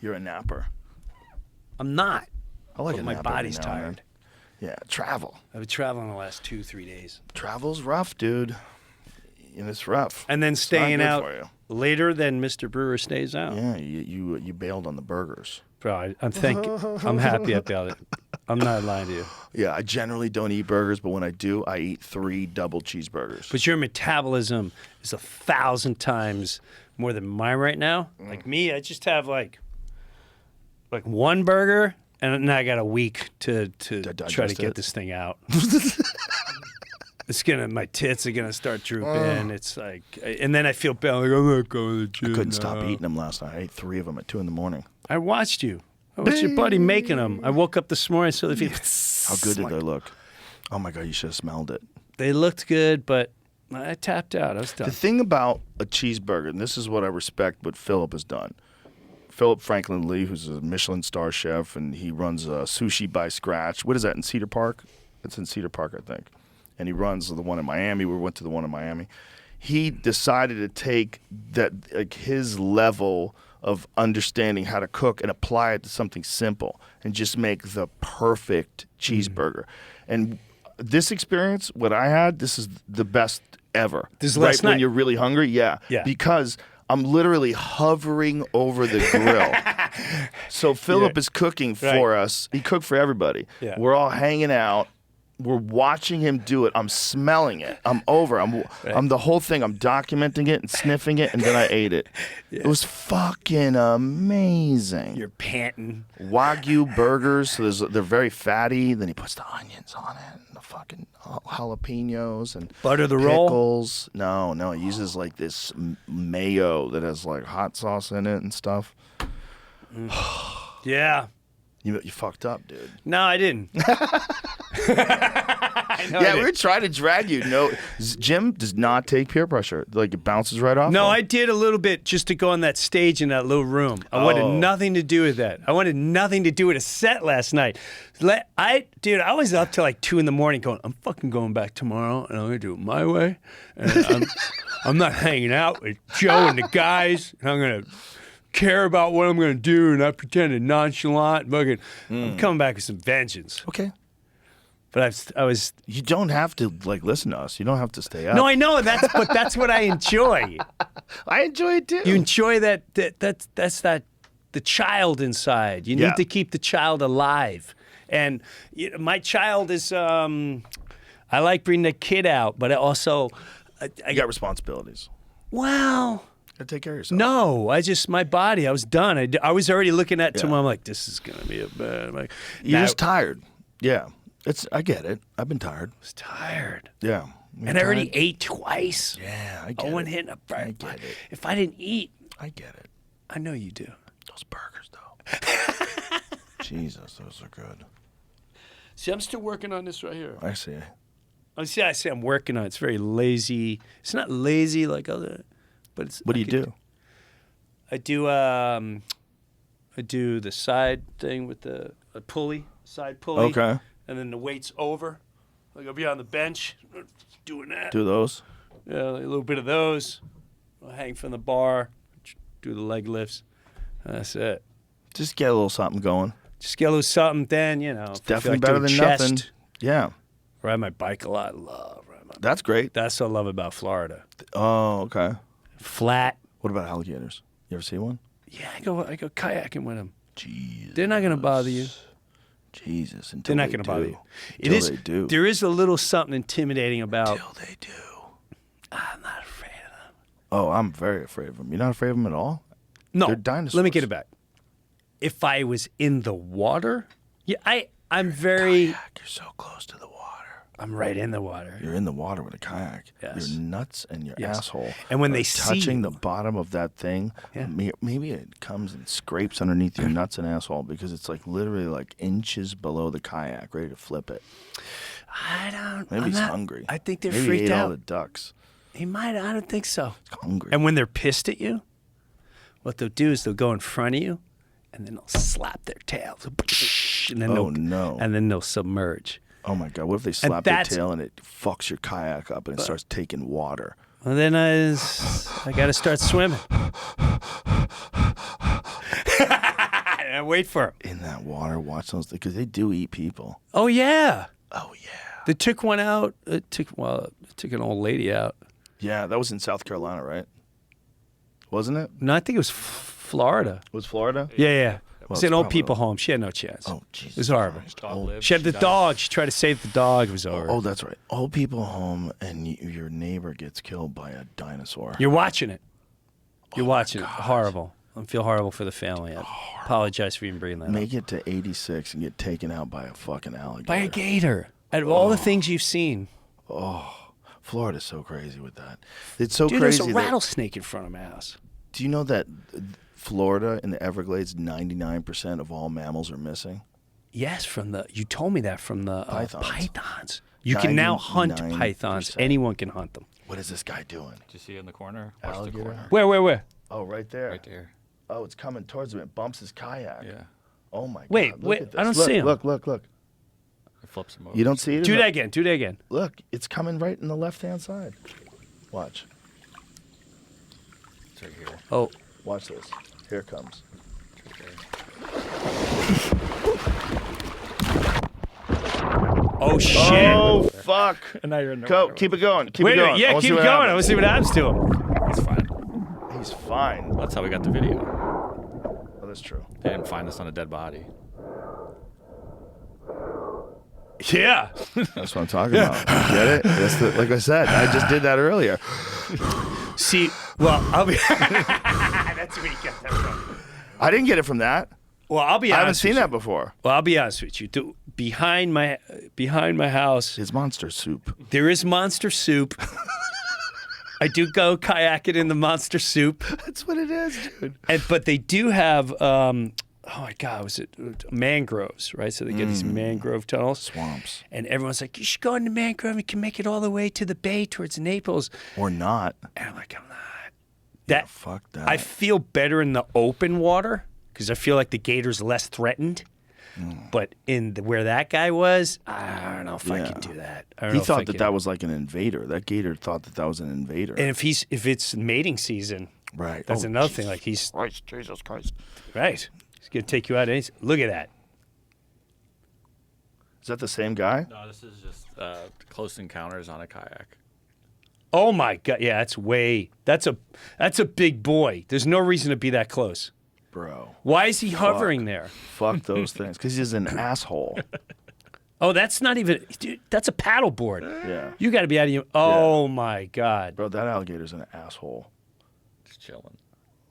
you're a napper. I'm not. I like But a my nap every body's now and then. tired. Yeah, travel. I've been traveling the last 2-3 days. Travel's rough, dude. And it's rough. And then It's not staying good out for you. later than Mr. Breuer stays out. Yeah, you bailed on the burgers. Bro, I'm happy I bailed it. I'm not lying to you. Yeah, I generally don't eat burgers, but when I do, I eat 3 double cheeseburgers. But your metabolism is 1,000 times more than mine right now. Like me, I just have like one burger, and now I got a week to try to digest get it. this thing out. My tits are gonna start drooping. It's like, and then I feel bad. Like, I'm not going to the gym. I couldn't stop now. eating them last night. I ate 3 of them at 2 in the morning. I watched you. I watched your buddy making them. I woke up this morning, so How good did they look? Oh my God, you should have smelled it. They looked good, but I tapped out. I was done. The thing about a cheeseburger, and this is what I respect what Philip has done. Philip Franklin Lee, who's a Michelin star chef, and he runs Sushi by Scratch. What is that, in Cedar Park? It's in Cedar Park, I think. And he runs the one in Miami. We went to the one in Miami. He decided to take that, like, his level of understanding how to cook and apply it to something simple and just make the perfect cheeseburger. And this experience, what I had, this is the best ever. This is right last when night. you're really hungry, yeah. Because I'm literally hovering over the grill. So Philip is cooking for us. He cooked for everybody. Yeah. We're all hanging out. We're watching him do it. I'm smelling it. I'm the whole thing. I'm documenting it and sniffing it, and then I ate it. It was fucking amazing. You're panting. Wagyu burgers, so they're very fatty. Then he puts the onions on it, and the fucking jalapenos and Butter the roll? pickles. No, he uses like this mayo that has like hot sauce in it and stuff. Yeah. You fucked up, dude. No, I didn't. Yeah, we were trying to drag you. No, Jim does not take peer pressure. Like, it bounces right off. No, him. I did a little bit just to go on that stage in that little room. I wanted nothing to do with that. I wanted nothing to do with a set last night. I was up till like 2 in the morning going, I'm fucking going back tomorrow and I'm going to do it my way. And I'm not hanging out with Joe and the guys. And I'm going to care about what I'm going to do and not pretend to nonchalant. Fucking, I'm coming back with some vengeance. Okay. But I was. You don't have to like listen to us. You don't have to stay up. No, I know but that's what I enjoy. I enjoy it too. You enjoy that's the child inside. You need to keep the child alive. And my child is. I like bringing the kid out, but I also. You got responsibilities. Well. Gotta take care of yourself. No, my body. I was done. I was already looking at tomorrow. I'm like, this is gonna be a bad. You're just tired. Yeah. I get it. I've been tired. I was tired. Yeah. And I already ate twice. Yeah, I get I went it. hitting a burger. I get it. If I didn't eat, I get it. I know you do. Those burgers, though. Jesus, those are good. See, I'm still working on this right here. I see. I say I'm working on it. It's very lazy. It's not lazy like other, but it's. What do you do? I do the side thing with the pulley, side pulley. Okay. And then the weight's over. Like I'll be on the bench doing that. Do those? Yeah, like a little bit of those. I'll hang from the bar, do the leg lifts. That's it. Just get a little something going. Just get a little something, then, you know. It's definitely better than nothing. Yeah. Ride my bike a lot. Love riding my bike. That's great. That's what I love about Florida. Oh, okay. Flat. What about alligators? You ever see one? Yeah, I go kayaking with them. Jesus. They're not going to bother you. Jesus. They're not going to bother you. Until they do. There is a little something intimidating about. Until they do. I'm not afraid of them. Oh, I'm very afraid of them. You're not afraid of them at all? No. They're dinosaurs. Let me get it back. If I was in the water, yeah, I'm very. Kayak, you're so close to the water. I'm right in the water. You're in the water with a kayak. Yes. Your nuts and your Yes. asshole. And when are they see touching you- the bottom of that thing, Yeah. maybe it comes and scrapes underneath your nuts and asshole because it's like literally like inches below the kayak, ready to flip it. I don't. Maybe I'm he's not- hungry. I think they're maybe freaked he ate out. all the ducks. He might. I don't think so. He's hungry. And when they're pissed at you, what they'll do is they'll go in front of you, and then they'll slap their tails, and then Oh, no. and then they'll submerge. Oh my God! What if they slap their that's- tail and it fucks your kayak up and it starts taking water? Well, then I got to start swimming. And I wait for 'em. In that water, watch those because they do eat people. Oh yeah, Oh yeah. they took one out. It took an old lady out. Yeah, that was in South Carolina, right? Wasn't it? No, I think it was Florida. Was Florida? Yeah. It was it's an old probably- people home. She had no chance. Oh Jesus. It was horrible. Christ. Dog Old- lived, She had the died. dog. She tried to save the dog. It was over. Oh, that's right. Old people home and your neighbor gets killed by a dinosaur. You're watching it. You're watching it. Horrible. I feel horrible for the family. I apologize for even bringing that up. Make it to 86 and get taken out by a fucking alligator. By a gator. Out of all the things you've seen. Florida's so crazy with that. It's so Dude, crazy. there's a that- rattlesnake in front of my house. do you know that Florida in the Everglades, 99% of all mammals are missing? Yes, you told me that from the Pythons. pythons. You can now hunt 99%. pythons. Anyone can hunt them. What is this guy doing? Did you see it in the corner? Watch Alligator? the corner. Where? Oh, right there. Right there. Oh, it's coming towards him. It bumps his kayak. Yeah. Oh my God. Wait, Look wait, at this. I don't Look, see him. Look. It flips him over. You don't see it? Do that again. Do that again. Look, it's coming right in the left-hand side. Watch. It's right here. Oh, Watch this. Here it comes. It's right oh shit. Oh, fuck. And now you're in the Go. water. Keep it going. Keep Wait it a going. minute. Yeah, wanna see keep what going. I happens. want to see what happens to him. there. It's fine. He's fine. That's how we got the video. Oh, that's true. They didn't find us on a dead body. Yeah. That's what I'm talking about. Get it? Like I said, I just did that earlier. See, well, I'll be. That's where you got that from. I didn't get it from that. Well, I'll be I honest. haven't seen with that you. before. Well, I'll be honest with you. Behind my house, It's monster soup. there is monster soup. I do go kayaking in the monster soup, That's what it is, dude. but they do have. Oh my God, was it mangroves? Right, so they get these mangrove tunnels, Swamps. and everyone's like, "You should go in the mangrove. You can make it all the way to the bay towards Naples." Or not. And I'm like, I'm not. That Fuck that. I feel better in the open water because I feel like the gator's less threatened. But where that guy was, I don't know if I Yeah. can do that. I don't He know if I thought that can. that was like an invader. That gator thought that was an invader. And if it's mating season, Right. that's Oh, another Jesus thing. Like he's Christ, Jesus Christ. right. He's gonna take you out. Look at that. Is that the same guy? No, this is just close encounters on a kayak. Oh my God! Yeah, that's a big boy. There's no reason to be that close. Bro. Why is he hovering there? Fuck those things. Because he's an asshole. Oh, that's not even. Dude, that's a paddleboard. Yeah. You got to be out of your. Oh my God! Bro, that alligator's an asshole. Just chilling.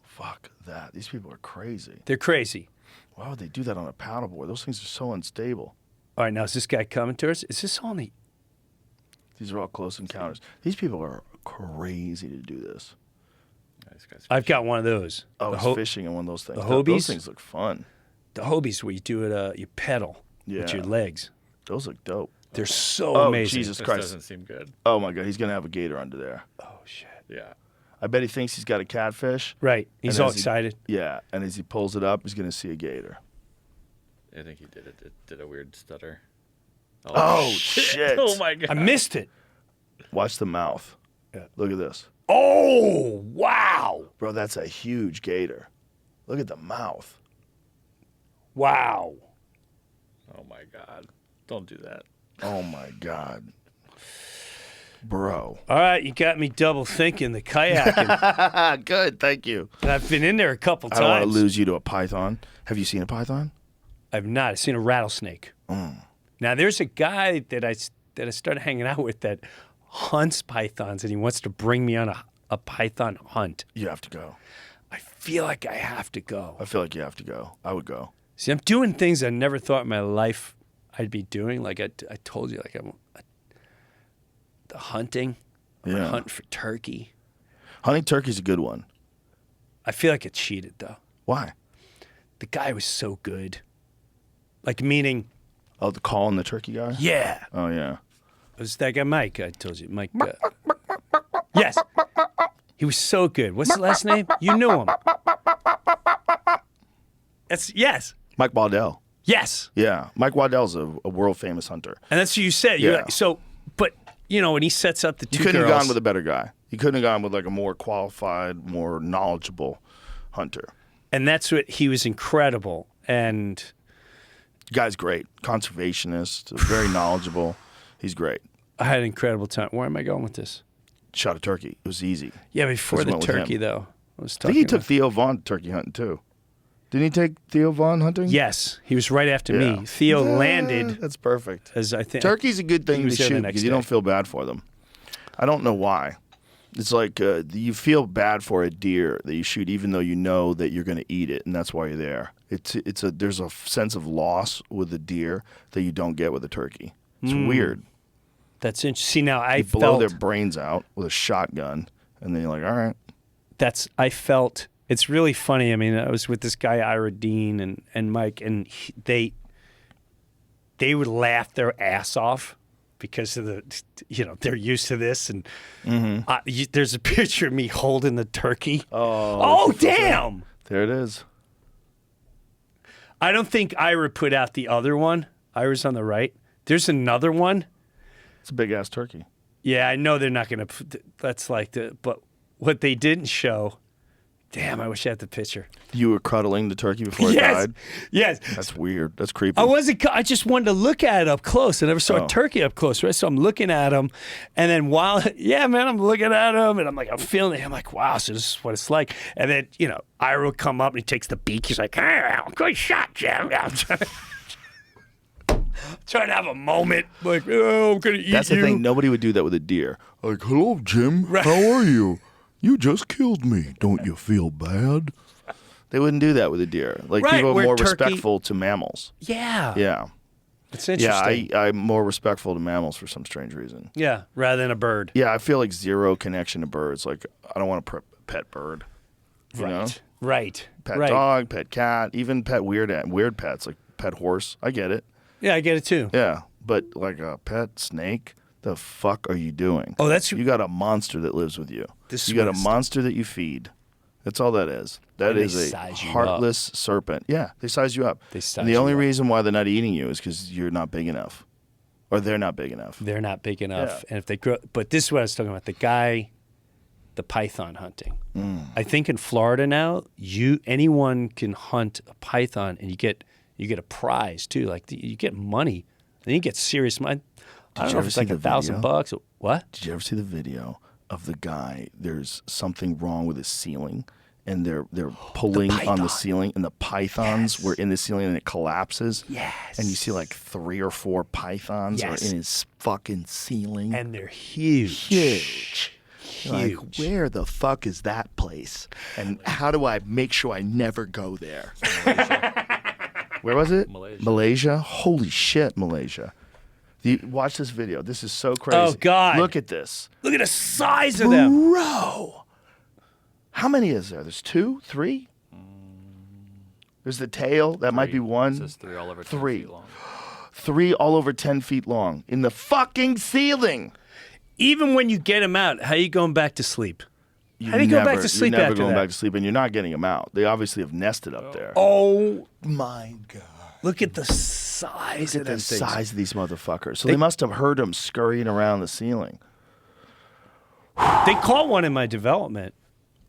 Fuck that. These people are crazy. They're crazy. Why would they do that on a paddleboard? Those things are so unstable. All right, now is this guy coming to us? Is this on the? These are all close encounters. These people are crazy to do this. Yeah, this guy's I've got one of those. Oh, the, it's fishing in one of those things. the Those Hobies? things look fun. the Hobies where you do it. You pedal with Yeah. your legs. Those look dope. They're so Oh, amazing. Jesus This Christ. doesn't seem good. Oh, my God. He's going to have a gator under there. Oh, shit. Yeah. I bet he thinks he's got a catfish. Right. He's And all as he- excited. Yeah. And as he pulls it up, he's going to see a gator. I think he did it. It did a weird stutter. Oh, shit. Oh, my God. I missed it. Watch the mouth. Yeah. Look at this. Oh, wow. Bro, that's a huge gator. Look at the mouth. Wow. Oh, my God. Don't do that. Oh, my God. Bro. All right, you got me double thinking the kayaking. Good. Thank you. And I've been in there a couple I don't want to times. lose you to a python. Have you seen a python? I've not. I've seen a rattlesnake. Now, there's a guy that I started hanging out with that hunts pythons, and he wants to bring me on a python hunt. You have to go. I feel like I have to go. I feel like you have to go. I would go. See, I'm doing things I never thought in my life I'd be doing. Like I told you, like the hunting. I'm Yeah. hunting for turkey. Hunting turkey's a good one. I feel like I cheated, though. Why? The guy was so good. Like, meaning, Oh, the call and the turkey guy? yeah. Oh, yeah. It was that guy, Mike. I told you. Mike. Yes. He was so good. What's the last name? You knew him. Yes. Mike Waddell. Yes. Yeah. Mike Waddell's a world famous hunter. And that's what you said. You're Yeah. like, so, but, you know, when he sets up the two You couldn't girls. have gone with a better guy. You couldn't have gone with like a more qualified, more knowledgeable hunter. And that's what, he was incredible. And Guy's great. Conservationist, very knowledgeable. He's great. I had an incredible time. Where am I going with this? Shot a turkey. It was easy. Yeah, before Just the went with turkey, him. though. I was I talking think he took about- Theo Vaughn turkey hunting too. Didn't he take Theo Vaughn hunting? Yes, he was right after Yeah. me. Theo Yeah, landed That's perfect. as I think. Turkey's a good he thing to was there the shoot next because you day. don't feel bad for them. I don't know why. It's like you feel bad for a deer that you shoot, even though you know that you're going to eat it, and that's why you're there. There's a sense of loss with a deer that you don't get with a turkey. It's weird. That's interesting. See, now I You blow felt their brains out with a shotgun, and then you're like, all right. I felt it's really funny. I mean, I was with this guy Ira Dean and Mike, and they would laugh their ass off because of they're used to this. And there's a picture of me holding the turkey. Oh damn! There it is. I don't think Ira put out the other one. Ira's on the right. There's another one. It's a big ass turkey. Yeah, I know they're not going to. That's like but what they didn't show. Damn, I wish I had the picture. You were cuddling the turkey before it Yes, died? yes. That's weird. That's creepy. I just wanted to look at it up close. I never saw Oh. a turkey up close, right? So I'm looking at him, and then I'm looking at him, and I'm feeling it. I'm like, wow, so this is what it's like. And then, Ira will come up, and he takes the beak. He's like, hey, good shot, Jim. I'm trying to have a moment. Like, oh, I'm going to eat That's you. the thing. Nobody would do that with a deer. Like, hello, Jim. Right. How are you? You just killed me. Don't you feel bad? They wouldn't do that with a deer. Like, Right, people are where more turkey- respectful to mammals. Yeah. Yeah. It's interesting. Yeah, I'm more respectful to mammals for some strange reason. Yeah, rather than a bird. Yeah, I feel like zero connection to birds. Like, I don't want a pet bird. You know? Right. Pet right. dog, pet cat, even pet weird pets, like pet horse. I get it. Yeah, I get it too. Yeah, but like a pet snake, the fuck are you doing? Oh, that's You got a monster that lives with you. The You got a sweetest. monster that you feed. That's all that is. That And they is a size you up. heartless serpent. Yeah, they size you up. They size and the you only up. reason why they're not eating you is because you're not big enough, or they're not big enough. They're not big enough. Yeah. And if they grow, but this is what I was talking about. The python hunting. I think in Florida now, anyone can hunt a python, and you get a prize too. Like you get money, and you get serious money. I don't you know if ever it's see like the $1,000. What? Did you ever see the video of the guy? There's something wrong with his ceiling, and they're pulling on the python. ceiling, and the pythons Yes. were in the ceiling, and it collapses. Yes. And you see like 3 or 4 pythons Yes. are in his fucking ceiling. And they're huge. Huge. You're like, Huge. where the fuck is that place? And how do I make sure I never go there? Where was it? Malaysia. Holy shit, Malaysia. Watch this video. This is so crazy. Oh, God. Look at this. Look at the size of them. Bro. How many is there? There's 2, 3? There's the tail. That might be It 1. says 3 all over 10 3. feet long. 3 all over 10 feet long in the fucking ceiling. Even when you get them out, how are you going back to sleep? How do you go back to sleep You're never after going that? back to sleep, and you're not getting them out. They obviously have nested up there. Oh, my God. look at the size Look of at them the things. size of these motherfuckers. So they must have heard them scurrying around the ceiling. They caught one in my development.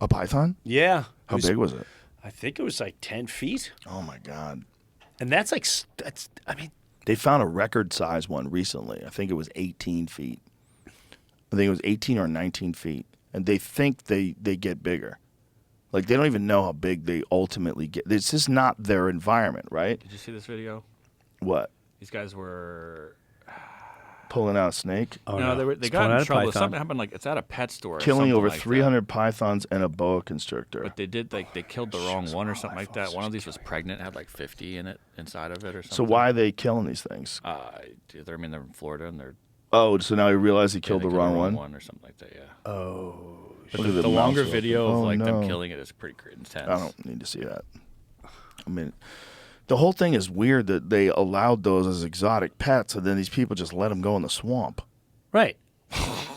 A python? Yeah. How big was it? I think it was like 10 feet. Oh, my God. And that's like, I mean. They found a record size one recently. I think it was 18 feet. I think it was 18 or 19 feet. And they think they get bigger. Like, they don't even know how big they ultimately get. This is not their environment, right? Did you see this video? What? These guys were Pulling out a snake? Oh, no, they It's got pulling out in a trouble. python. Something happened. Like it's at a pet store. or Killing something over like that. 300 pythons and a boa constrictor. But they did like they killed the wrong one or something like that. One of these was pregnant, had like 50 in it inside of it or something. So why are they killing these things? I mean, they're in Florida and they're Oh, so now he realized he killed they the wrong one? or something like that. Yeah. Oh. But Look at the the longer mouse. video of Oh, like them no. killing it is pretty intense. I don't need to see that. I mean, the whole thing is weird that they allowed those as exotic pets, and then these people just let them go in the swamp. Right.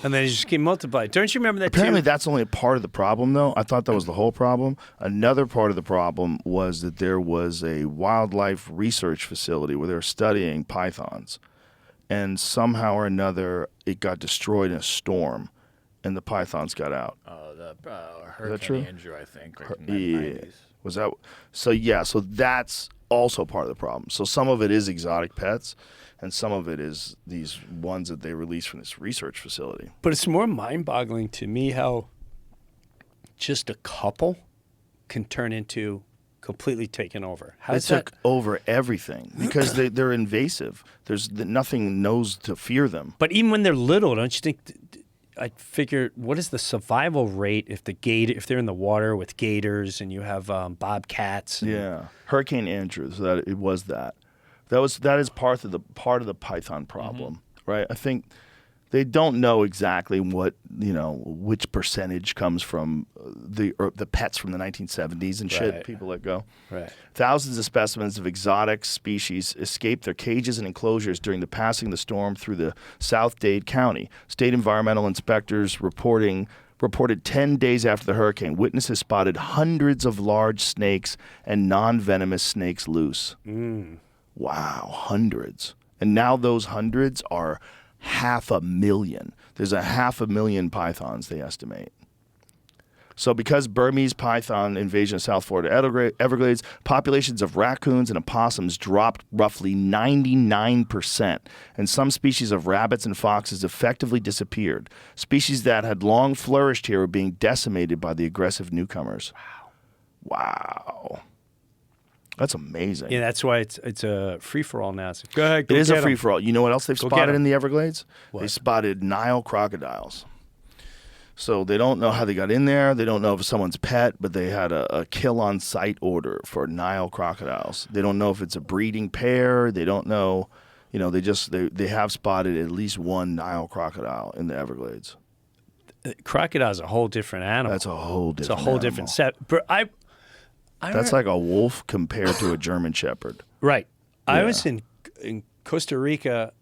And then you just keep multiplying. Don't you remember that Apparently, too? that's only a part of the problem, though. I thought that was the whole problem. Another part of the problem was that there was a wildlife research facility where they were studying pythons, and somehow or another, it got destroyed in a storm, and the pythons got out. The true? Hurricane Andrew, I think. Like in the Yeah. 90s. Was that so? Yeah, so that's also part of the problem. So some of it is exotic pets, and some of it is these ones that they released from this research facility. But it's more mind-boggling to me how just a couple can turn into completely taken over. How They does that? took over everything because they're invasive. There's nothing knows to fear them. But even when they're little, don't you think? I figure, what is the survival rate if if they're in the water with gators and you have bobcats? And, Yeah, Hurricane Andrew. So that it was that. That is part of the python problem, right? I think they don't know exactly which percentage comes from the pets from the 1970s and shit. Right. People let go. Right. Thousands of specimens of exotic species escaped their cages and enclosures during the passing of the storm through the South Dade County. State environmental inspectors reported 10 days after the hurricane, witnesses spotted hundreds of large snakes and non-venomous snakes loose. Wow, hundreds. And now those hundreds are 500,000. There's 500,000 pythons, they estimate. So because Burmese python invasion of South Florida Everglades, populations of raccoons and opossums dropped roughly 99%, and some species of rabbits and foxes effectively disappeared. Species that had long flourished here were being decimated by the aggressive newcomers. Wow. That's amazing. Yeah, that's why it's a free-for-all now. So go ahead, It go is a get 'em. free-for-all. You know what else they've Go get spotted 'em. in the Everglades? They What? spotted Nile crocodiles. So they don't know how they got in there. They don't know if it's someone's pet, but they had a kill-on-sight order for Nile crocodiles. They don't know if it's a breeding pair. They don't know. They have spotted at least one Nile crocodile in the Everglades. Crocodile's a whole different animal. That's a whole It's different a whole animal. different set. But That's like a wolf compared to a German Shepherd. right. I Yeah. was in Costa Rica,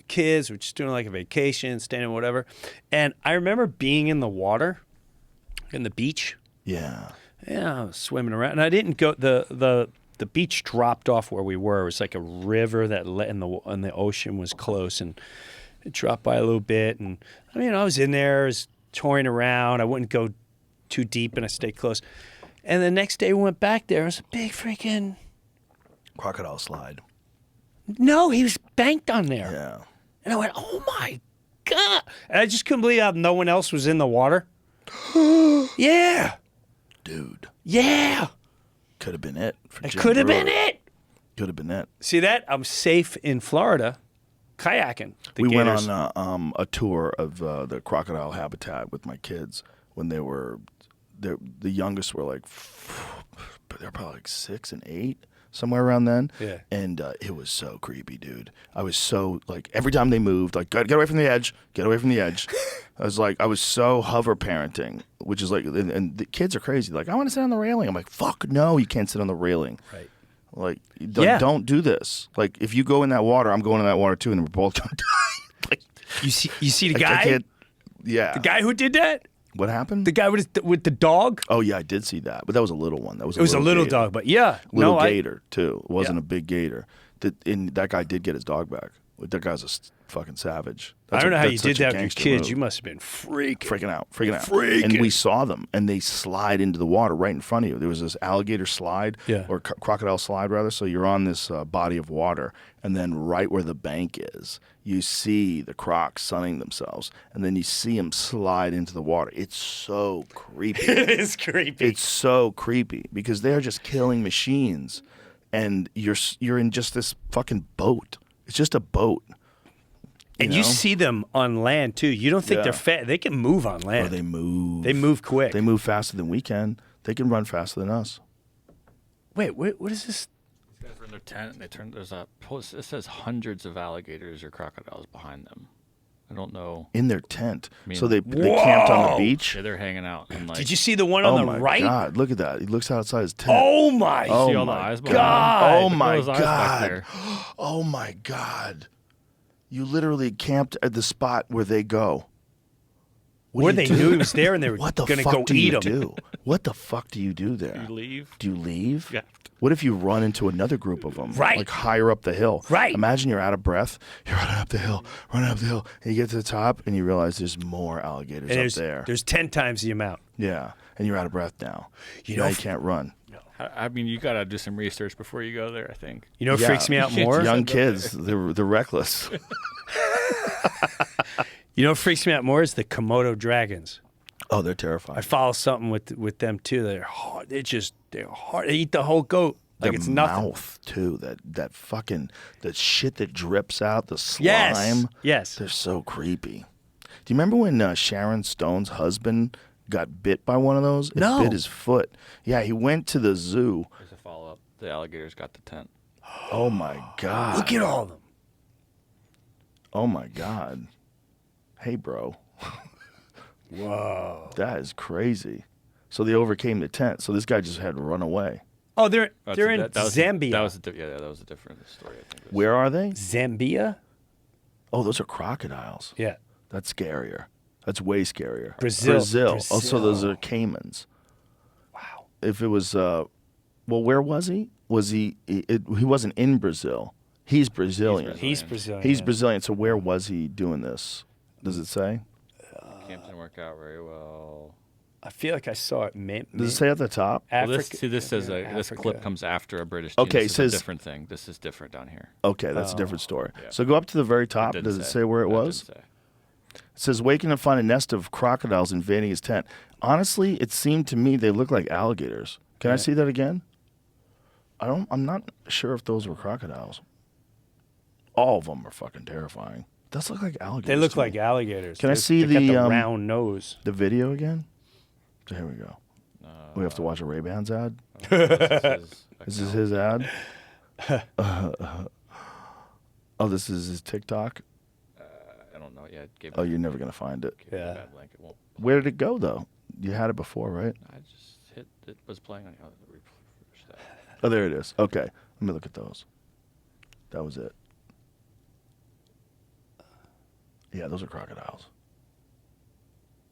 kids were just doing like a vacation, staying in whatever, and I remember being in the water, in the beach. Yeah. Yeah, I was swimming around, and I didn't go. The beach dropped off where we were. It was like a river that and the ocean was close, and it dropped by a little bit. And I mean, I was in there, I was toying around. I wouldn't go too deep, and I stayed close. And the next day we went back there. It was a big freaking. Crocodile slide. No, he was banked on there. Yeah. And I went, oh my God. And I just couldn't believe how no one else was in the water. Yeah. Dude. Yeah. Could have been it. It could have been it. Could have been it. See that? I'm safe in Florida kayaking. The We gators. went on a tour of the crocodile habitat with my kids when they were, the youngest were like, they're probably like 6 and 8, somewhere around then. Yeah. And it was so creepy, dude. I was so, like, every time they moved, like, get away from the edge, get away from the edge. I was so hover parenting, which is like, and the kids are crazy. Like, I want to sit on the railing. I'm like, fuck no, you can't sit on the railing. Right. Like, Yeah. don't do this. Like, if you go in that water, I'm going in that water too, and we're both going to die. Like, You see the I guy? can't, yeah. The guy who did that? What happened? The guy with the dog? Oh yeah, I did see that, but that was a little one. That was It was a little gator. dog, but yeah. Little no, gator too. It wasn't Yeah. a big gator. That guy did get his dog back. That guy's a fucking savage. I don't know how you that's did such a that with your gangster kids. move. You must have been freaking. freaking out. Freaking. And we saw them, and they slide into the water right in front of you. There was this alligator slide, Yeah. or crocodile slide rather. So you're on this body of water, and then right where the bank is, you see the crocs sunning themselves, and then you see them slide into the water. It's so creepy. It is creepy. It's so creepy because they're just killing machines, and you're in just this fucking boat. It's just a boat. And you see them on land too. You don't think Yeah. they're fat. They can move on Oh, land. they move. They move quick. They move faster than we can. They can run faster than us. Wait, what is this? These guys are in their tent, and they turn. There's a post. It says hundreds of alligators or crocodiles behind them. I don't know. In their tent. mean- So they camped on the Whoa! beach. Yeah, they're hanging out. And like, Did you see the one Oh on the my right? God! Look at that. He looks outside his tent. Oh my! Oh see all the my eyes behind God! them? Oh Look at my those eyes back God! there. Oh my God! You literally camped at the spot where they go. What Where do they you do? knew he was there and they were What the gonna fuck go do eat you him. do? What the fuck do you do there? You leave. Do you leave? Yeah. What if you run into another group of them? Right. Like higher up the hill. Right. Imagine you're out of breath. You're running up the hill, and you get to the top, and you realize there's more alligators And up there. there's 10 times the amount. Yeah, and you're out of breath now. You Now know, you can't run. I mean, you gotta do some research before you go there. I think. You know what Yeah. freaks me out more? Young kids, they're reckless. You know what freaks me out more is the Komodo dragons. Oh, they're terrifying. I follow something with them too. They're hard. They're hard. They eat the whole goat like Their it's nothing. mouth too. That fucking the shit that drips out, the slime. Yes. Yes. They're so creepy. Do you remember when Sharon Stone's husband got bit by one of those? It No. bit his foot. Yeah, he went to the zoo. There's a follow up. The alligators got the tent. Oh my God. Look at all of them. Oh my God. Hey, bro. Whoa. That is crazy. So they overcame the tent. So this guy just had to run away. Oh, they're That's in that was Zambia. That was that was a different story. I think. Where are they? Zambia? Oh, those are crocodiles. Yeah. That's scarier. That's way scarier. Brazil. Also, those are caimans. Wow. If it was, well, where was he? Was he wasn't in Brazil. He's Brazilian. He's Brazilian. He's yeah. Brazilian. So where was he doing this? Does it say? Camp didn't work out very well. I feel like I saw it. Does it say at the top? Well, Africa. this says this Africa. clip comes after a British team. Okay, This it is says- a different thing. This is different down here. Okay, that's a different story. Yeah. So go up to the very top. Didn't Does it say where it That was? didn't say. It says, waking to find a nest of crocodiles invading his tent. Honestly, it seemed to me they looked like alligators. Can I see that again? I'm not sure if those were crocodiles. All of them are fucking terrifying. Does look like alligators. They look to me. like alligators. Can I see they got the, the round nose? the video again? So here we go. We have to watch a Ray-Bans ad. This This is his ad. Oh, this is his TikTok. I don't know. Yeah, it gave Oh, me- you're never gonna find it. gave me a Yeah. bad link. It won't. Where did it go though? You had it before, right? I just hit. It was playing on the other. Refresh that. Oh, there it is. Okay, let me look at those. That was it. Yeah, those are crocodiles.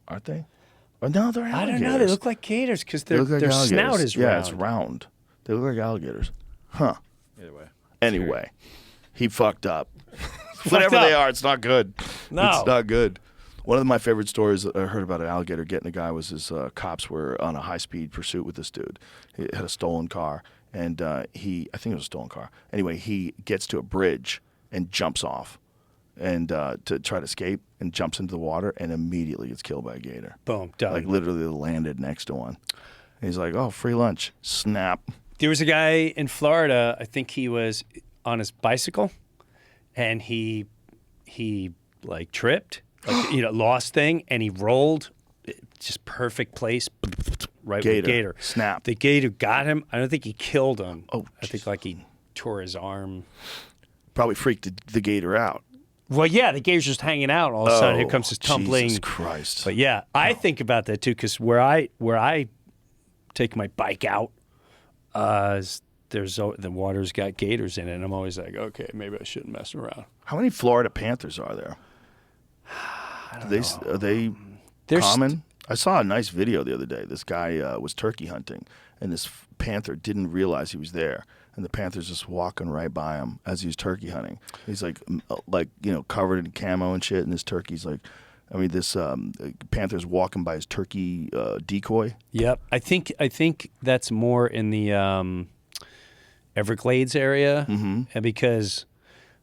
Aren't they? Or no, they're I alligators. don't know. They look like gators because They look like their alligators. snout is yeah, round. it's round. They look like alligators. Huh. Either way. Anyway, he fucked up. Whatever up. they are, it's not good. No. It's not good. One of my favorite stories I heard about an alligator getting a guy was his cops were on a high-speed pursuit with this dude. He had a stolen car, and I think it was a stolen car. Anyway, he gets to a bridge and jumps off and to try to escape and jumps into the water and immediately gets killed by a gator. Boom, done. Like literally landed next to one. And he's like, oh, free lunch. Snap. There was a guy in Florida. I think he was on his bicycle, and he like tripped, like lost thing, and he rolled. Just perfect place, right with the gator. Snap. The gator got him. I don't think he killed him. Oh, I think like he tore his arm. Probably freaked the gator out. Well, yeah, the gator's just hanging out. All of a sudden, here comes his tumbling. Jesus Christ. But yeah, I think about that too because where I take my bike out, is the water's got gators in it, and I'm always like, okay, maybe I shouldn't mess around. How many Florida Panthers are there? Are they common? I saw a nice video the other day. This guy was turkey hunting, and this panther didn't realize he was there, and the panther's just walking right by him as he was turkey hunting. He's like covered in camo and shit, and this turkey's like, this panther's walking by his turkey decoy. Yep, I think that's more in the Everglades area, and because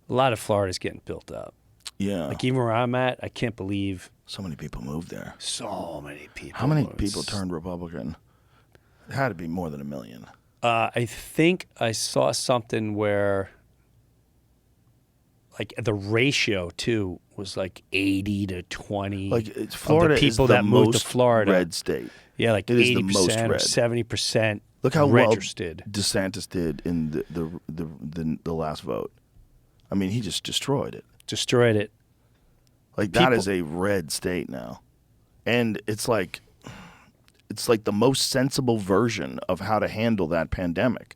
a lot of Florida's getting built up. Yeah, like even where I'm at, I can't believe so many people moved there. So many people. How many people turned Republican? It had to be more than 1 million. I think I saw something where, like, the ratio too was like 80 to 20. Like Florida of the people is the that moved most to Florida. red state. Yeah, like 80% or 70%. Look how renters did. DeSantis did in the last vote. I mean, he just destroyed it. Destroyed it. Like that is a red state now, and it's like the most sensible version of how to handle that pandemic,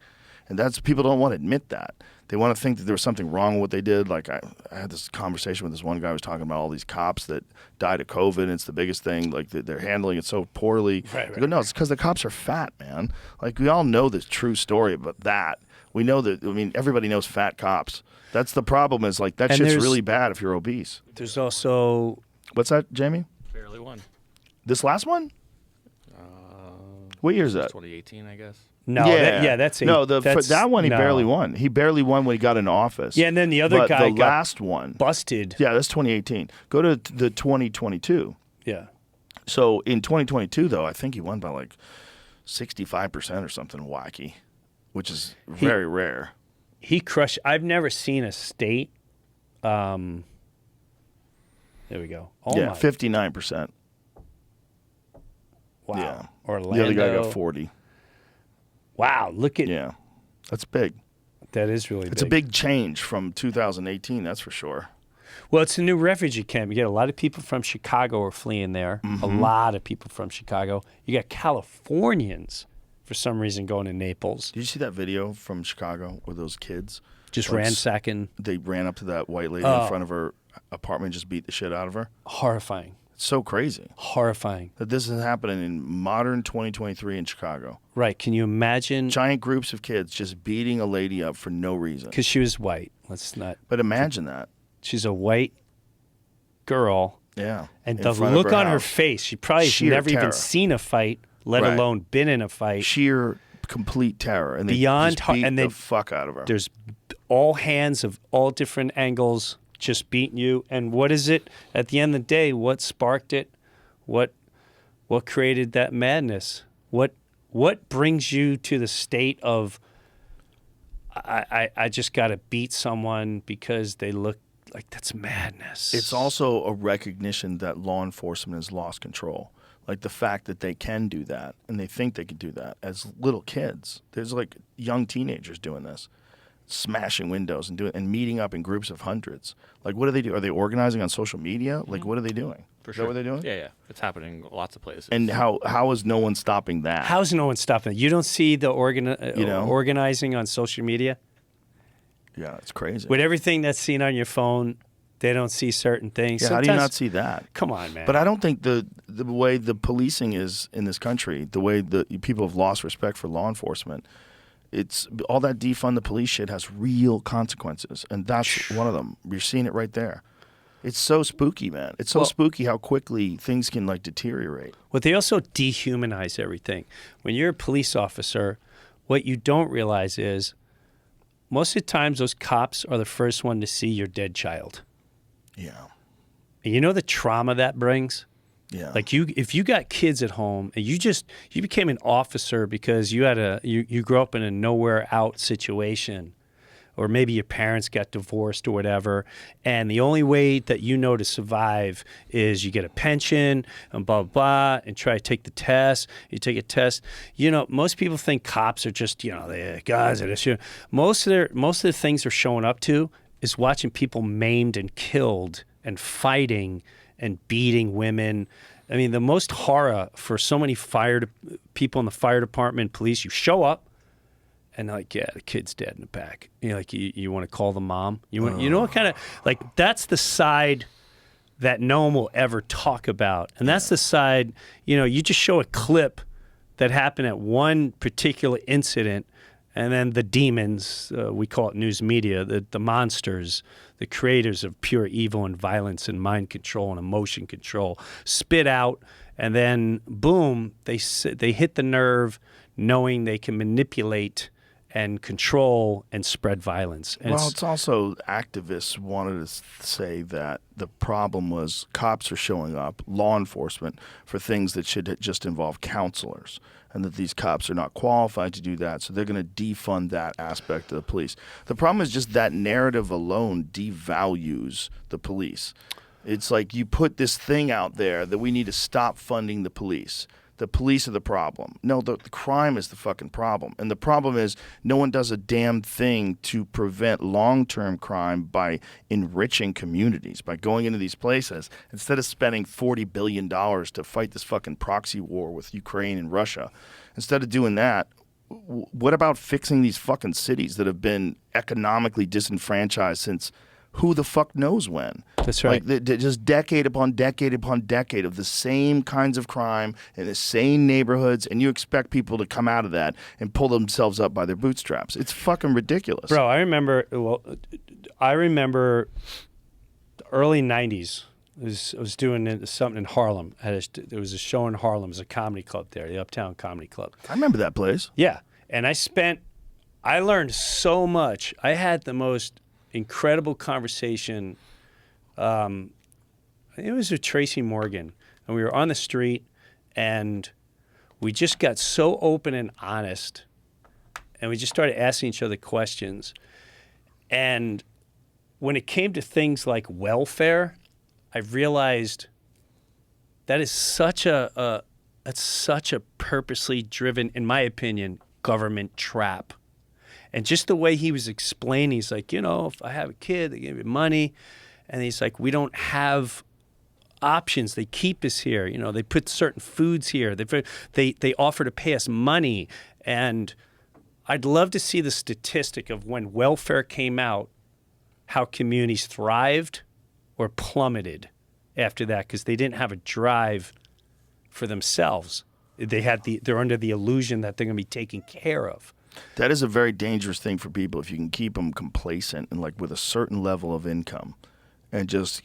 and that's people don't want to admit that. They want to think that there was something wrong with what they did. Like I had this conversation with this one guy who was talking about all these cops that died of COVID, and it's the biggest thing. Like they're handling it so poorly. Right. I go, no, it's because the cops are fat, man. Like we all know the true story about that. We know that. I mean, everybody knows fat cops. That's the problem. Is like that shit's really bad if you're obese. There's also what's that, Jamie? Barely won. This last one? What year is that? 2018, I guess. No, that's that one he barely won. He barely won when he got in office. Yeah, and then the other guy the last one busted. Yeah, that's 2018. Go to the 2022. Yeah. So in 2022, though, I think he won by like 65% or something wacky, which is very rare. He crushed. I've never seen a state. There we go. Oh yeah, my. 59%. Wow. Yeah. Orlando. The other guy got 40. Wow. Look at. Yeah. That's big. That is really big. It's a big change from 2018, that's for sure. Well, it's a new refugee camp. You get a lot of people from Chicago are fleeing there. A lot of people from Chicago. You got Californians, for some reason, going to Naples. Did you see that video from Chicago where those kids just ransacking? They ran up to that white lady in front of her apartment and just beat the shit out of her. Horrifying. It's so crazy. Horrifying. That this is happening in modern 2023 in Chicago. Right. Can you imagine? Giant groups of kids just beating a lady up for no reason. Because she was white. Let's not. But imagine that. She's a white girl. Yeah. And the look on her face, she probably has never even seen a fight, let alone been in a fight. Sheer complete terror. And beyond they just beat the fuck out of her. There's all hands of all different angles just beating you. And what is it at the end of the day? What sparked it? What created that madness? What brings you to the state of I just got to beat someone because they look like that's madness? It's also a recognition that law enforcement has lost control. Like the fact that they can do that and they think they can do that as little kids. There's like young teenagers doing this, smashing windows and meeting up in groups of hundreds. Like what do they do? Are they organizing on social media? Like what are they doing? For Is sure. that what they're doing? Yeah. It's happening lots of places. And how is no one stopping that? How's no one stopping it? You don't see the organizing on social media? Yeah, it's crazy. With everything that's seen on your phone, they don't see certain things. Yeah, how do you not see that? Come on, man. But I don't think the way the policing is in this country, the way the people have lost respect for law enforcement, it's all that defund the police shit has real consequences, and that's one of them. You're seeing it right there. It's so spooky, man. It's so spooky how quickly things can like deteriorate. Well, they also dehumanize everything. When you're a police officer, what you don't realize is most of the times those cops are the first one to see your dead child. Yeah. And you know the trauma that brings? Yeah. Like if you got kids at home and you became an officer because you grew up in a nowhere out situation, or maybe your parents got divorced or whatever, and the only way that you know to survive is you get a pension and blah, blah, blah, and try to take the test. You take a test. You know, most people think cops are just, the guys that are shooting. Most of the things they're showing up to is watching people maimed and killed and fighting and beating women. I mean, the most horror for so many people in the fire department, police, you show up, And like, yeah, the kid's dead in the back. You want to call the mom? You know what kind of, like, that's the side that no one will ever talk about. And that's the side, you just show a clip that happened at one particular incident, and then the demons, we call it news media, the monsters, the creators of pure evil and violence and mind control and emotion control, spit out, and then boom, they hit the nerve, knowing they can manipulate and control and spread violence. And well, it's also activists wanted to say that the problem was cops are showing up, law enforcement, for things that should just involve counselors, and that these cops are not qualified to do that, so they're going to defund that aspect of the police. The problem is just that narrative alone devalues the police. It's like you put this thing out there that we need to stop funding the police. The police are the problem. No, the crime is the fucking problem. And the problem is no one does a damn thing to prevent long-term crime by enriching communities, by going into these places. Instead of spending $40 billion to fight this fucking proxy war with Ukraine and Russia, instead of doing that, what about fixing these fucking cities that have been economically disenfranchised since who the fuck knows when? That's right. Like just decade upon decade upon decade of the same kinds of crime in the same neighborhoods, and you expect people to come out of that and pull themselves up by their bootstraps. It's fucking ridiculous. Bro, I remember the early 90s. I was doing something in Harlem. There was a show in Harlem. It was a comedy club there, the Uptown Comedy Club. I remember that place. Yeah. And I learned so much. I had the most incredible conversation. It was with Tracy Morgan, and we were on the street, and we just got so open and honest, and we just started asking each other questions. And when it came to things like welfare, I realized that is such a purposely driven, in my opinion, government trap. And just the way he was explaining, he's like, if I have a kid, they give me money. And he's like, we don't have options. They keep us here. They put certain foods here. They offer to pay us money. And I'd love to see the statistic of when welfare came out, how communities thrived or plummeted after that, because they didn't have a drive for themselves. They're under the illusion that they're going to be taken care of. That is a very dangerous thing for people if you can keep them complacent and like with a certain level of income, and just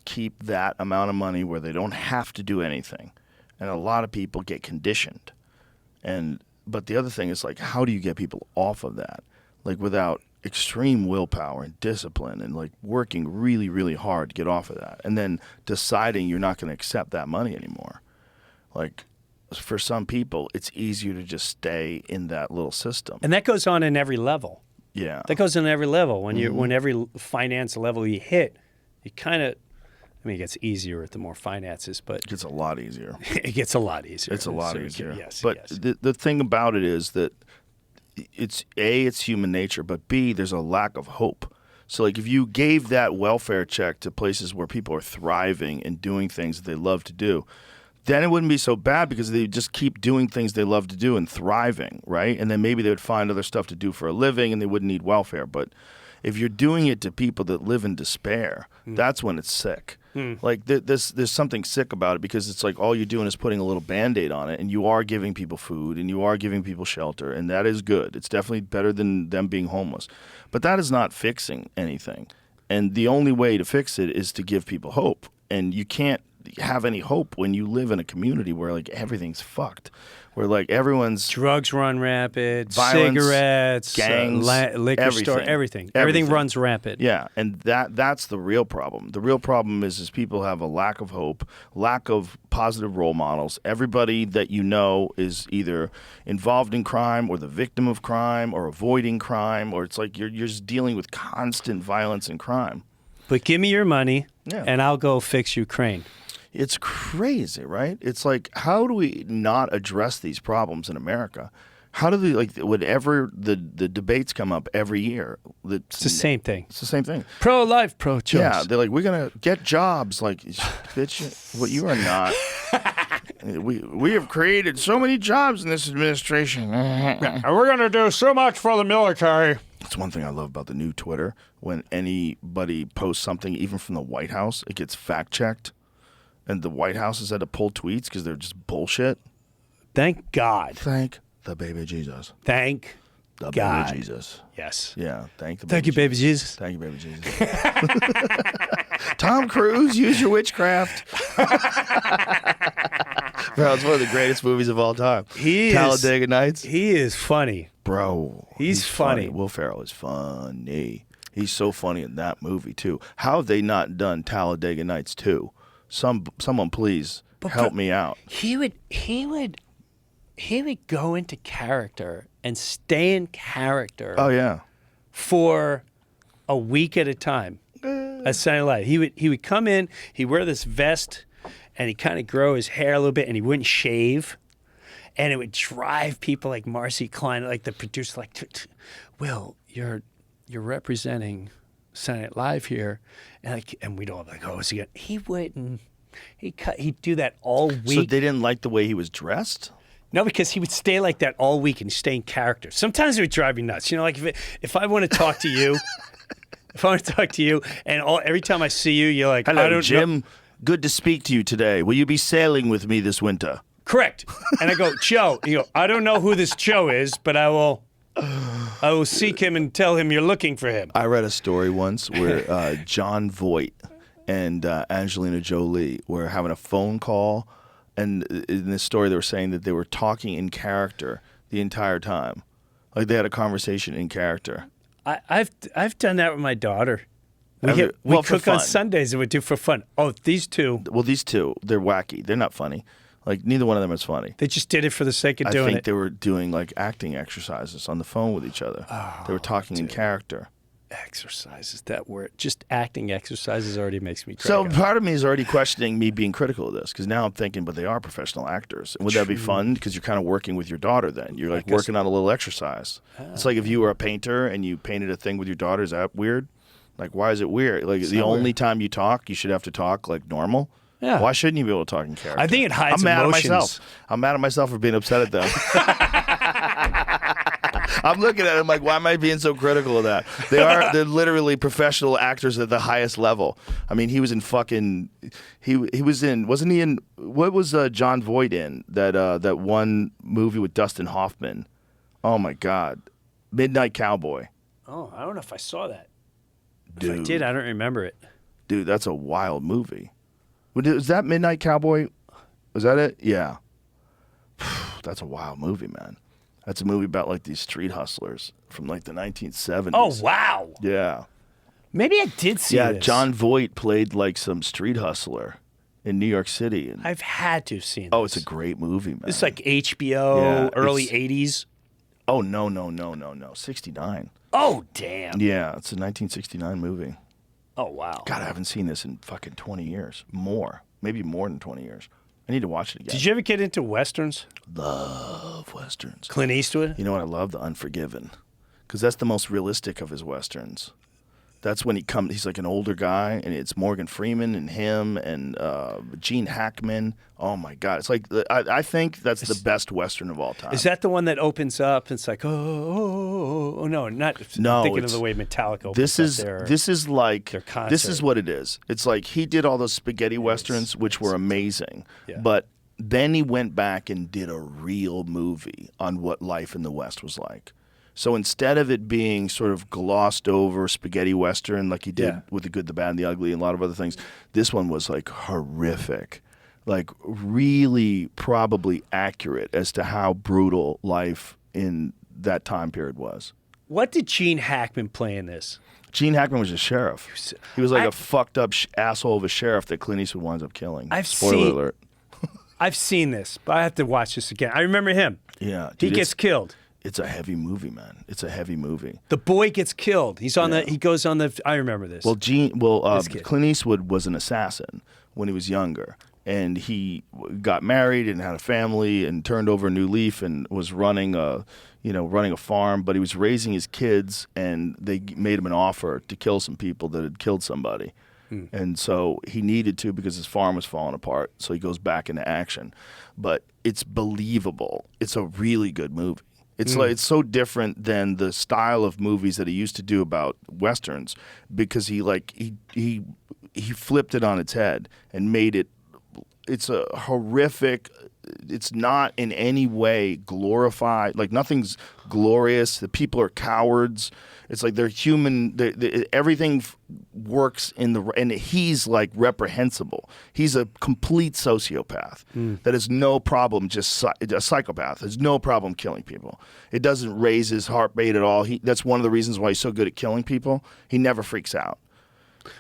keep that amount of money where they don't have to do anything. And a lot of people get conditioned. But the other thing is, like, how do you get people off of that? Like, without extreme willpower and discipline and like working really, really hard to get off of that, and then deciding you're not going to accept that money anymore. Like, for some people, it's easier to just stay in that little system. And that goes on in every level. Yeah. That goes on every level. When every finance level you hit, you kind of, it gets easier with the more finances, but it gets a lot easier. It gets a lot easier. It's a lot easier. Yes. But yes. The thing about it is that it's human nature, but B, there's a lack of hope. So like if you gave that welfare check to places where people are thriving and doing things that they love to do, then it wouldn't be so bad because they just keep doing things they love to do and thriving, right? And then maybe they would find other stuff to do for a living and they wouldn't need welfare. But if you're doing it to people that live in despair, that's when it's sick. Like there's something sick about it, because it's like all you're doing is putting a little Band-Aid on it, and you are giving people food and you are giving people shelter, and that is good. It's definitely better than them being homeless. But that is not fixing anything. And the only way to fix it is to give people hope. And you can't have any hope when you live in a community where like everything's fucked, where like everyone's drugs run rampant, violence, gangs, liquor store, everything runs rampant. Yeah, and that's the real problem. The real problem is people have a lack of hope, lack of positive role models. Everybody that you know is either involved in crime or the victim of crime or avoiding crime, or it's like you're just dealing with constant violence and crime. But give me your money, and I'll go fix Ukraine. It's crazy, right? It's like, how do we not address these problems in America? How do they, like, whenever the debates come up every year, it's the same thing. It's the same thing. Pro-life, pro-choice. Yeah, they're like, we're going to get jobs. Like, bitch, what you are not. We have created so many jobs in this administration. And we're going to do so much for the military. That's one thing I love about the new Twitter. When anybody posts something, even from the White House, it gets fact-checked. And the White House has had to pull tweets because they're just bullshit. Thank God. Thank the baby Jesus. Thank The God. baby Jesus. Yes. Yeah, thank the Thank you, baby Jesus. Thank you, baby Jesus. Tom Cruise, use your witchcraft. Bro, it's one of the greatest movies of all time. Talladega Nights. He is funny. Bro. He's funny. Will Ferrell is funny. He's so funny in that movie, too. How have they not done Talladega Nights 2? Someone please help me out. He would go into character and stay in character. Oh, yeah. For a week at a time. That's Saturday Night Live. He would come in, he'd wear this vest, and he'd kind of grow his hair a little bit, and he wouldn't shave. And it would drive people like Marcy Klein, like the producer, like, Will, you're representing Saturday Night Live here, and we'd all be like, oh, is he gonna? He wouldn't. He'd do that all week. So they didn't like the way he was dressed? No, because he would stay like that all week and stay in character. Sometimes it would drive me nuts. You know, like if I want to talk to you, and every time I see you, you're like, hello, I don't Jim. know. Good to speak to you today. Will you be sailing with me this winter? Correct. And I go, Joe. You go, I don't know who this Joe is, but I will seek him and tell him you're looking for him. I read a story once where John Voight and Angelina Jolie were having a phone call, and in this story they were saying that they were talking in character the entire time. Like they had a conversation in character. I've done that with my daughter. For We cook fun. on Sundays and we do for fun. Oh, these two. Well, these two, they're wacky. They're not funny. Like neither one of them is funny. They just did it for the sake of doing I think it. they were doing like acting exercises on the phone with each other. They were talking in character. Exercises, that word. Just acting exercises already makes me crack So up. part of me is already questioning me being critical of this because now I'm thinking, but they are professional actors. And would that be fun? Because you're kind of working with your daughter then. You're like working on a little exercise. It's like if you were a painter and you painted a thing with your daughter. Is that weird? Like, why is it weird? Like the only time you talk, you should have to talk like normal. Yeah. Why shouldn't you be able to talk in character? I think it hides I'm mad emotions. at myself. I'm mad at myself for being upset at them. I'm looking at it, I'm like, why am I being so critical of that? They're literally professional actors at the highest level. I mean, he was in fucking wasn't he in what was John Voight in that one movie with Dustin Hoffman? Oh my God. Midnight Cowboy. Oh, I don't know if I saw that. Dude. If I did, I don't remember it. Dude, that's a wild movie. Was that Midnight Cowboy? Was that it? Yeah. That's a wild movie, man. That's a movie about like these street hustlers from like the 1970s. Oh, wow. Yeah. Maybe I did see Yeah, this. John Voight played like some street hustler in New York City. And, I've had to have seen this. oh, it's a great movie, man. It's like HBO, Yeah, early it's- 80s. Oh, no. 69. Oh, damn. Yeah, it's a 1969 movie. Oh, wow. God, I haven't seen this in fucking 20 years. Maybe more than 20 years. I need to watch it again. Did you ever get into Westerns? Love Westerns. Clint Eastwood? You know what I love? The Unforgiven. Because that's the most realistic of his Westerns. That's when he's like an older guy, and it's Morgan Freeman and him and Gene Hackman. Oh, my God. It's like, I think that's the best Western of all time. Is that the one that opens up and it's like, oh, no, not No, thinking of it's- the way Metallica opens This up is their like their concert. this is what it is. It's like he did all those spaghetti westerns, which were amazing, Yeah. but then he went back and did a real movie on what life in the West was like. So instead of it being sort of glossed over spaghetti western like he did Yeah. with The Good, the Bad, and the Ugly and a lot of other things, this one was like horrific, like really probably accurate as to how brutal life in that time period was. What did Gene Hackman play in this? Gene Hackman was a sheriff. He was like a fucked up asshole of a sheriff that Clint Eastwood winds up killing. Spoiler alert. I've seen this, but I have to watch this again. I remember him. Yeah. He dude, gets killed. It's a heavy movie, man. It's a heavy movie. The boy gets killed. He goes on the. I remember this. Well, This kid. Clint Eastwood was an assassin when he was younger, and he got married and had a family and turned over a new leaf and was running a farm. But he was raising his kids, and they made him an offer to kill some people that had killed somebody. And so he needed to because his farm was falling apart. So he goes back into action. But it's believable. It's a really good movie. It's like it's so different than the style of movies that he used to do about westerns because he flipped it on its head and made it. It's a horrific. It's not in any way glorified. Like nothing's glorious. The people are cowards. It's like they're human. Everything works and he's like reprehensible. He's a complete sociopath that has no problem. Just a psychopath has no problem killing people. It doesn't raise his heart rate at all. That's one of the reasons why he's so good at killing people. He never freaks out.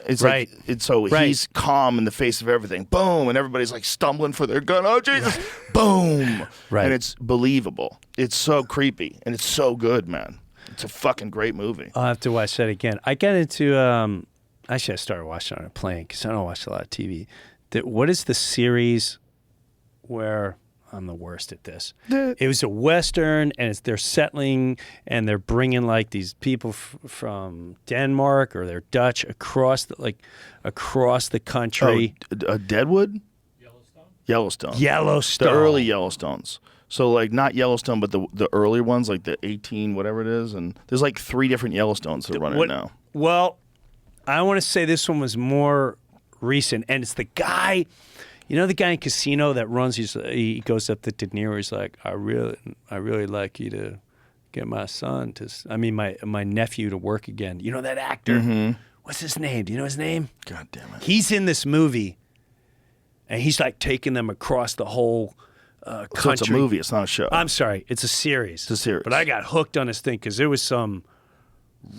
It's right. Like he's calm in the face of everything. Boom, and everybody's like stumbling for their gun. Oh Jesus! Boom. Right. And it's believable. It's so creepy and it's so good, man. It's a fucking great movie. I'll have to watch that again. I got into actually I started watching on a plane because I don't watch a lot of TV. What is the series where I'm the worst at this? It was a Western, and they're settling, and they're bringing like these people from Denmark or they're Dutch across the country. Oh, Deadwood? Yellowstone. The early Yellowstones. So like not Yellowstone, but the earlier ones, like the 18, whatever it is, and there's like 3 different Yellowstones that are running now. Well, I want to say this one was more recent, and it's the guy. You know the guy in Casino that runs? He goes up to De Niro. He's like, I really like you to get my my nephew to work again. You know that actor? Mm-hmm. What's his name? Do you know his name? God damn it. He's in this movie, and he's like taking them across the whole country. So it's a movie. It's not a show. I'm sorry, it's a series. It's a series. But I got hooked on this thing because there was some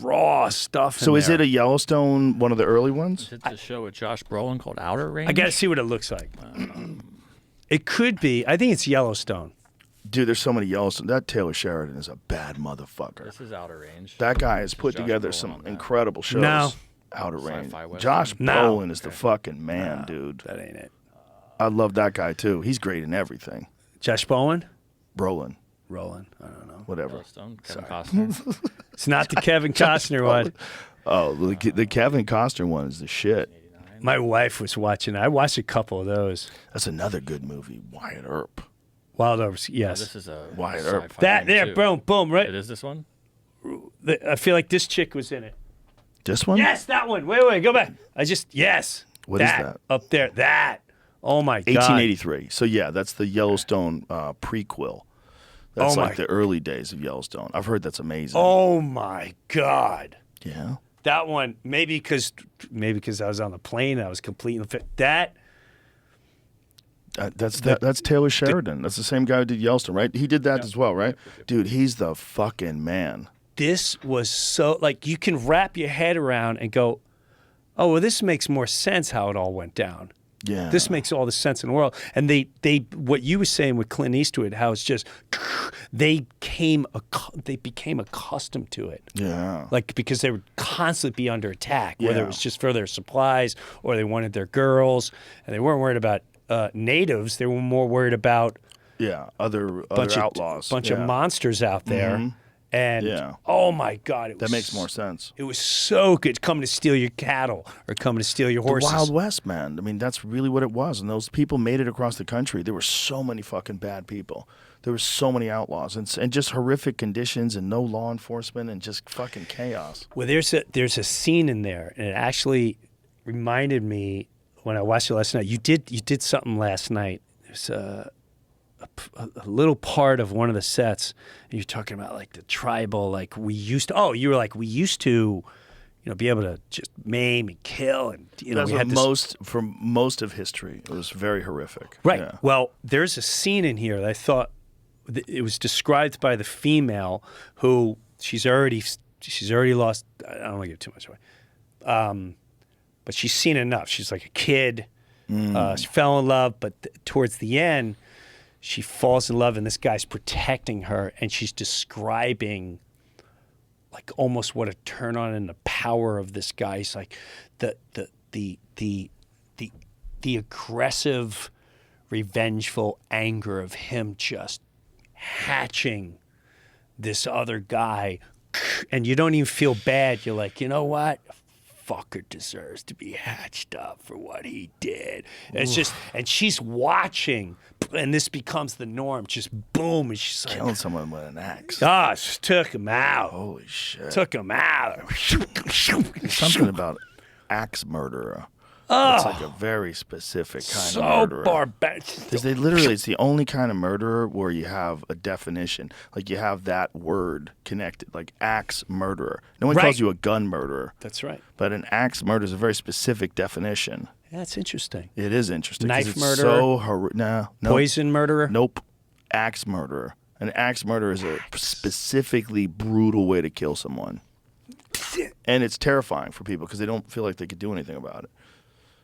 raw stuff. So is there. it a Yellowstone, one of the early ones? Is it the show with Josh Brolin called Outer Range? I got to see what it looks like. It could be. I think it's Yellowstone. Dude, there's so many Yellowstone. That Taylor Sheridan is a bad motherfucker. This is Outer Range. That guy has put Josh together Brolin some on that. incredible shows. No. Outer Range. Sci-fi Western? Josh No. Brolin is the fucking man, dude. That ain't it. I love that guy too. He's great in everything. Josh Bowen? Brolin, Roland. I don't know. whatever. Yellowstone, Kevin Costner. It's not the Kevin Costner one. Oh, the Kevin Costner one is the shit. My wife was watching. I watched a couple of those. That's another good movie. Wyatt Earp. Wild Oats, yes. This is a Wyatt Earp. sci-fi That thing, there, too. boom, boom, right? It is this one? I feel like this chick was in it. This one? Yes, that one. Wait, go back. Yes. What is that? Up there. That. Oh my God. 1883. So yeah, that's the Yellowstone prequel. That's Oh, like my- the early days of Yellowstone. I've heard that's amazing. Oh my God. Yeah. That one, maybe because I was on the plane, I was completely that. That's Taylor Sheridan. That's the same guy who did Yellowstone, right? He did that as well, right? Dude, he's the fucking man. This was so like you can wrap your head around and go, oh well, this makes more sense how it all went down. Yeah. This makes all the sense in the world. And they what you were saying with Clint Eastwood, how it's just they became accustomed to it. Yeah. Like because they would constantly be under attack, whether Yeah. it was just for their supplies or they wanted their girls, and they weren't worried about natives. They were more worried about other bunch outlaws. bunch Yeah. of monsters out there. And Yeah. oh my God, That makes more sense. It was so good coming to steal your cattle or coming to steal your The horses. Wild West, man. I mean, that's really what it was. And those people made it across the country. There were so many fucking bad people. There were so many outlaws and just horrific conditions and no law enforcement and just fucking chaos. Well, there's a scene in there, and it actually reminded me when I watched it last night. You did something last night. There's a little part of one of the sets, and you're talking about like the tribal, like we used to. Oh, you were like we used to, be able to just maim and kill, and That's we had this. for most of history. It was very horrific. Right. Yeah. Well, there's a scene in here that I thought it was described by the female who she's already lost. I don't want to give too much away, but she's seen enough. She's like a kid. She fell in love, but towards the end, she falls in love, and this guy's protecting her, and she's describing like almost what a turn on and the power of this guy. He's like the aggressive, revengeful anger of him just hatching this other guy, and you don't even feel bad. You're like, you know what? fucker deserves to be hatched up for what he did. And it's just, and she's watching, and this becomes the norm. Just boom, and she's like, Killing someone with an axe. gosh, took him out. Holy shit. Took him out. There's something about axe murderer. It's like a very specific kind of murderer. So barbaric. Because they literally, it's the only kind of murderer where you have a definition. Like you have that word connected, like axe murderer. No one calls you a gun murderer. That's right. But an axe murder is a very specific definition. Yeah, that's interesting. It is interesting. Knife it's murderer? So no. Poison murderer? Nope. Axe murderer. An axe murderer is a specifically brutal way to kill someone. And it's terrifying for people because they don't feel like they could do anything about it.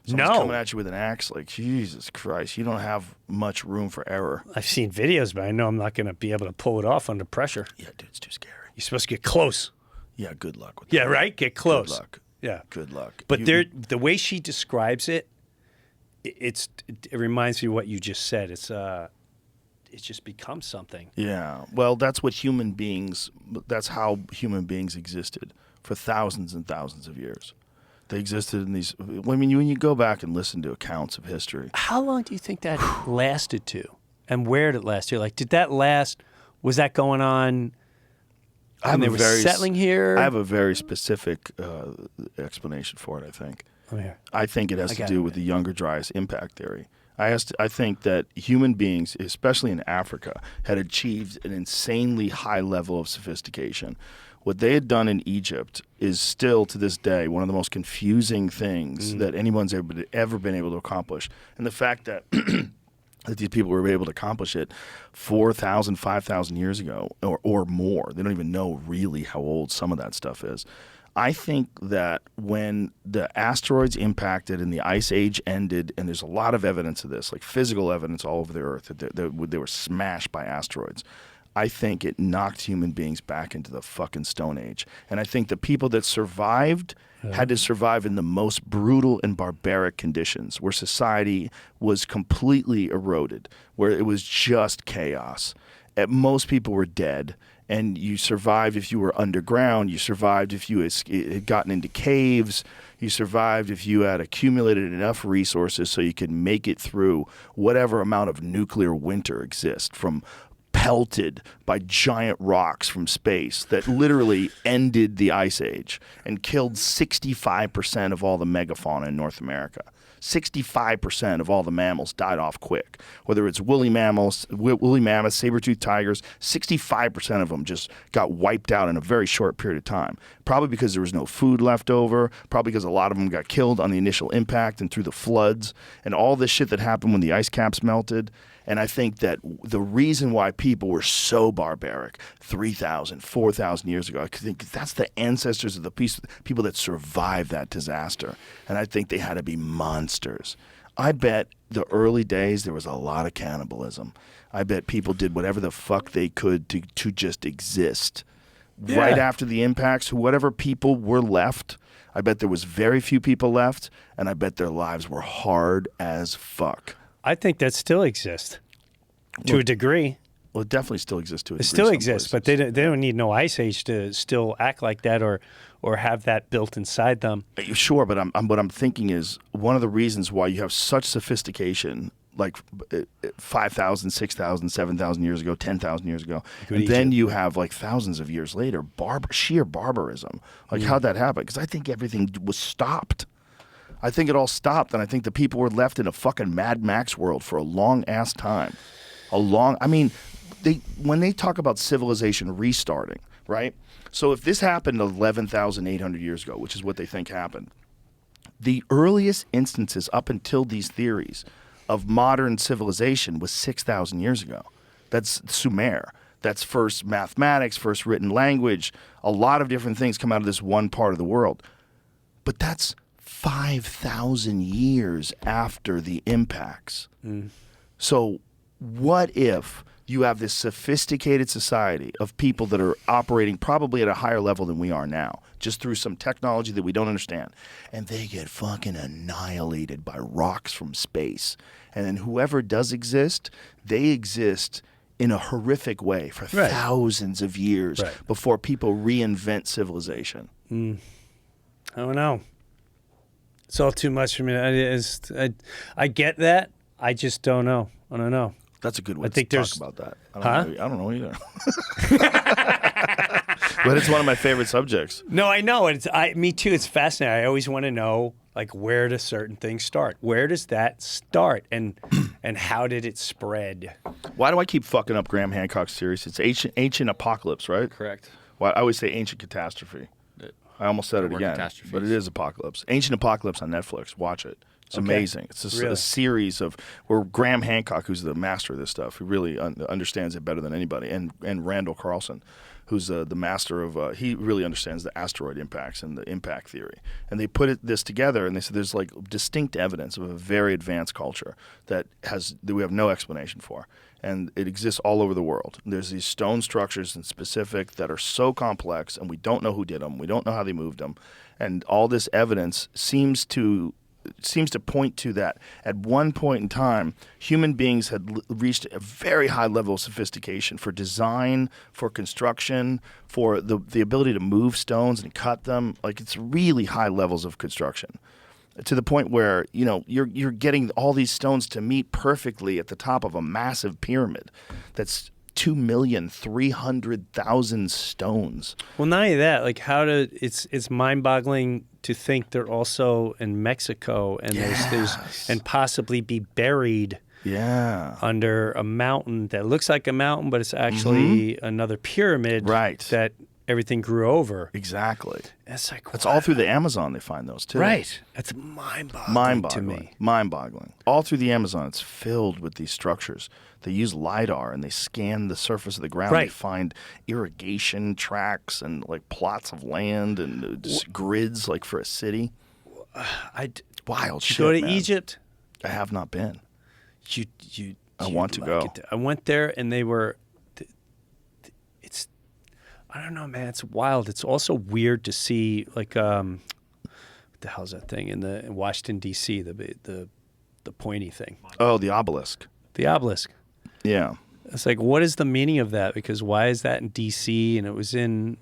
Someone's coming at you with an axe, like, Jesus Christ, you don't have much room for error. I've seen videos, but I know I'm not going to be able to pull it off under pressure. Yeah, dude, it's too scary. You're supposed to get close. Yeah, good luck with Yeah, that. right? Get close. Good luck. Yeah. Good luck. But the way she describes it, it reminds me of what you just said. It just becomes something. Yeah. Well, that's how human beings existed for thousands and thousands of years. They existed in these. I mean, when you go back and listen to accounts of history. How long do you think that lasted to? And where did it last to? Like, did that last? Was that going on when they were settling here? I have a very specific explanation for it, I think. Oh, yeah. I think it has to do with the Younger Dryas impact theory. I think that human beings, especially in Africa, had achieved an insanely high level of sophistication. What they had done in Egypt is still, to this day, one of the most confusing things that anyone's ever been able to accomplish. And the fact that that these people were able to accomplish it 4,000, 5,000 years ago or more. They don't even know really how old some of that stuff is. I think that when the asteroids impacted and the ice age ended, and there's a lot of evidence of this, like physical evidence all over the earth, that they were smashed by asteroids. I think it knocked human beings back into the fucking Stone Age. And I think the people that survived had to survive in the most brutal and barbaric conditions, where society was completely eroded, where it was just chaos. Most people were dead. And you survived if you were underground. You survived if you had gotten into caves. You survived if you had accumulated enough resources so you could make it through whatever amount of nuclear winter exists, from pelted by giant rocks from space that literally ended the ice age and killed 65% of all the megafauna in North America. 65% of all the mammals died off quick. Whether it's woolly mammoths, saber-toothed tigers, 65% of them just got wiped out in a very short period of time. Probably because there was no food left over, probably because a lot of them got killed on the initial impact and through the floods and all this shit that happened when the ice caps melted. And I think that the reason why people were so barbaric 3,000, 4,000 years ago, I think that's the ancestors of the people that survived that disaster. And I think they had to be monsters. I bet the early days there was a lot of cannibalism. I bet people did whatever the fuck they could to just exist. Yeah. Right after the impacts, whatever people were left, I bet there was very few people left, and I bet their lives were hard as fuck. I think that still exists to a degree. Well, it definitely still exists to a degree. It still exists, but they don't need no ice age to still act like that or have that built inside them. Sure, but what I'm thinking is one of the reasons why you have such sophistication, like 5,000, 6,000, 7,000 years ago, 10,000 years ago, and then you have like thousands of years later, sheer barbarism. Like how'd that happen? Because I think everything was stopped. I think it all stopped, and I think the people were left in a fucking Mad Max world for a long-ass time. When they talk about civilization restarting, right? So if this happened 11,800 years ago, which is what they think happened, the earliest instances up until these theories of modern civilization was 6,000 years ago. That's Sumer. That's first mathematics, first written language. A lot of different things come out of this one part of the world. But that's 5,000 years after the impacts. So what if you have this sophisticated society of people that are operating probably at a higher level than we are now, just through some technology that we don't understand, and they get fucking annihilated by rocks from space. And then whoever does exist, they exist in a horrific way for thousands of years before people reinvent civilization. I don't know. It's all too much for me. I get that. I just don't know. I don't know. That's a good way I think to there's- talk about that. I don't know either. But it's one of my favorite subjects. No, I know. Me too. It's fascinating. I always want to know, like, where do certain things start? Where does that start? And how did it spread? Why do I keep fucking up Graham Hancock's series? It's ancient apocalypse, right? Correct. Well, I always say ancient catastrophe. I almost said it Or again, catastrophes. but it is apocalypse. Ancient apocalypse on Netflix. Watch it. It's amazing. It's a series of where Graham Hancock, who's the master of this stuff, who really understands it better than anybody, and Randall Carlson, who's the master of. He really understands the asteroid impacts and the impact theory. And they put this together, and they said there's like distinct evidence of a very advanced culture that we have no explanation for. And it exists all over the world. There's these stone structures in specific that are so complex, and we don't know who did them. We don't know how they moved them. And all this evidence seems to point to that at one point in time, human beings had reached a very high level of sophistication for design, for construction, for the ability to move stones and cut them. Like, it's really high levels of construction, to the point where, you know, you're getting all these stones to meet perfectly at the top of a massive pyramid that's 2,300,000 stones. Well, not only that, like it's mind-boggling to think they're also in Mexico and there's and possibly be buried under a mountain that looks like a mountain, but it's actually another pyramid that everything grew over. Exactly. It's like, it's all through the Amazon. They find those too. Right. That's mind-boggling to me. Mind-boggling. All through the Amazon, it's filled with these structures. They use LiDAR and they scan the surface of the ground. Right. They find irrigation tracks and like plots of land and just grids like for a city. Wild shit. Did you go to man. Egypt? I have not been. I You'd want to like go. it. I went there and they were. I don't know, man. It's wild. It's also weird to see, like, what the hell's that thing in Washington D.C. The pointy thing. Oh, the obelisk. The obelisk. Yeah. It's like, what is the meaning of that? Because why is that in D.C. and it was in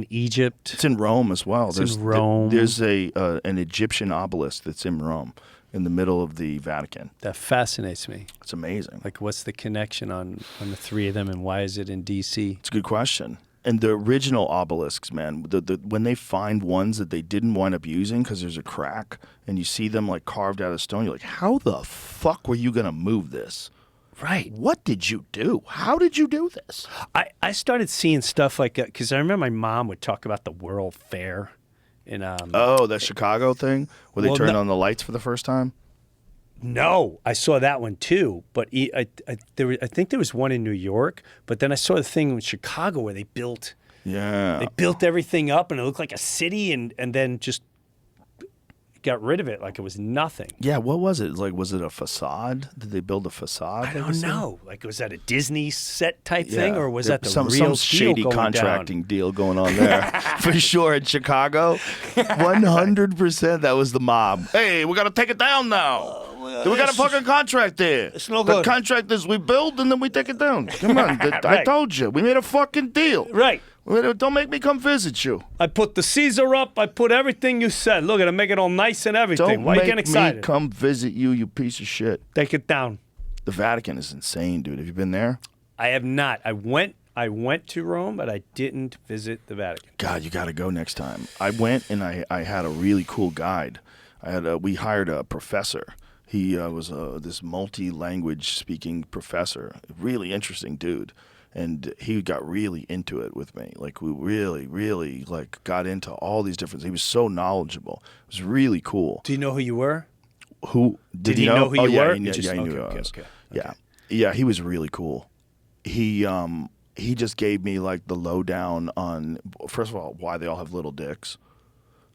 Egypt? It's in Rome as well. It's in Rome. There's an Egyptian obelisk that's in Rome, in the middle of the Vatican. That fascinates me. It's amazing. Like, what's the connection on the three of them, and why is it in D.C.? It's a good question. And the original obelisks, man, when they find ones that they didn't wind up using because there's a crack, and you see them like carved out of stone, you're like, how the fuck were you gonna move this? Right. What did you do? How did you do this? I started seeing stuff like that because I remember my mom would talk about the World Fair. That Chicago thing where they turned on the lights for the first time? No, I saw that one too, but I think there was one in New York, but then I saw the thing in Chicago where they built everything up and it looked like a city and then just got rid of it like it was nothing. Yeah, what was it? Like, was it a facade? Did they build a facade? I don't know. Like, was that a Disney set type thing, or was that some real shady deal going contracting down? deal going on there? For sure, in Chicago, 100% that was the mob. Hey, we got to take it down now. We got a fucking contract there. It's no The good. contract is we build and then we take it down. Come on, I told you. We made a fucking deal. Right. Don't make me come visit you. I put the Caesar up. I put everything you said. Look at it, make it all nice and everything. Don't Why are you make getting excited? me come visit you, you piece of shit. Take it down. The Vatican is insane, dude. Have you been there? I have not. I went to Rome, but I didn't visit the Vatican. God, you got to go next time. I went and I had a really cool guide. We hired a professor. He was this multi-language speaking professor, really interesting dude, and he got really into it with me. Like, we really like got into all these different. He was so knowledgeable. It was really cool. Do you know who you were? Who did he know who you were? He knew Okay, who I was. okay. Yeah, he was really cool. He just gave me like the lowdown on, first of all, why they all have little dicks.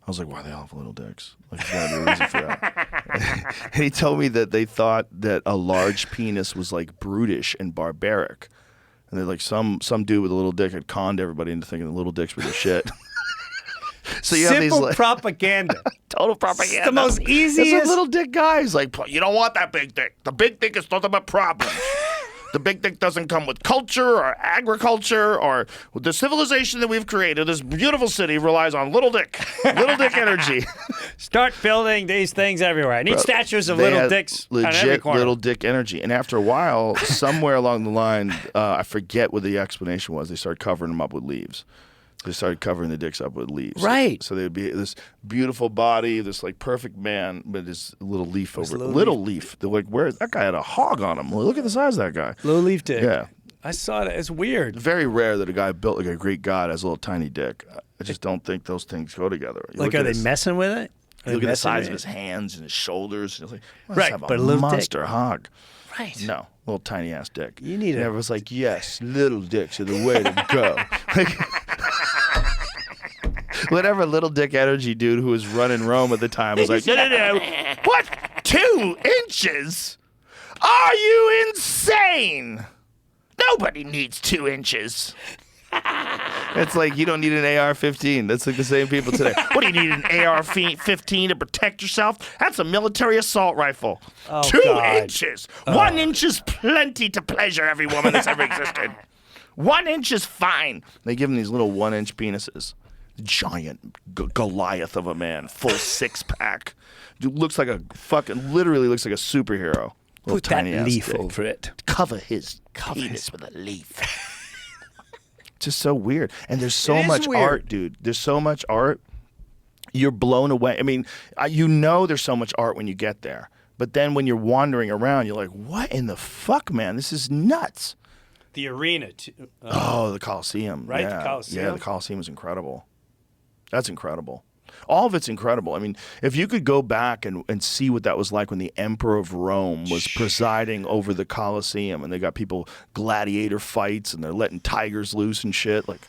I was like, why they all have little dicks? Like, there's got to be a reason for that. And he told me that they thought that a large penis was like brutish and barbaric. And they're like, some dude with a little dick had conned everybody into thinking the little dicks were the shit. So you have these like propaganda. total propaganda. It's the most easiest. It's a little dick guys like, you don't want that big dick. The big dick is nothing but problems. The big dick doesn't come with culture or agriculture or the civilization that we've created. This beautiful city relies on little dick energy. Start building these things everywhere. I need statues of They little had dicks on every legit corner. little dick energy. And after a while, somewhere along the line, I forget what the explanation was. They started covering them up with leaves. They started covering the dicks up with leaves. Right. So they'd be this beautiful body, this like perfect man, but this little leaf over it. little Little leaf. They're like, where? That guy had a hog on him. Look at the size of that guy. Little leaf dick. Yeah. I saw it. It's weird. Very rare that a guy built like a Greek god has a little tiny dick. I just don't think those things go together. You Like, look are at they messing with it? You look at the size of his hands and his shoulders. And it's like, well, Right, have but a a little dick. monster hog. Right. No, little tiny ass dick. You need and a- everyone's like, yes, little dicks are the way to go. Like, whatever little dick energy dude who was running Rome at the time was like, no. What? 2 inches? Are you insane? Nobody needs 2 inches. It's like you don't need an AR-15. That's like the same people today. What do you need an AR-15 to protect yourself? That's a military assault rifle. Oh, 2 God. inches. 1 inch is plenty to pleasure every woman that's ever existed. 1 inch is fine. They give them these little 1-inch penises. Giant Goliath of a man, full 6-pack. Dude looks like a literally looks like a superhero. Little Put that tiny ass leaf dick. over it. Cover his penis with a leaf. Just so weird. And there's so It is much weird. art, dude. There's so much art. You're blown away. I mean, you know there's so much art when you get there. But then when you're wandering around, you're like, what in the fuck, man? This is nuts. The arena. The Coliseum. Right, the Yeah. Coliseum? Yeah, the Coliseum is incredible. That's incredible. All of it's incredible. I mean, if you could go back and see what that was like when the Emperor of Rome was presiding over the Colosseum and they got people gladiator fights and they're letting tigers loose and shit. Like,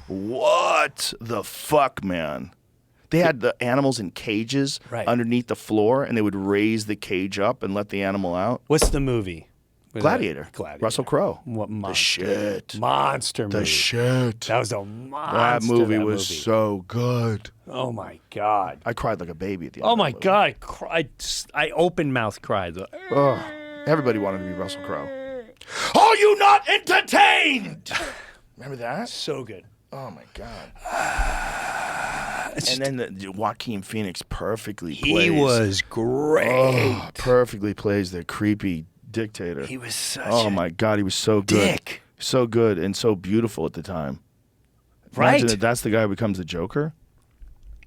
what the fuck, man? They had the animals in cages Right. underneath the floor and they would raise the cage up and let the animal out. What's the movie? Was Gladiator. that- Gladiator. Russell Crowe. What The monster? shit. Monster movie. The shit. That was a monster. That movie was so good. Oh my god. I cried like a baby at the end. Oh of that my movie. god. I open mouth cried. Ugh. Everybody wanted to be Russell Crowe. Are you not entertained? Remember that? So good. Oh my god. And then the Joaquin Phoenix perfectly plays. He was great. Oh, perfectly plays the creepy dictator. He was such Oh a my god, he was so good. dick. So good and so beautiful at the time. Right. Imagine that that's the guy who becomes the Joker.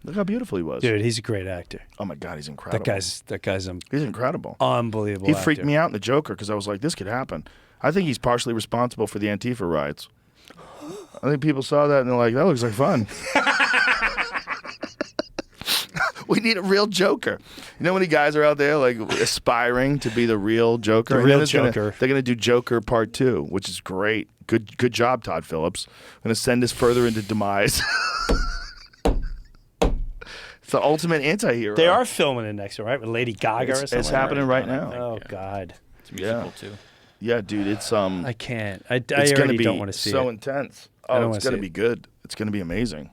Look how beautiful he was. Dude, he's a great actor. Oh my god, he's incredible. That guy's an He's incredible. unbelievable He actor. freaked me out in the Joker because I was like, this could happen. I think he's partially responsible for the Antifa riots. I think people saw that and they're like, that looks like fun. We need a real Joker. You know how many guys are out there like aspiring to be the real Joker? The And real then it's Joker. They're going to do Joker Part 2, which is great. Good job, Todd Phillips. I'm going to send us further into demise. It's the ultimate anti-hero. They are filming it next year, right? With Lady Gaga or something. It's happening right now. Oh god. It's musical too. Yeah, dude, it's I can't. I it's going to already be don't want to see so it. intense. I don't Oh, wanna it's going to see be it. good. It's going to be amazing.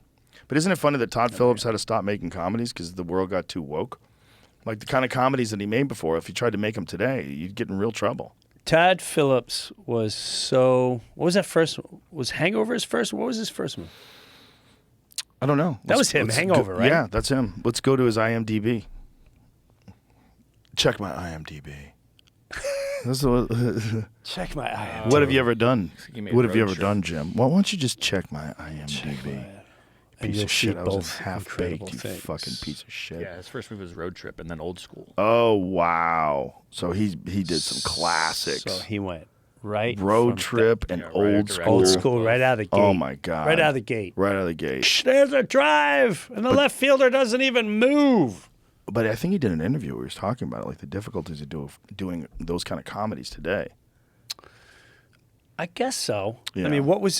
But isn't it funny that Todd Phillips had to stop making comedies because the world got too woke? Like the kind of comedies that he made before, if you tried to make them today, you'd get in real trouble. Todd Phillips was so. What was that first? Was Hangover his first? What was his first one? I don't know. That was him, Hangover, right? Yeah, that's him. Let's go to his IMDb. Check my IMDb. Check my eye. What have you ever done? He made What have you Road ever Trip. done, Jim? Well, why don't you just check my IMDb? And Piece you'll of shit. see I was both half incredible baked, you things. fucking piece of shit. Yeah, his first movie was Road Trip and then Old School. Oh wow! So he did some classics. So he went right Road from Trip and Yeah, right Old after School. Old School right out of the gate. Oh my god! Right out of the gate. Right out of the gate. There's a drive, and the left fielder doesn't even move. But I think he did an interview where he was talking about it, like the difficulties of doing those kind of comedies today. I guess so. Yeah. I mean, what was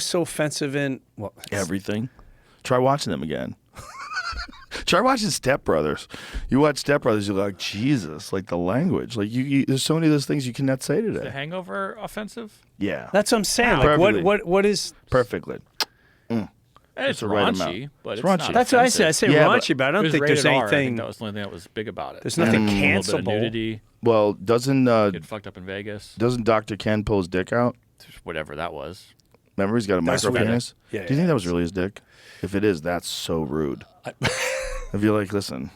so offensive in what? Everything. Try watching them again. Try watching Step Brothers. You watch Step Brothers, you're like, Jesus, like the language. Like you there's so many of those things you cannot say The today. Hangover offensive? Yeah. That's what I'm saying. Like, Perfectly. what is? Perfectly. It's the right raunchy, amount. but It's it's raunchy. not That's what I say. I offensive. say Yeah, raunchy, but I It don't was think rated there's R. I think anything. that was the only thing that was big about it. There's nothing A little bit of cancelable. nudity, Well, doesn't get fucked up in Vegas, Dr. Ken pull his dick out? whatever that was. Remember, he's got a That's micro weird. penis. Yeah, Do you think that was really his dick? If it is, that's so rude. If you're like, listen,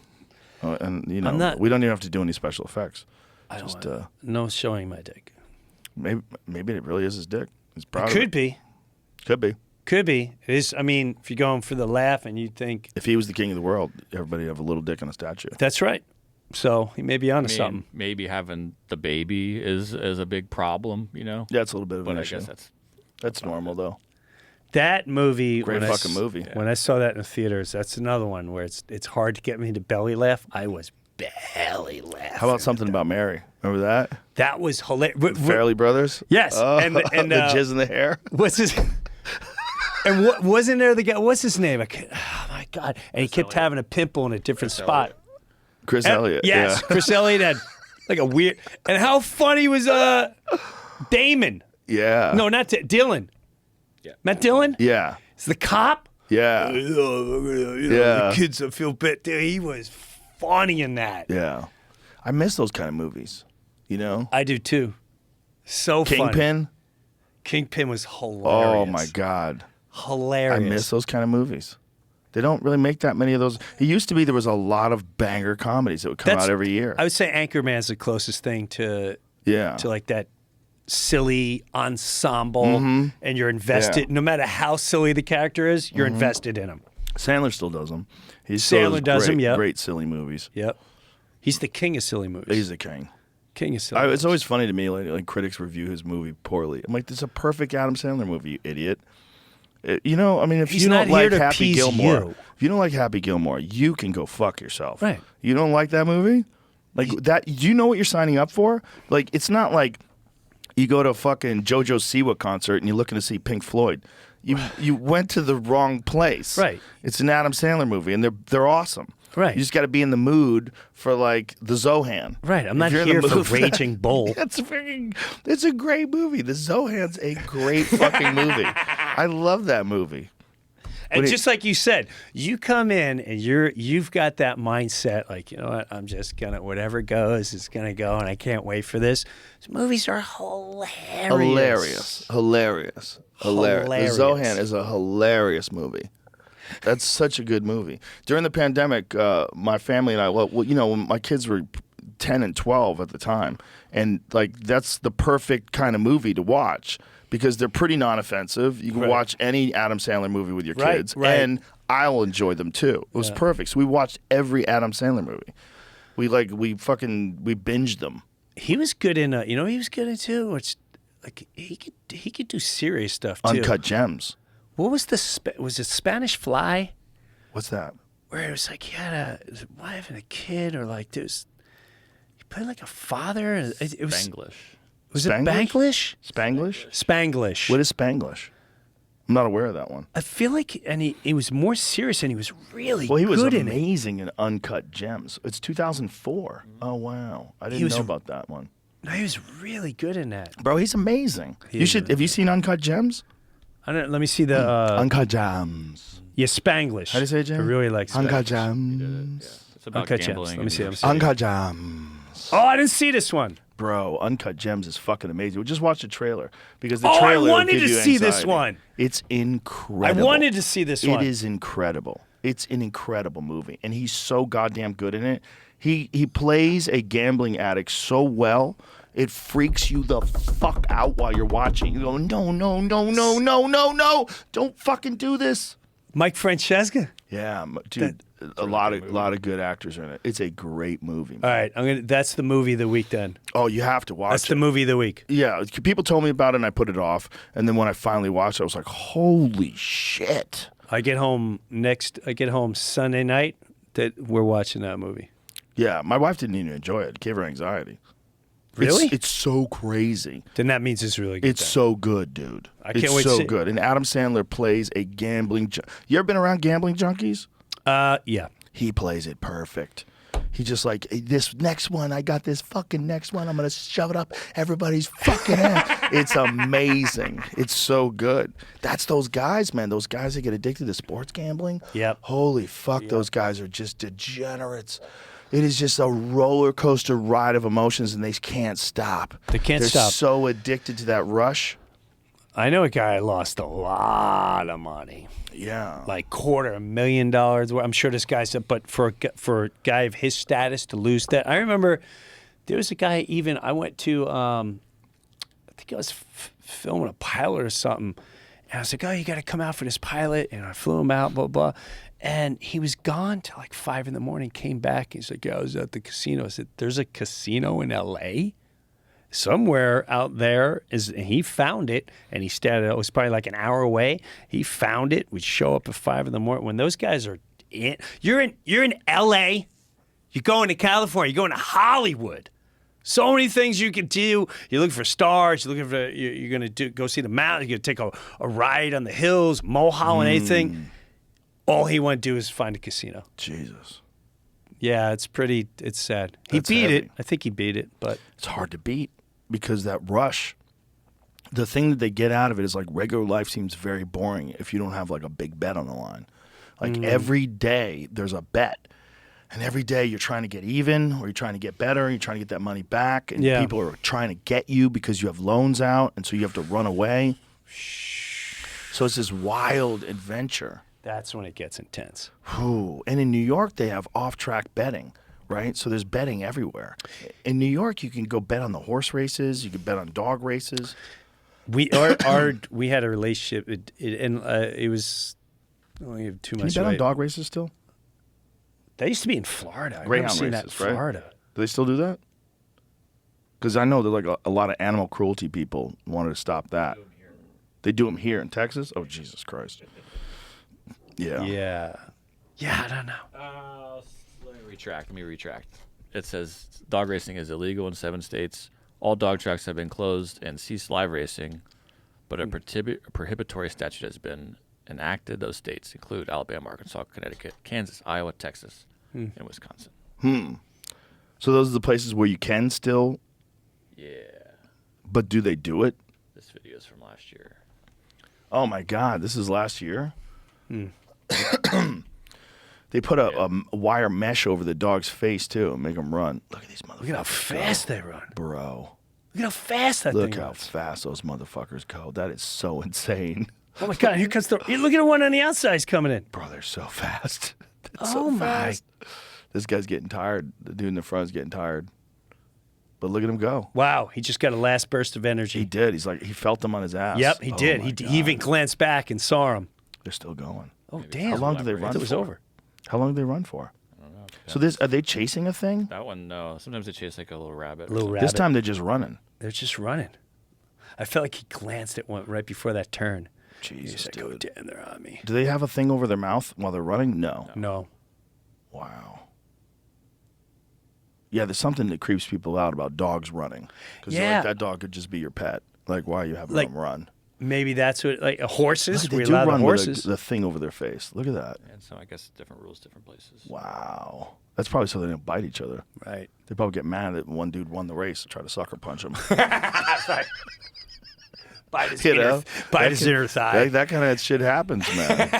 and you know, I'm not- we don't even have to do any special effects. I don't Just want no showing my dick. maybe it really is his dick. He's proud It of it. could be. Could be. Could be. It is. I mean, if you're going for the laugh and you think If he was the king of the world, everybody would have a little dick on a statue. that's right, so he may be I onto mean, something. maybe having the baby is a big problem, you know. Yeah, it's a little bit of But an I issue. guess That's normal though. That movie, Great when fucking movie. When I saw that in the theaters, that's another one where it's hard to get me to belly laugh. I was belly laughing. How about something about Mary? Remember that? That was hilarious. Fairley Brothers. Yes, Oh, and the uh, jizz in the hair. what's his? And what wasn't there the guy? What's his name? Oh my god! And he kept having a pimple in a different spot. Chris Elliott. Yes, Yeah. Chris Elliott had like a weird. And how funny was Damon? Yeah. No, not Dylan. Yeah. Matt Dillon. Yeah. It's the cop. Yeah. You know, Yeah. the kids that feel bad. Dude, he was funny in that. Yeah. I miss those kind of movies. You know? I do too. So funny. Kingpin. Kingpin was hilarious. Oh my God. Hilarious. I miss those kind of movies. They don't really make that many of those. It used to be there was a lot of banger comedies that would come out every year. I would say Anchorman's the closest thing to Yeah. like that silly ensemble, Mm-hmm. and you're invested. No matter how silly the character is, you're invested in him. Sandler still does them. He still Sandler does great, them, yep. Great silly movies. Yep. He's the king of silly movies. He's the king. King of silly. It's always funny to me like critics review his movie poorly. I'm like, this is a perfect Adam Sandler movie, you idiot. You know, I mean, if He's you don't not here like to Happy appease Gilmore, you. if you don't like Happy Gilmore, you can go fuck yourself. Right. You don't like that movie? Like that? Do you know what you're signing up for? Like, it's not like you go to a fucking JoJo Siwa concert and you're looking to see Pink Floyd. You went to the wrong place. Right. It's an Adam Sandler movie, and they're awesome. Right. You just got to be in the mood for like the Zohan. Right. I'm If not you're in the here for mood that- Raging Bull. It's a great movie. The Zohan's a great fucking movie. I love that movie. And But just like you said, you come in and you've got that mindset, like, you know what, I'm just gonna whatever goes, it's gonna go, and I can't wait for this. These movies are hilarious. Hilarious. Hilarious. The Zohan is a hilarious movie. That's such a good movie. During the pandemic, my family and I, well, you know, when my kids were 10 and 12 at the time, and like that's the perfect kind of movie to watch because they're pretty non-offensive. You can watch any Adam Sandler movie with your kids, and I'll enjoy them too. It was perfect. So we watched every Adam Sandler movie. We binged them. He was good in you know what he was good in too? Which like he could do serious stuff too. Uncut Gems. What was was it Spanish Fly? What's that? Where it was like he had a wife and a kid, or like he played like a father. It was Spanglish. Was it Spanglish? Banglish? Spanglish? Spanglish. What is Spanglish? I'm not aware of that one. I feel like, and he was more serious, and he was really Well, he was good in it. amazing in Uncut Gems. It's 2004. Oh wow, I didn't know about that one. No, he was really good in that. Bro, he's amazing. You is should. Have you seen Uncut Gems? I don't. Let me see the. Uncut Gems. Yeah, Spanglish. How do you say it, Jim? I really like Spanglish. Uncut Gems. It's about Uncut Gems. gambling. Let me see. Uncut Gems. Oh, I didn't see this one. Bro, Uncut Gems is fucking amazing. We just watched the trailer because the Oh, I trailer will wanted give to you see this anxiety. one. It's I incredible. wanted to see this one. It is incredible. It's an incredible movie, and he's so goddamn good in it. He plays a gambling addict so well, it freaks you the fuck out while you're watching. You go, no, no, no, no, no, no, no! Don't fucking do this. Mike Francesca. Yeah, dude. A lot of good actors are in it. It's a great movie. Man. All right, that's the movie of the week then. Oh, you have to watch That's it. the movie of the week. Yeah, people told me about it and I put it off. And then when I finally watched it, I was like, holy shit. I get home Sunday night. That we're watching that movie. Yeah, my wife didn't even enjoy it. It gave her anxiety. Really? It's so crazy. Then that means it's really good. It's so good, dude. I can't it's wait to so see it. good. And Adam Sandler plays a gambling. You ever been around gambling junkies? Yeah. He plays it perfect. He just like, this next one, I got this fucking next one. I'm going to shove it up everybody's fucking ass. It's amazing. It's so good. That's those guys, man. Those guys that get addicted to sports gambling. Yep. Holy fuck, those guys are just degenerates. It is just a roller coaster ride of emotions, and they can't stop. They can't They're stop. so addicted to that rush. I know a guy lost a lot of money, Yeah. like $250,000. I'm sure this guy's, but for a guy of his status to lose that, I remember there was a guy. Even I went to, I think I was filming a pilot or something, and I was like, "Oh, you got to come out for this pilot," and I flew him out, blah blah, and he was gone till like 5 a.m. Came back, he's like, "Yeah, I was at the casino." I said, "There's a casino in L.A." Somewhere out there and he found it, and he stayed. It was probably like an hour away. He found it. We'd show up at 5 a.m. When those guys are in, you're in L.A. You're going to California. You're going to Hollywood. So many things you can do. You're looking for stars. You're looking for. You're going to go see the mountains. You're going to take a ride on the hills, Mulholland, anything. All he wanted to do is find a casino. Jesus. Yeah, it's pretty. It's sad. He beat it. I think he beat it, but it's hard to beat. Because that rush, the thing that they get out of it is like regular life seems very boring if you don't have like a big bet on the line. Like every day there's a bet. And every day you're trying to get even or you're trying to get better. You're trying to get that money back. And people are trying to get you because you have loans out. And so you have to run away. So it's this wild adventure. That's when it gets intense. Ooh. And in New York, they have off-track betting. Right, so there's betting everywhere. In New York, you can go bet on the horse races. You can bet on dog races. We had a relationship, it was only have too much. Can you bet on dog races still? They used to be in Florida. Greyhound seen races, that in Florida. Right? Do they still do that? Because I know that like a lot of animal cruelty people wanted to stop that. They do them here in Texas. Oh Jesus Christ! Yeah. Yeah. I don't know. Let me retract. It says dog racing is illegal in 7 states. All dog tracks have been closed and ceased live racing, but a prohibitory statute has been enacted. Those states include Alabama, Arkansas, Connecticut, Kansas, Iowa, Texas, and Wisconsin. So those are the places where you can still. Yeah. But do they do it? This video is from last year. Oh my God! This is last year. They put a wire mesh over the dog's face, too, and make them run. Look at these motherfuckers. Look at how fast they run. Bro. Look at how fast that thing Look how runs. fast those motherfuckers go. That is so insane. Oh, my God. Here comes look at the one on the outside is coming in. Bro, they're so fast. Oh, my. This guy's getting tired. The dude in the front is getting tired. But look at him go. Wow. He just got a last burst of energy. He did. He's like, he felt them on his ass. Yep, he did. He even glanced back and saw him. They're still going. Oh, damn. How long did they run for? It was over. How long did they run for? I don't know. So are they chasing a thing? That one, no. Sometimes they chase like a little rabbit. This time they're just running. They're just running. I felt like he glanced at one right before that turn. Jesus, like, dude. oh, damn, they're on me. Do they have a thing over their mouth while they're running? No. Wow. Yeah, there's something that creeps people out about dogs running. Because like, that dog could just be your pet. Like, why are you having them run? Maybe that's what, like horses. Look, they do run with the thing over their face. Look at that. And so I guess different rules, different places. Wow. That's probably so they don't bite each other. Right. They probably get mad that one dude won the race and try to sucker punch him. Right. Bite his inner thigh. That kind of shit happens, man.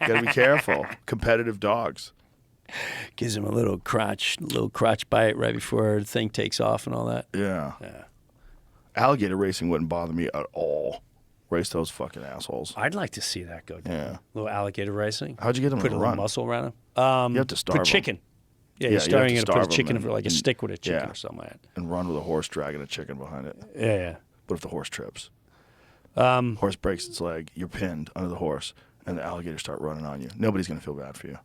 Gotta be careful. Competitive dogs. Gives him a little crotch bite right before the thing takes off and all that. Yeah. Alligator racing wouldn't bother me at all. Race those fucking assholes. I'd like to see that go down. Yeah. Little alligator racing. How'd you get them Put to a run? little muscle around them. You have to starve Put chicken. Yeah, you're starting to put a starve chicken them like a stick with a chicken yeah. or something like that. And run with a horse dragging a chicken behind it. Yeah. What if the horse trips? Horse breaks its leg, you're pinned under the horse, and the alligators start running on you. Nobody's going to feel bad for you.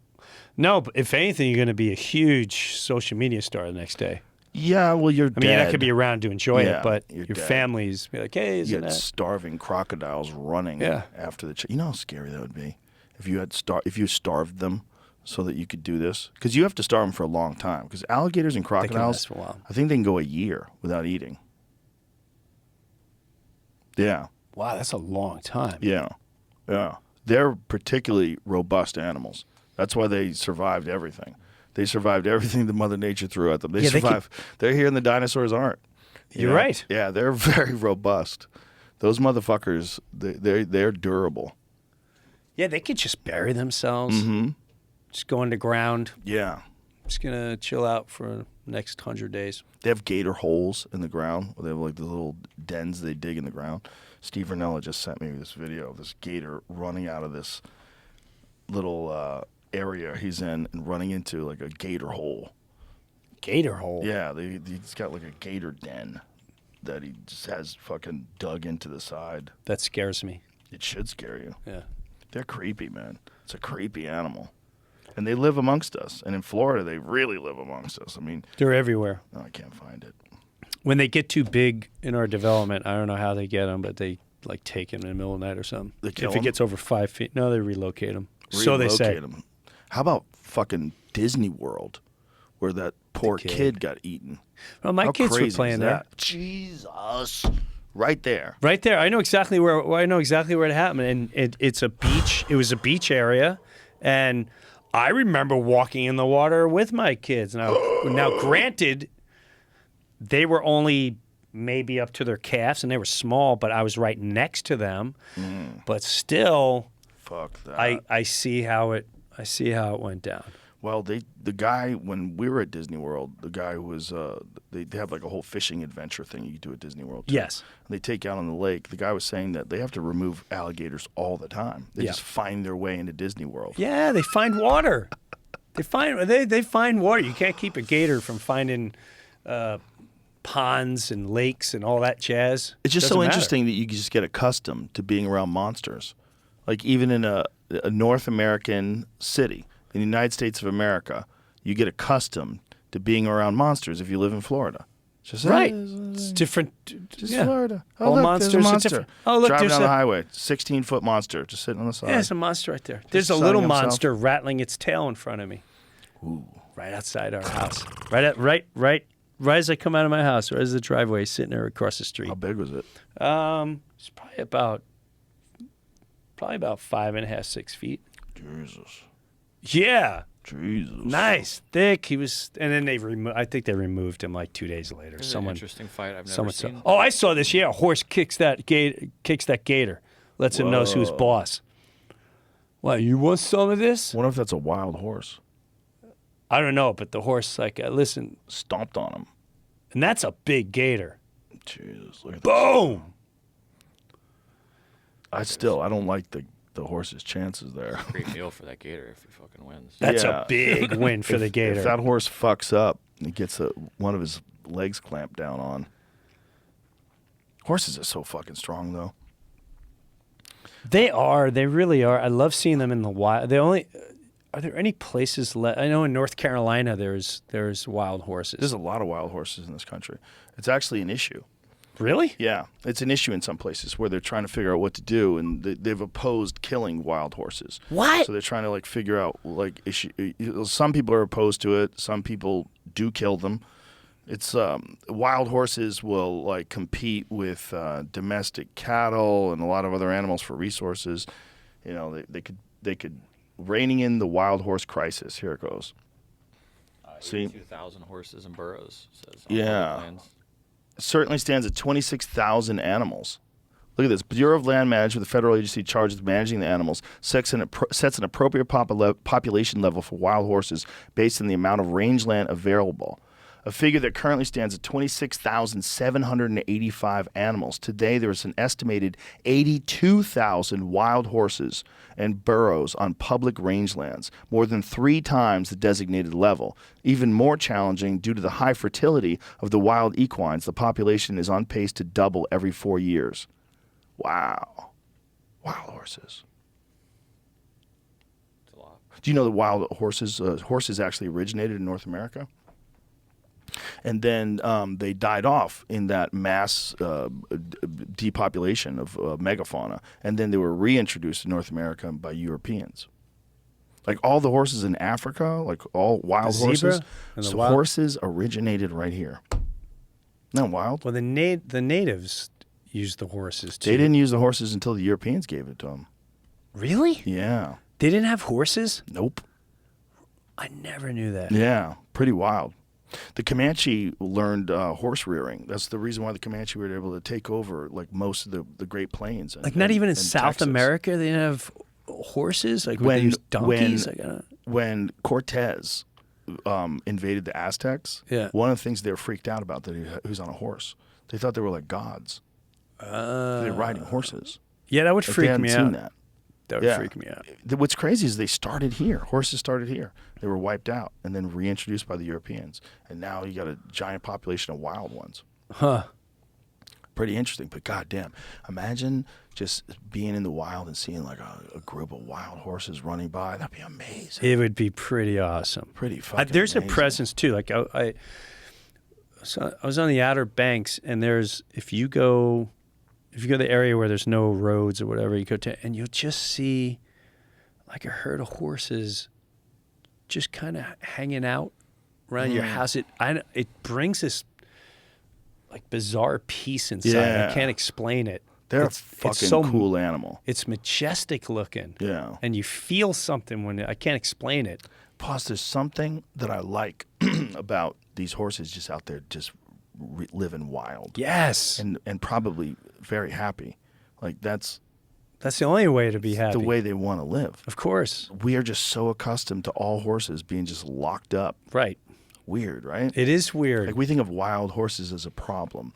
No, but if anything, you're going to be a huge social media star the next day. Yeah, well, you're dead. You're not going to be around to enjoy Yeah, it, but you're your dead. family's be like, hey, You isn't had that? starving crocodiles running after the chicken. You know how scary that would be if you had if you starved them so that you could do this? Because you have to starve them for a long time. Because alligators and crocodiles, last for a while. I think they can go a year without eating. Yeah. Wow, that's a long time. Yeah. They're particularly robust animals. That's why they survived everything. They survived everything that Mother Nature threw at them. They survived. They're here and the dinosaurs aren't. You're right. Yeah, they're very robust. Those motherfuckers, they're durable. Yeah, they could just bury themselves. Mm-hmm. Just go underground. Yeah. Just gonna chill out for the next 100 days. They have gator holes in the ground. They have like the little dens they dig in the ground. Steve Ranella just sent me this video of this gator running out of this little area he's in and running into like a gator hole. Gator hole? Yeah, he's got like a gator den that he just has fucking dug into the side. That scares me. It should scare you. Yeah. They're creepy, man. It's a creepy animal. And they live amongst us. And in Florida, they really live amongst us. I mean, They're everywhere. no, I can't find it. When they get too big in our development, I don't know how they get them, but they like take them in the middle of the night or something. They kill if it 'em? gets over 5 feet, no, they relocate them. So they say. Relocate 'em. How about fucking Disney World, where that poor kid got eaten? Well, my How kids were crazy is playing there. that? Jesus, right there. Right there. I know exactly where it happened, and it's a beach. It was a beach area, and I remember walking in the water with my kids. Now, granted, they were only maybe up to their calves, and they were small, but I was right next to them. But still, Fuck that. I see how it went down. Well, the guy, when we were at Disney World, the guy who was they have like a whole fishing adventure thing you can do at Disney World too. Yes. And they take you out on the lake. The guy was saying that they have to remove alligators all the time. They Yeah. just find their way into Disney World. Yeah, they find water. They find water. You can't keep a gator from finding ponds and lakes and all that jazz. It's just Doesn't so matter. interesting that you can just get accustomed to being around monsters. Like even in a North American city, in the United States of America, you get accustomed to being around monsters if you live in Florida. It's just Right. It's different. Just yeah. Florida. Oh, All look, monsters there's a are monster. different. Oh, look, Driving there's down the a- highway, 16-foot monster just sitting on the side. Yeah, there's a monster right there. There's a sunning little himself. monster rattling its tail in front of me. Ooh. Right outside our house. Right as I come out of my house, right as the driveway, sitting there across the street. How big was it? It's probably about 5.5, 6 feet. Jesus. Yeah. Jesus. Nice, thick. He was, and then I think they removed him like 2 days later. This is an interesting fight I've never Someone seen. saw. Oh, I saw this. Yeah, a horse kicks that gator, lets him know who's boss. What? You want some of this? What if that's a wild horse? I don't know, but the horse listen, Stomped on him. and that's a big gator. Jesus. Look at that. Boom. I don't like the horse's chances there. Great meal for that gator if he fucking wins. That's Yeah. a big win for the gator. If that horse fucks up, he gets one of his legs clamped down on. Horses are so fucking strong, though. They are. They really are. I love seeing them in the wild. Are there any places left? I know in North Carolina there's wild horses. There's a lot of wild horses in this country. It's actually an issue. Really? Yeah, it's an issue in some places where they're trying to figure out what to do, and they've opposed killing wild horses. What? So they're trying to figure out some people are opposed to it. Some people do kill them. It's wild horses will compete with domestic cattle and a lot of other animals for resources. You know, they could reining in the wild horse crisis. Here it goes. See, 2,000 horses and burros. Says on Yeah. public lands. certainly stands at 26,000 animals. Look at this. Bureau of Land Management, the federal agency charged with managing the animals, sets an appropriate population level for wild horses based on the amount of rangeland available. A figure that currently stands at 26,785 animals. Today, there is an estimated 82,000 wild horses and burros on public rangelands, more than 3 times the designated level. Even more challenging, due to the high fertility of the wild equines, the population is on pace to double every 4 years. Wow. Wild horses. It's a lot. Do you know that wild horses actually originated in North America? And then they died off in that mass depopulation of megafauna. And then they were reintroduced in North America by Europeans. Like all the horses in Africa, like all wild The zebra horses, and the so wild- horses originated right here. Isn't that wild? Well, the natives used the horses too. They didn't use the horses until the Europeans gave it to them. Really? Yeah. They didn't have horses? Nope. I never knew that. Yeah. Pretty wild. The Comanche learned horse rearing. That's the reason why the Comanche were able to take over like most of the Great Plains. And, Like not even in and South Texas. America, they didn't have horses. Like when they used donkeys. when Cortez invaded the Aztecs, Yeah. one of the things they were freaked out about that he was on a horse. They thought they were like gods. They're riding horses. Yeah, that would Like, freak they hadn't me seen out. that. That would freak me out. What's crazy is they started here. Horses started here. They were wiped out and then reintroduced by the Europeans. And now you got a giant population of wild ones. Huh. Pretty interesting, but goddamn, imagine just being in the wild and seeing like a group of wild horses running by. That'd be amazing. It would be pretty awesome. Pretty fucking There's amazing. a presence too. Like I was on the Outer Banks, and if you go to the area where there's no roads or whatever, you go to, and you'll just see like a herd of horses just kind of hanging out around your house. It brings this like bizarre peace inside. Yeah. I can't explain it. They're It's a fucking so cool animal. It's majestic looking. Yeah. And you feel something when I can't explain it. Plus, there's something that I like about these horses just out there just living wild. Yes. And probably very happy. Like that's the only way to be happy. the way they want to live. Of course. We are just so accustomed to all horses being just locked up. Right. Weird, right? It is weird. Like we think of wild horses as a problem.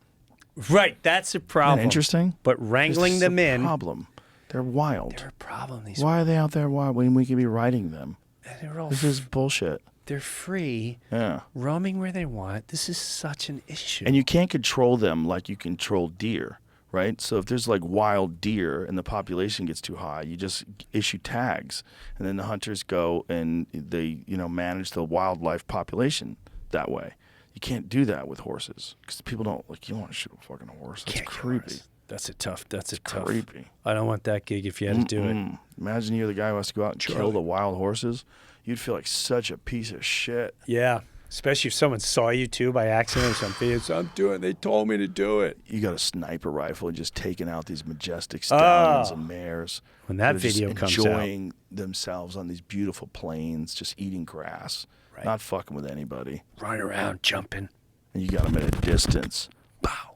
Right. That's a problem. Isn't that interesting? But wrangling This is them a in. problem. They're wild. They're a problem. These Why are they out there wild when we could be riding them? they're all This is bullshit. they're free, Yeah. roaming where they want. This is such an issue. And you can't control them like you control deer, right? So if there's like wild deer and the population gets too high, you just issue tags, and then the hunters go and they, manage the wildlife population that way. You can't do that with horses because people don't like. You don't want to shoot a fucking horse. That's Can't get creepy. worse. That's a tough. Creepy. I don't want that gig if you had to do it. Mm-mm. Imagine you're the guy who has to go out and kill the wild horses. You'd feel like such a piece of shit. Yeah. Especially if someone saw you too by accident or something. They told me to do it. You got a sniper rifle and just taking out these majestic stallions and mares. When that are just video comes out. enjoying themselves on these beautiful plains, just eating grass, not fucking with anybody. Running around, jumping. And you got them at a distance.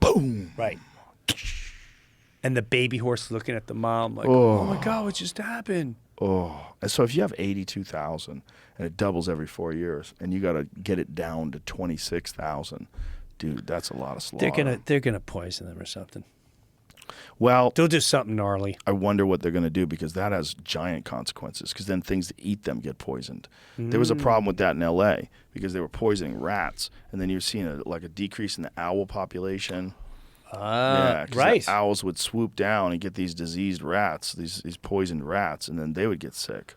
Boom. Right. And the baby horse looking at the mom like, oh my God, what just happened? Oh, and so if you have 82,000 and it doubles every 4 years, and you got to get it down to 26,000, dude, that's a lot of slaughter. They're gonna poison them or something. Well, They'll do something gnarly. I wonder what they're going to do because that has giant consequences. Because then things that eat them get poisoned. There was a problem with that in L.A. because they were poisoning rats, and then you're seeing a decrease in the owl population. Yeah, 'cause right. the owls would swoop down and get these diseased rats, these poisoned rats, and then they would get sick.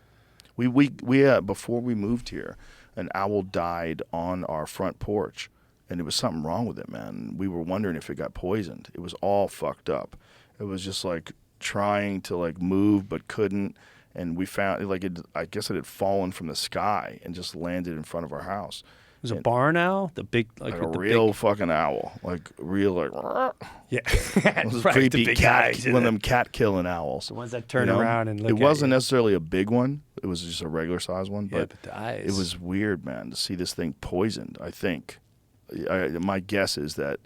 We before we moved here, an owl died on our front porch, and there was something wrong with it, man. We were wondering if it got poisoned. It was all fucked up. It was just like trying to like move but couldn't, and we found I guess it had fallen from the sky and just landed in front of our house. It was a barn owl, the big like Like with a the real big, fucking owl, like real yeah, those right, creepy the big cat, eyes, one of them cat killing owls. the ones that turn around and look. It at wasn't you. necessarily a big one. It was just a regular size one, Yeah, but but the eyes. it was weird, man, to see this thing poisoned. I think my guess is that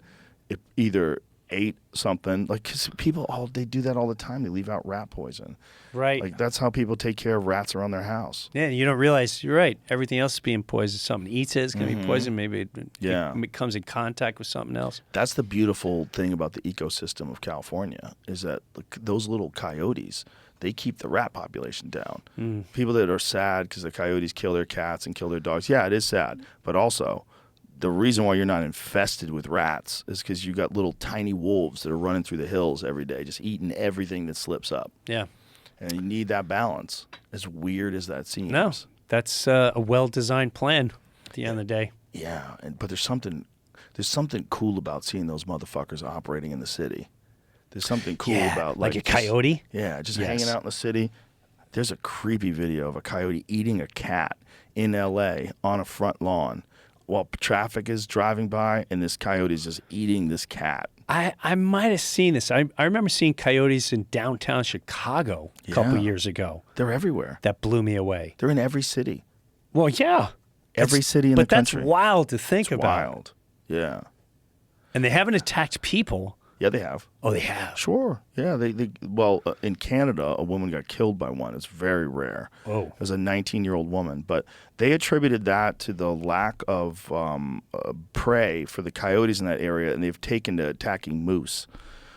it either ate something, like 'cause people they do that all the time. They leave out rat poison. right. Like that's how people take care of rats around their house. Yeah, you don't realize you're right. Everything else is being poisoned. Something eats it, it's going to be poisoned. Maybe it comes in contact with something else. That's the beautiful thing about the ecosystem of California is that those little coyotes, they keep the rat population down. People that are sad because the coyotes kill their cats and kill their dogs, yeah, it is sad. But also, the reason why you're not infested with rats is because you got little tiny wolves that are running through the hills every day, just eating everything that slips up. Yeah. And you need that balance, as weird as that seems. No, that's a well-designed plan at the end of the day. Yeah, but there's something cool about seeing those motherfuckers operating in the city. There's something cool about like a just- coyote. Yeah, just Yes. hanging out in the city. There's a creepy video of a coyote eating a cat in L.A. on a front lawn while traffic is driving by, and this coyote is just eating this cat. I might have seen this. I remember seeing coyotes in downtown Chicago a couple Yeah. years ago. They're everywhere. That blew me away. They're in every city. Well, yeah. Every city in but the country. that's wild to think It's about. wild. Yeah. And they haven't attacked people. Yeah, they have. Oh, they have. Sure. Yeah, in Canada, a woman got killed by one. It's very rare. Oh. It was a 19-year-old woman, but they attributed that to the lack of prey for the coyotes in that area, and they've taken to attacking moose.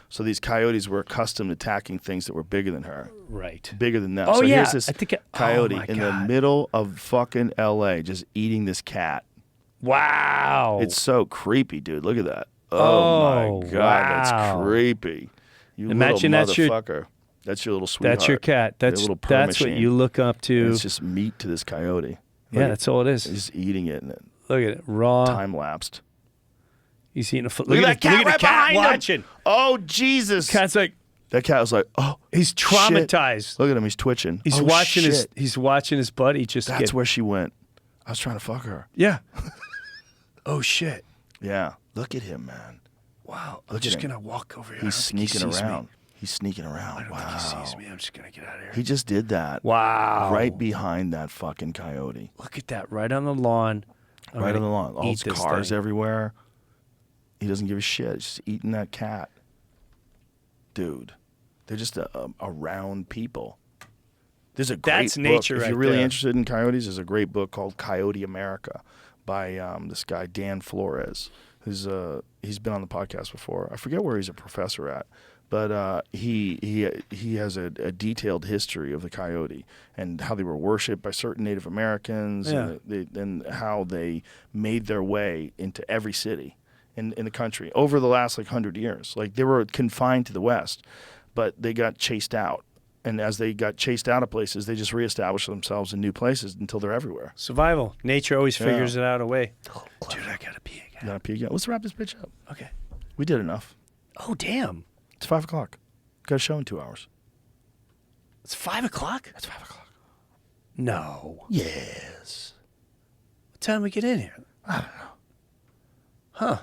So these coyotes were accustomed to attacking things that were bigger than her. Right. Bigger than them. Oh, so yeah. here's this I think coyote oh, my in the God. middle of fucking L.A. just eating this cat. Wow. It's so creepy, dude. Look at that. Oh, Oh, my God. wow. That's creepy. You Imagine little that's your- motherfucker. That's your little sweetheart. That's your cat. Your That's little purr what machine. you look up And to. it's just meat to this coyote. Yeah, that's all it is. He's just eating it and then Look at it. Raw. time lapsed. He's eating a foot. Look at that cat look right at the cat behind him. watching. Oh, Jesus. Cat's like, That cat was like, oh. he's shit. traumatized. Look at him. He's twitching. He's Oh, watching shit. his buddy just That's get. where she went. I was trying to fuck her. Yeah. Oh shit. Yeah. Look at him, man. Wow. I'm Look just at him. gonna walk over here. He's I don't think he sneaking sees me. around. He's sneaking around. I don't Wow. think he sees me. I'm just gonna get out of here. He just did that. Wow. Right behind that fucking coyote. Look at that. Right on the lawn. I'm Right on gonna the lawn. All eat his this cars thing. everywhere. He doesn't give a shit. He's just eating that cat. Dude, they're just around people. There's a great That's book. nature If right you're really there. interested in coyotes, there's a great book called Coyote America by this guy, Dan Flores, who's he's been on the podcast before. I forget where he's a professor at, but he has a detailed history of the coyote and how they were worshipped by certain Native Americans and how they made their way into every city in the country over the last 100 years. Like they were confined to the West, but they got chased out. And as they got chased out of places, they just reestablished themselves in new places until they're everywhere. Survival. Nature always Yeah. figures it out a way. Dude, I gotta pee again. You gotta pee again? Let's wrap this bitch up. Okay. We did enough. Oh damn. It's 5 o'clock. Got a show in 2 hours. It's 5 o'clock? It's 5 o'clock. No. Yes. What time we get in here? I don't know. Huh.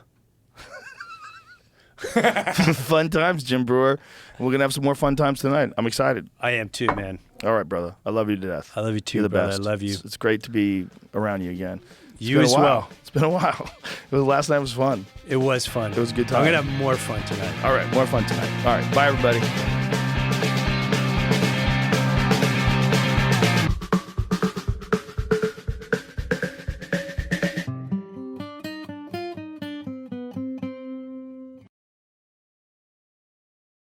Fun times, Jim Breuer. We're going to have some more fun times tonight. I'm excited. I am too, man. All right, brother. I love you to death. I love you too, You're the brother. best. I love you. It's great to be around you again. It's You been a as while. well. It's been a while. Last night was fun. It was fun. It was a good I'm time. gonna have more fun tonight. All right, more fun tonight. All right, bye, everybody.